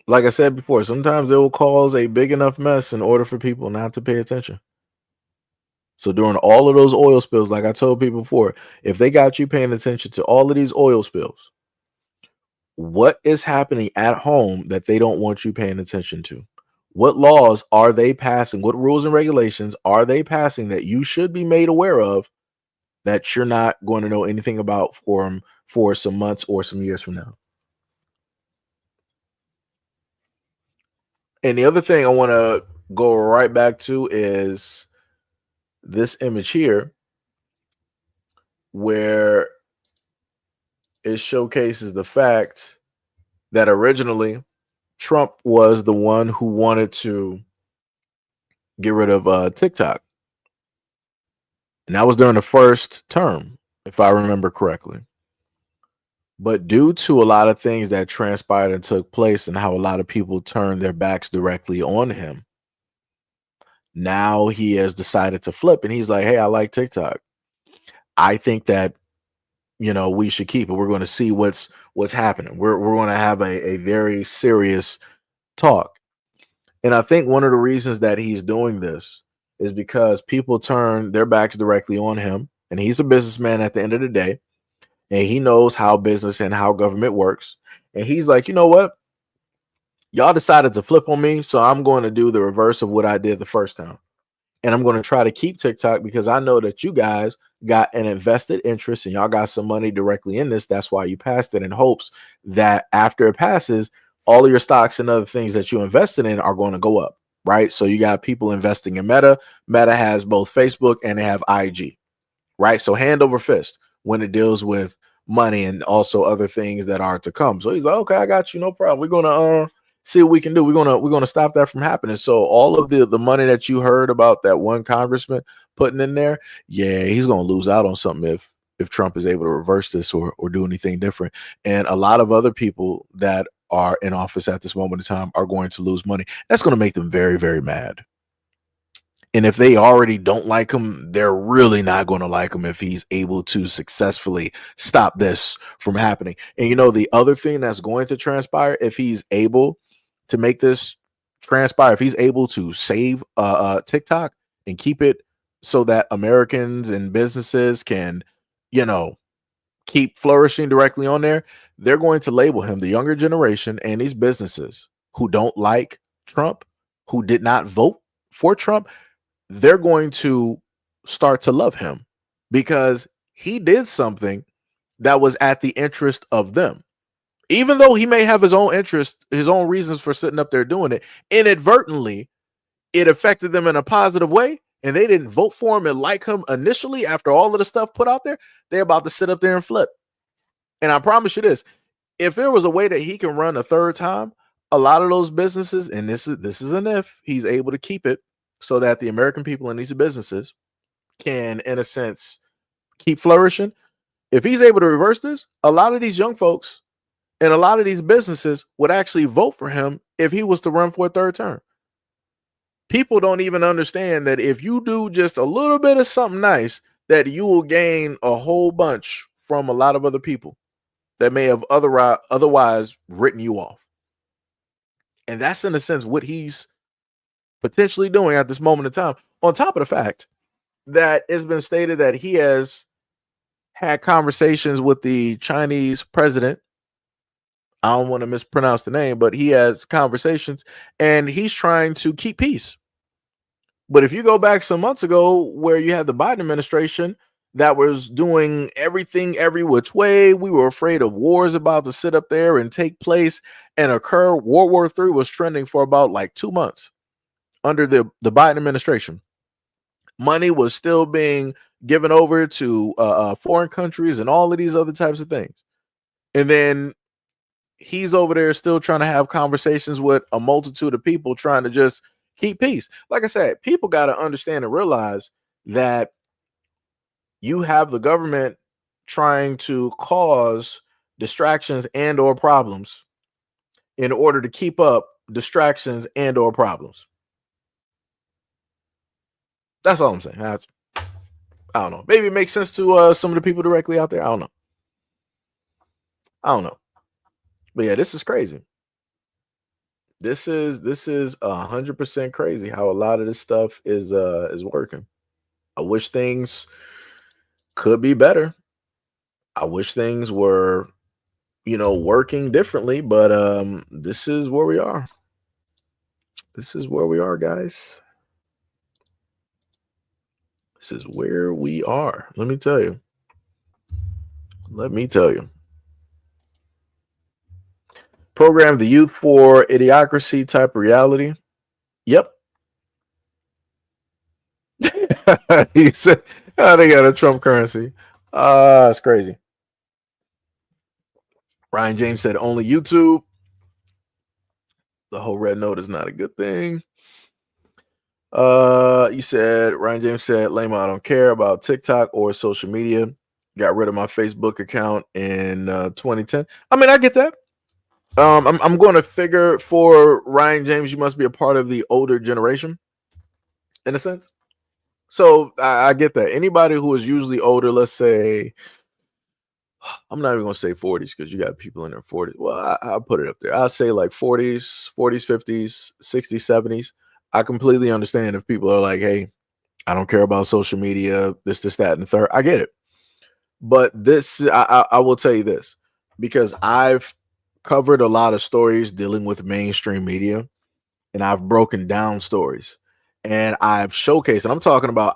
Like I said before, sometimes it will cause a big enough mess in order for people not to pay attention. So during all of those oil spills, like I told people before, if they got you paying attention to all of these oil spills, what is happening at home that they don't want you paying attention to? What laws are they passing? What rules and regulations are they passing that you should be made aware of that you're not going to know anything about for some months or some years from now? And the other thing I want to go right back to is this image here, where it showcases the fact that originally Trump was the one who wanted to get rid of TikTok. And that was during the first term, if I remember correctly. But due to a lot of things that transpired and took place and how a lot of people turned their backs directly on him, now he has decided to flip, and he's like, hey, I like TikTok. I think that, we should keep it. We're going to see what's happening. We're going to have a very serious talk. And I think one of the reasons that he's doing this is because people turn their backs directly on him, and he's a businessman at the end of the day, and he knows how business and how government works. And he's like, you know what? Y'all decided to flip on me, so I'm going to do the reverse of what I did the first time. And I'm going to try to keep TikTok because I know that you guys got an invested interest and y'all got some money directly in this. That's why you passed it, in hopes that after it passes, all of your stocks and other things that you invested in are going to go up, right? So you got people investing in Meta. Meta has both Facebook and they have IG, right? So hand over fist when it deals with money and also other things that are to come. So he's like, okay, I got you, no problem. We're going to see what we can do. We're going to stop that from happening. So all of the money that you heard about that one congressman putting in there, yeah, he's going to lose out on something if Trump is able to reverse this or do anything different. And a lot of other people that are in office at this moment in time are going to lose money. That's going to make them very, very mad. And if they already don't like him, they're really not going to like him if he's able to successfully stop this from happening. And you know, the other thing that's going to transpire, if he's able to make this transpire, if he's able to save TikTok and keep it so that Americans and businesses can, you know, keep flourishing directly on there, they're going to label him, the younger generation and these businesses who don't like Trump, who did not vote for Trump, they're going to start to love him because he did something that was at the interest of them. Even though he may have his own interest, his own reasons for sitting up there doing it, inadvertently, it affected them in a positive way. And they didn't vote for him and like him initially after all of the stuff put out there. They're about to sit up there and flip. And I promise you this, if there was a way that he can run a third time, a lot of those businesses, and this is an if he's able to keep it, so that the American people in these businesses can, in a sense, keep flourishing. If he's able to reverse this, a lot of these young folks and a lot of these businesses would actually vote for him if he was to run for a third term. People don't even understand that if you do just a little bit of something nice, that you will gain a whole bunch from a lot of other people that may have otherwise written you off. And that's, in a sense, what he's potentially doing at this moment in time, on top of the fact that it's been stated that he has had conversations with the Chinese president. I don't want to mispronounce the name, but he has conversations and he's trying to keep peace. But if you go back some months ago where you had the Biden administration that was doing everything every which way, we were afraid of wars about to sit up there and take place and occur. World War III was trending for about like 2 months. Under the Biden administration, money was still being given over to foreign countries and all of these other types of things. And then he's over there still trying to have conversations with a multitude of people trying to just keep peace. Like I said, people got to understand and realize that you have the government trying to cause distractions and or problems in order to keep up distractions and or problems. That's all I'm saying. I don't know. Maybe it makes sense to some of the people directly out there. I don't know. But yeah, this is crazy. This is 100% crazy how a lot of this stuff is working. I wish things could be better. I wish things were, working differently, but this is where we are. This is where we are, guys. This is where we are. Let me tell you. Program the youth for idiocracy type of reality. Yep. He said, they got a Trump currency. It's crazy. Ryan James said only YouTube. The whole red note is not a good thing. You said Ryan James said, Lame, I don't care about TikTok or social media. Got rid of my Facebook account in 2010. I mean, I get that. I'm going to figure for Ryan James, you must be a part of the older generation, in a sense. So I get that. Anybody who is usually older, let's say, I'm not even going to say 40s because you got people in their 40s. Well, I'll put it up there. I'll say like 40s, 50s, 60s, 70s. I completely understand if people are like, hey, I don't care about social media, this, that, and the third. I get it. But this, I will tell you this, because I've covered a lot of stories dealing with mainstream media, and I've broken down stories, and I've showcased, and I'm talking about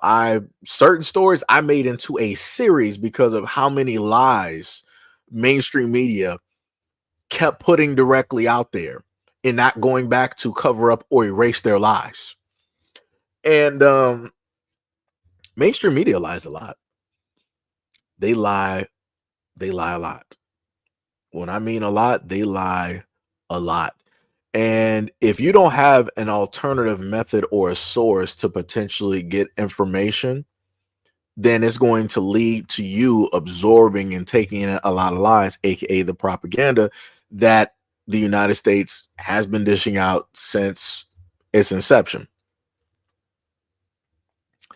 certain stories I made into a series because of how many lies mainstream media kept putting directly out there and not going back to cover up or erase their lies. And mainstream media lies a lot. They lie a lot. When I mean a lot, they lie a lot. And if you don't have an alternative method or a source to potentially get information, then it's going to lead to you absorbing and taking in a lot of lies, aka the propaganda that the United States has been dishing out since its inception.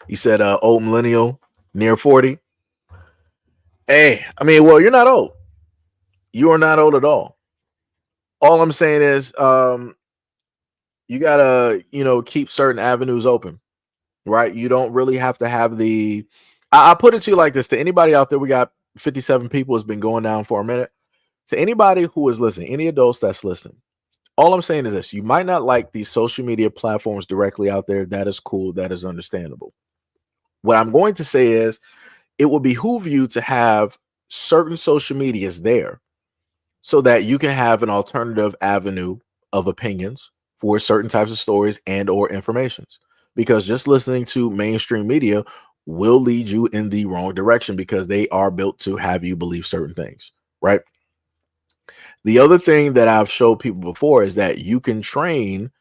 You said old millennial, near 40. Hey, I mean, well, you're not old. You are not old at all. All I'm saying is you gotta, keep certain avenues open, right? You don't really have to have the I put it to you like this: to anybody out there, we got 57 people. It's been going down for a minute. To anybody who is listening, any adults that's listening, all I'm saying is this: you might not like these social media platforms directly out there. That is cool. That is understandable. What I'm going to say is it will behoove you to have certain social medias there so that you can have an alternative avenue of opinions for certain types of stories and or informations, because just listening to mainstream media will lead you in the wrong direction because they are built to have you believe certain things, right? The other thing that I've showed people before is that you can train,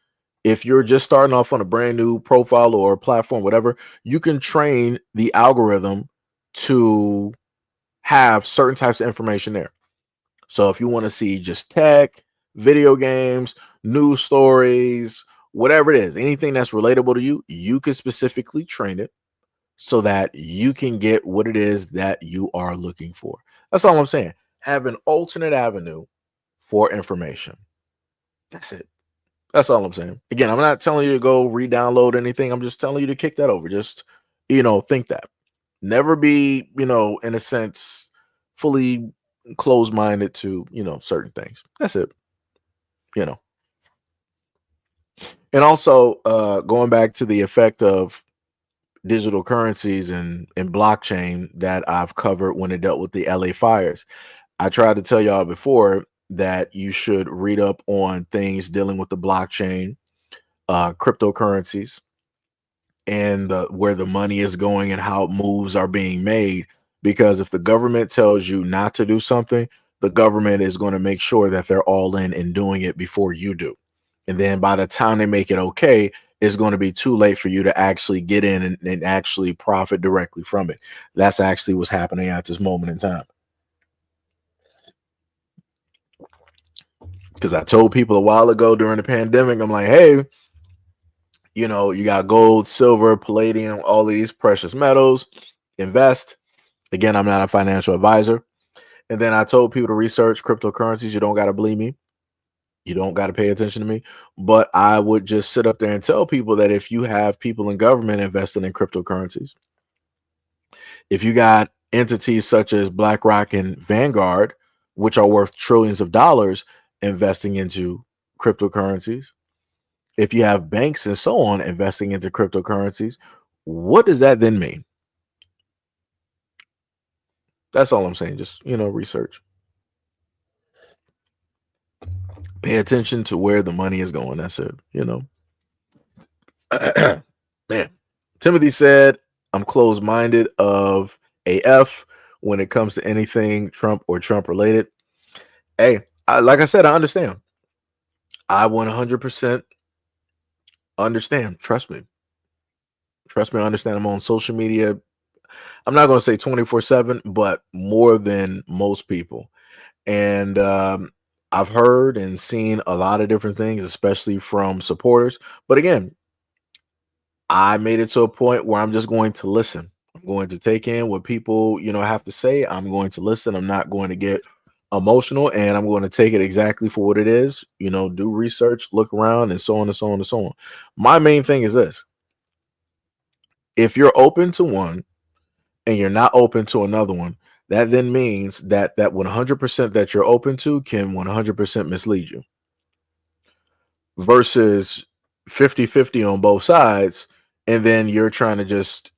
if you're just starting off on a brand new profile or platform, whatever, you can train the algorithm to have certain types of information there. So if you want to see just tech, video games, news stories, whatever it is, anything that's relatable to you, you can specifically train it so that you can get what it is that you are looking for. That's all I'm saying. Have an alternate avenue for information. That's it. That's all I'm saying. Again, I'm not telling you to go re-download anything. I'm just telling you to kick that over. Just, think that. Never be, in a sense, fully closed-minded to, certain things. That's it. And also, going back to the effect of digital currencies and blockchain that I've covered when it dealt with the LA fires. I tried to tell y'all before that you should read up on things dealing with the blockchain, cryptocurrencies, and where the money is going and how moves are being made. Because if the government tells you not to do something, the government is going to make sure that they're all in and doing it before you do. And then by the time they make it okay, it's going to be too late for you to actually get in and actually profit directly from it. That's actually what's happening at this moment in time. Because I told people a while ago during the pandemic, I'm like, hey, you got gold, silver, palladium, all these precious metals, invest. Again, I'm not a financial advisor. And then I told people to research cryptocurrencies. You don't got to believe me. You don't got to pay attention to me. But I would just sit up there and tell people that if you have people in government invested in cryptocurrencies, if you got entities such as BlackRock and Vanguard, which are worth trillions of dollars, investing into cryptocurrencies, if you have banks and so on investing into cryptocurrencies, what does that then mean? That's all I'm saying. Just, research. Pay attention to where the money is going. That's it, Man, Timothy said, I'm closed-minded of AF when it comes to anything Trump or Trump related. Hey, like I said, I understand. I 100% understand. Trust me. I understand. I'm on social media. I'm not going to say 24/7, but more than most people. And I've heard and seen a lot of different things, especially from supporters. But again, I made it to a point where I'm just going to listen. I'm going to take in what people, have to say. I'm going to listen. I'm not going to get emotional, and I'm going to take it exactly for what it is. Do research, look around, and so on and so on and so on. My main thing is this: if you're open to one and you're not open to another one, that then means that 100% that you're open to can 100% mislead you, versus 50-50 on both sides. And then you're trying to just,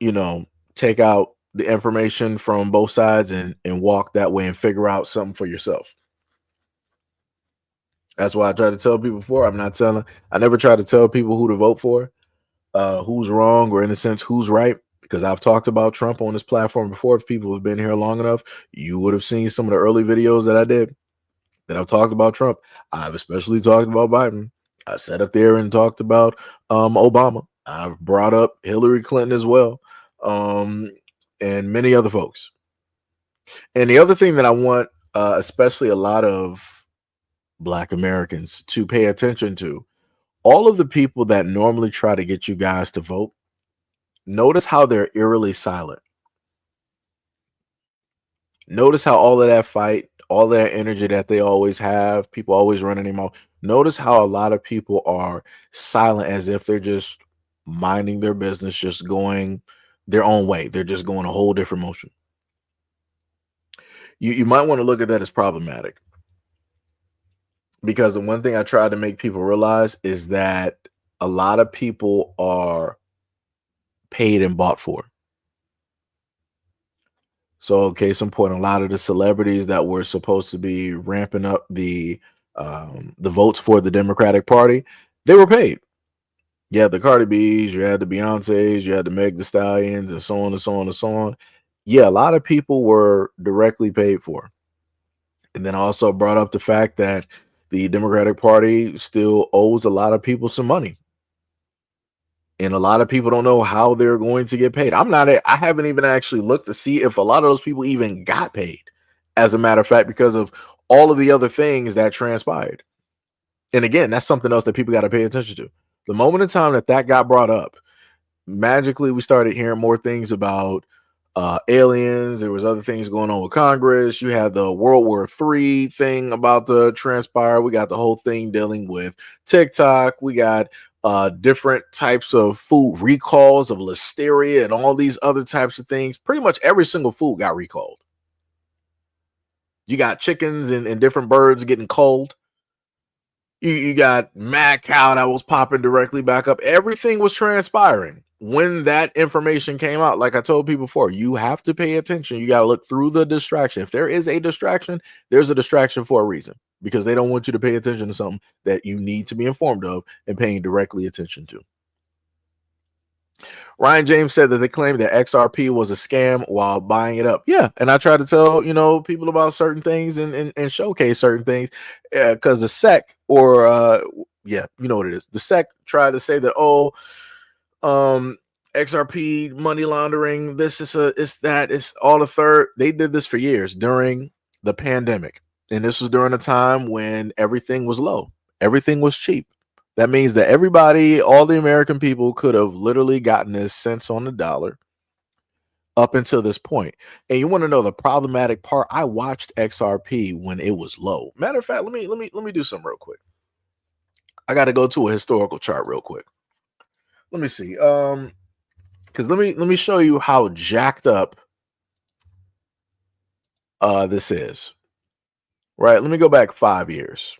take out the information from both sides and walk that way and figure out something for yourself. That's why I try to tell people before. I never try to tell people who to vote for, who's wrong, or in a sense, who's right. Because I've talked about Trump on this platform before. If people have been here long enough, you would have seen some of the early videos that I did that I've talked about Trump. I've especially talked about Biden. I sat up there and talked about Obama. I've brought up Hillary Clinton as well, and many other folks. And the other thing that I want, especially a lot of Black Americans to pay attention to. All of the people that normally try to get you guys to vote, notice how they're eerily silent. Notice how all of that fight, all that energy that they always have, people always running their mouth. Notice how a lot of people are silent as if they're just minding their business, just going their own way. They're just going a whole different motion. You might want to look at that as problematic. Because the one thing I try to make people realize is that a lot of people are paid and bought for. So, case in point, a lot of the celebrities that were supposed to be ramping up the votes for the Democratic Party, they were paid. You had the Cardi B's, you had the Beyoncé's, you had the Meg Thee Stallions, and so on and so on and so on. Yeah, a lot of people were directly paid for. And then I also brought up the fact that the Democratic Party still owes a lot of people some money. And a lot of people don't know how they're going to get paid. I haven't even actually looked to see if a lot of those people even got paid, as a matter of fact, because of all of the other things that transpired. And again, that's something else that people got to pay attention to. The moment in time that got brought up, magically we started hearing more things about aliens. There was other things going on with Congress. You had the World War III thing about to transpire. We got the whole thing dealing with TikTok. We got different types of food recalls of listeria and all these other types of things. Pretty much every single food got recalled. You got chickens and different birds getting cold. You got mad cow that was popping directly back up. Everything was transpiring. When that information came out, like I told people before, you have to pay attention. You got to look through the distraction. If there is a distraction, there's a distraction for a reason, because they don't want you to pay attention to something that you need to be informed of and paying directly attention to. Ryan James said that they claimed that XRP was a scam while buying it up. Yeah, and I try to tell people about certain things and showcase certain things, because the SEC you know what it is. The SEC tried to say that XRP money laundering. It's all the third. They did this for years during the pandemic, and this was during a time when everything was low, everything was cheap. That means that everybody, all the American people, could have literally gotten this cents on the dollar up until this point. And you want to know the problematic part? I watched XRP when it was low. Matter of fact, let me do something real quick. I got to go to a historical chart real quick. Let me see. Because let me show you how jacked up this is. Right? Let me go back 5 years.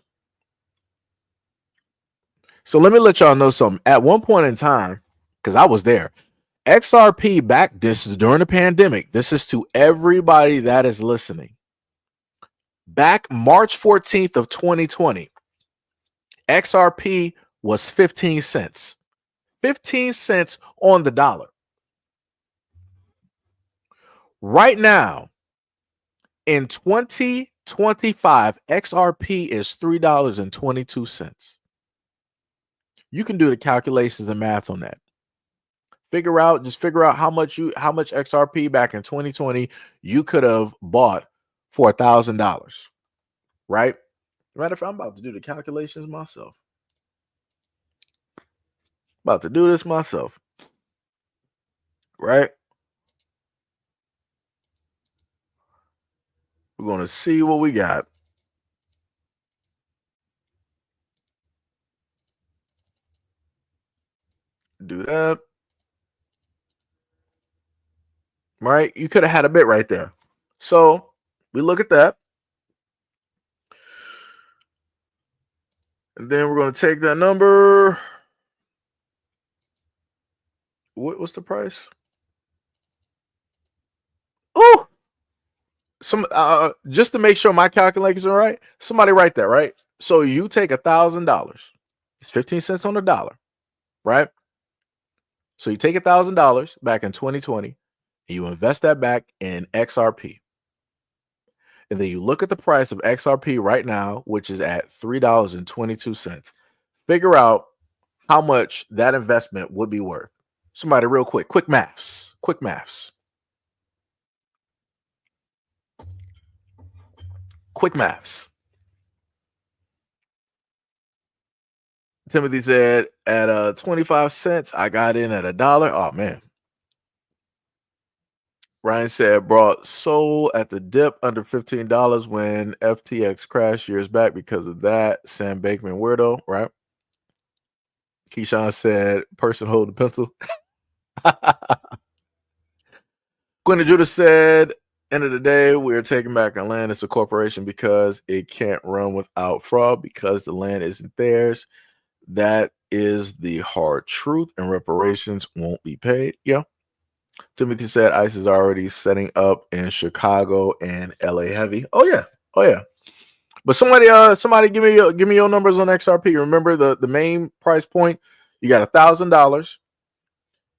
So let me let y'all know something. At one point in time, because I was there, XRP back, this is during the pandemic. This is to everybody that is listening. Back March 14th of 2020, XRP was 15 cents. 15 cents on the dollar. Right now, in 2025, XRP is $3.22. You can do the calculations and math on that. Figure out how much XRP back in 2020 you could have bought for $1,000. Right? Matter of fact, I'm about to do the calculations myself. About to do this myself. Right? We're going to see what we got. Do that. Right? You could have had a bit right there. So we look at that. And then we're going to take that number. What's the price? Oh, just to make sure my calculations are right, somebody write that, right? So you take $1,000. It's 15 cents on the dollar, right? So you take $1,000 back in 2020 and you invest that back in XRP. And then you look at the price of XRP right now, which is at $3.22. Figure out how much that investment would be worth. Somebody real quick. Quick maths. Timothy said at 25 cents, I got in at $1. Oh man. Ryan said brought sold at the dip under $15 when FTX crashed years back because of that. Sam Bankman weirdo, right? Keyshawn said person hold the pencil. Quentin Judah said, end of the day, we're taking back our land. It's a corporation because it can't run without fraud because the land isn't theirs. That is the hard truth, and reparations won't be paid. Yeah. Timothy said ICE is already setting up in Chicago and LA heavy. Oh yeah. Oh yeah. But somebody give me your numbers on XRP. Remember the main price point, you got $1,000.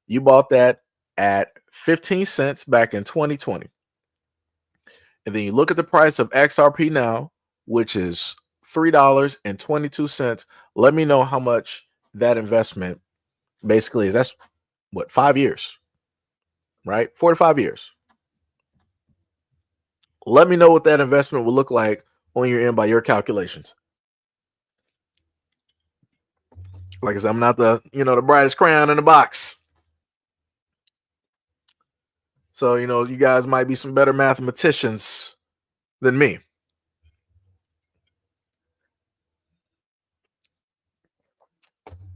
You bought that at 15 cents back in 2020. And then you look at the price of XRP now, which is $3.22. Let me know how much that investment basically is. That's what, 5 years, right? 4 to 5 years. Let me know what that investment will look like on your end by your calculations. Like I said, I'm not the brightest crayon in the box. So, you guys might be some better mathematicians than me.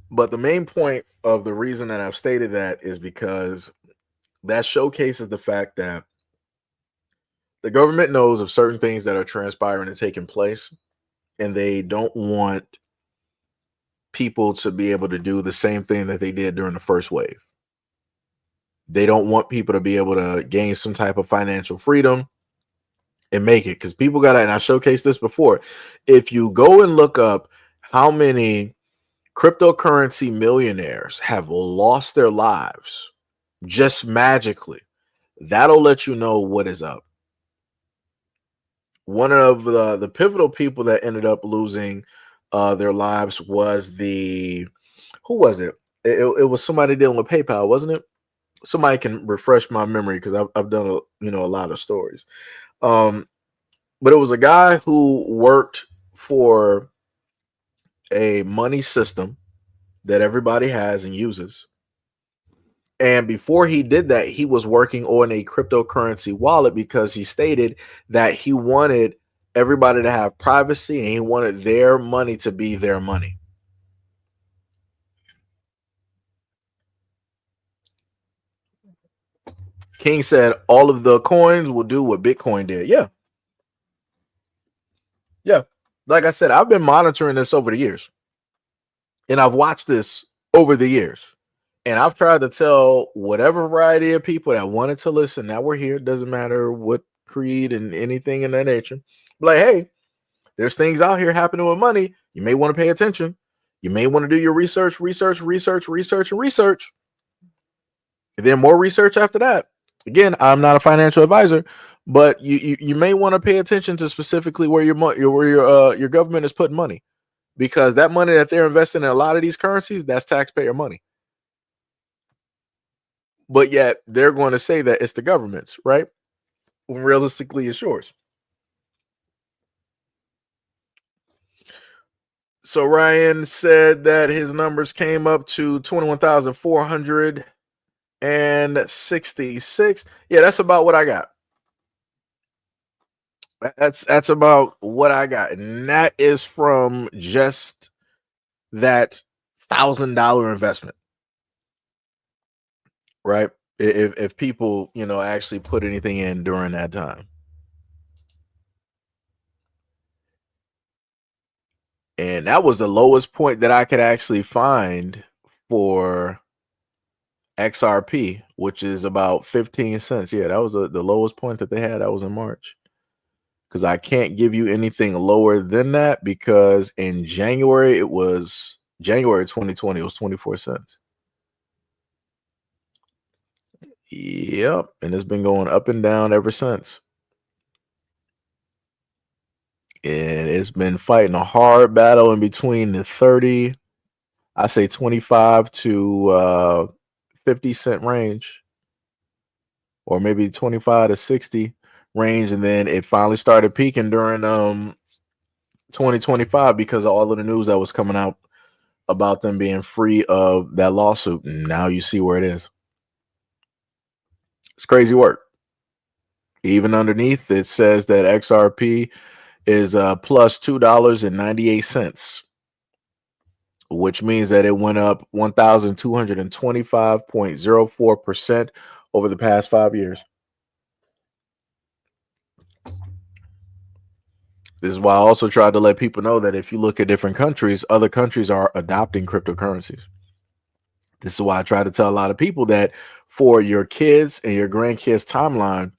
But the main point of the reason that I've stated that is because that showcases the fact that the government knows of certain things that are transpiring and taking place, and they don't want people to be able to do the same thing that they did during the first wave. They don't want people to be able to gain some type of financial freedom and make it, because people got to, and I showcased this before, if you go and look up how many cryptocurrency millionaires have lost their lives just magically, that'll let you know what is up. One of the pivotal people that ended up losing their lives was who was it? It was somebody dealing with PayPal, wasn't it? Somebody can refresh my memory because I've done a lot of stories. But it was a guy who worked for a money system that everybody has and uses. And before he did that, he was working on a cryptocurrency wallet because he stated that he wanted everybody to have privacy and he wanted their money to be their money. King said all of the coins will do what Bitcoin did. Yeah. Yeah. Like I said, I've been monitoring this over the years. And I've watched this over the years. And I've tried to tell whatever variety of people that wanted to listen that we're here, doesn't matter what creed and anything in that nature. Like, hey, there's things out here happening with money. You may want to pay attention. You may want to do your research. And then more research after that. Again, I'm not a financial advisor, but you may want to pay attention to specifically where your government is putting money, because that money that they're investing in a lot of these currencies, that's taxpayer money. But yet they're going to say that it's the government's, right? When realistically it's yours. So Ryan said that his numbers came up to 21,466. Yeah, that's about what I got. That's about what I got. And that is from just that $1,000 investment. Right? If people, actually put anything in during that time. And that was the lowest point that I could actually find for XRP, which is about 15 cents. Yeah, that was the lowest point that they had. That was in March. Because I can't give you anything lower than that, because in January 2020, it was 24 cents. Yep. And it's been going up and down ever since. And it's been fighting a hard battle in between the 25 to 50 cent range, or maybe 25 to 60 range. And then it finally started peaking during 2025 because of all of the news that was coming out about them being free of that lawsuit. And now you see where it is. It's crazy work. Even underneath, it says that XRP is plus $2.98, which means that it went up 1,225.04% over the past 5 years. This is why I also tried to let people know that if you look at different countries, other countries are adopting cryptocurrencies. This is why I try to tell a lot of people that for your kids and your grandkids' timeline,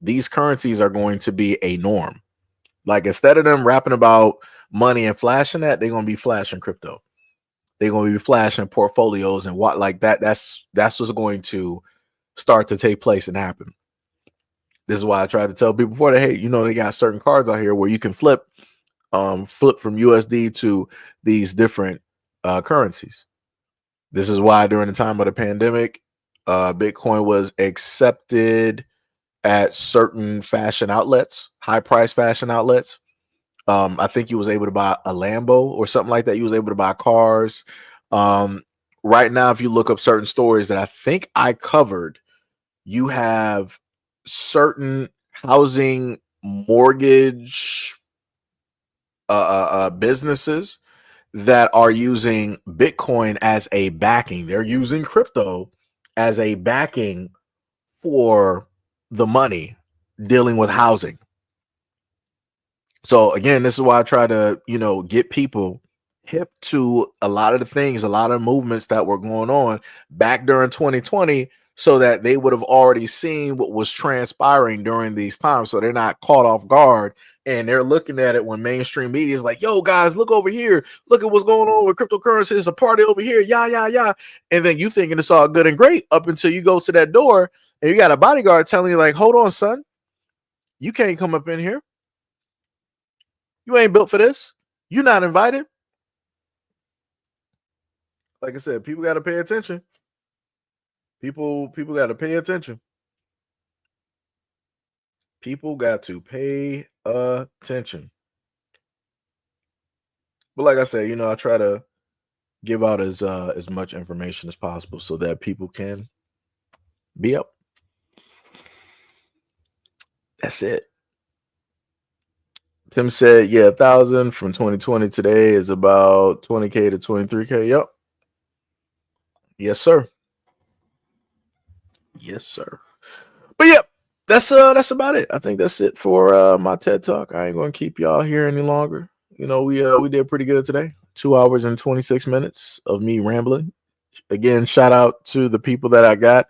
these currencies are going to be a norm. Like instead of them rapping about money and flashing that, they're going to be flashing crypto. They're going to be flashing portfolios and what like that. That's what's going to start to take place and happen. This is why I try to tell people before that, hey, you know, they got certain cards out here where you can flip from USD to these different currencies. This is why during the time of the pandemic, Bitcoin was accepted at certain fashion outlets, high price fashion outlets. I think you was able to buy a Lambo or something like that. You was able to buy cars. Right now, if you look up certain stories that I think I covered, you have certain housing mortgage businesses that are using Bitcoin as a backing. They're using crypto as a backing for the money dealing with housing. So again, this is why I try to, you know, get people hip to a lot of the things, a lot of movements that were going on back during 2020, so that they would have already seen what was transpiring during these times. So they're not caught off guard and they're looking at it when mainstream media is like, yo, guys, look over here. Look at what's going on with cryptocurrency. There's a party over here. Yeah. And then you thinking it's all good and great up until you go to that door and you got a bodyguard telling you like, hold on, son, you can't come up in here. You ain't built for this. You're not invited. Like I said, people got to pay attention. People got to pay attention. People got to pay attention. But like I said, you know, I try to give out as much information as possible so that people can be up. That's it. Tim said, yeah, 1,000 from 2020 today is about 20K to 23K. Yep. Yes, sir. Yes, sir. But yep, that's about it. I think that's it for my TED Talk. I ain't gonna keep y'all here any longer. You know, we did pretty good today. 2 hours and 26 minutes of me rambling. Again, shout out to the people that I got.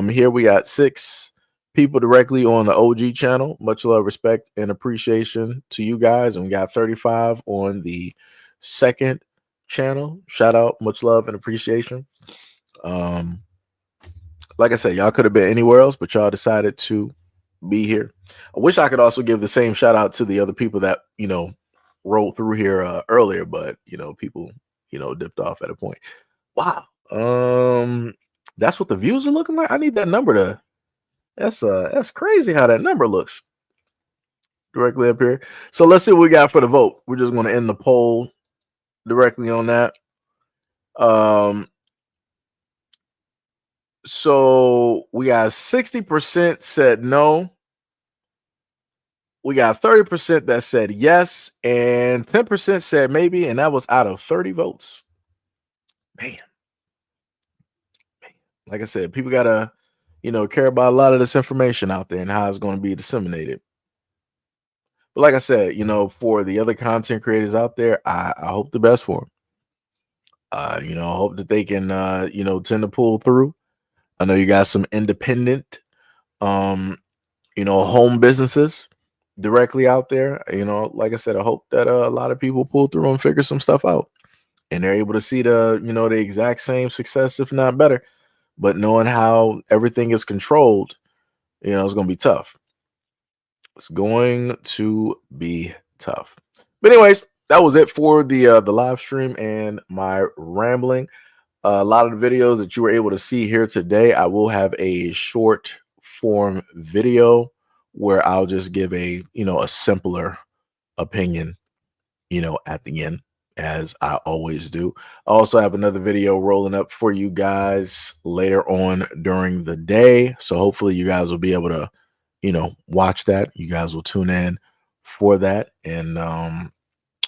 Here we got 6 people directly on the OG channel. Much love, respect, and appreciation to you guys. And we got 35 on the second channel. Shout out, much love and appreciation. Like I said, y'all could have been anywhere else, but y'all decided to be here. I wish I could also give the same shout out to the other people that, you know, rolled through here earlier, but you know, people, you know, dipped off at a point. Wow. That's what the views are looking like. I need that number to. That's crazy how that number looks directly up here. So let's see what we got for the vote. We're just going to end the poll directly on that. So we got 60% said no. We got 30% that said yes, and 10% said maybe, and that was out of 30 votes. Man. Like I said, people gotta, you know, care about a lot of this information out there and how it's going to be disseminated. But like I said, you know, for the other content creators out there, I hope the best for them. You know, I hope that they can, you know, tend to pull through. I know you got some independent, you know, home businesses directly out there. You know, like I said, I hope that a lot of people pull through and figure some stuff out, and they're able to see the, you know, the exact same success, if not better. But knowing how everything is controlled, you know, it's going to be tough. It's going to be tough. But anyways, that was it for the live stream and my rambling. A lot of the videos that you were able to see here today, I will have a short form video where I'll just give a, you know, a simpler opinion, you know, at the end. as I always do. I also have another video rolling up for you guys later on during the day. So hopefully you guys will be able to, you know, watch that. You guys will tune in for that and,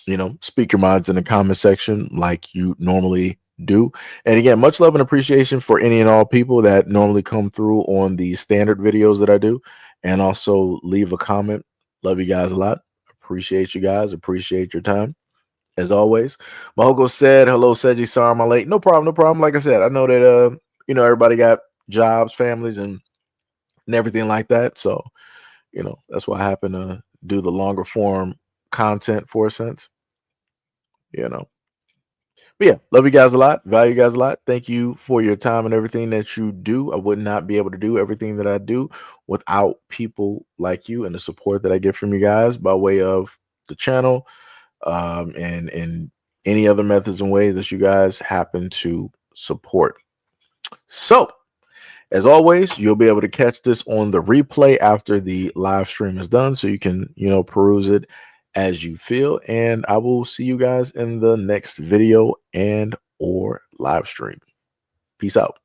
you know, speak your minds in the comment section like you normally do. And again, much love and appreciation for any and all people that normally come through on the standard videos that I do and also leave a comment. Love you guys a lot. Appreciate you guys. Appreciate your time. As always, Mahoko said, hello, Seji. Sorry, I'm late. No problem, no problem. Like I said, I know that you know, everybody got jobs, families, and everything like that. So, you know, that's why I happen to do the longer form content for a sense. You know. But yeah, love you guys a lot. Value you guys a lot. Thank you for your time and everything that you do. I would not be able to do everything that I do without people like you and the support that I get from you guys by way of the channel, and any other methods and ways that you guys happen to support. So, as always, you'll be able to catch this on the replay after the live stream is done, so you can, you know, peruse it as you feel. And I will see you guys in the next video and or live stream. Peace out.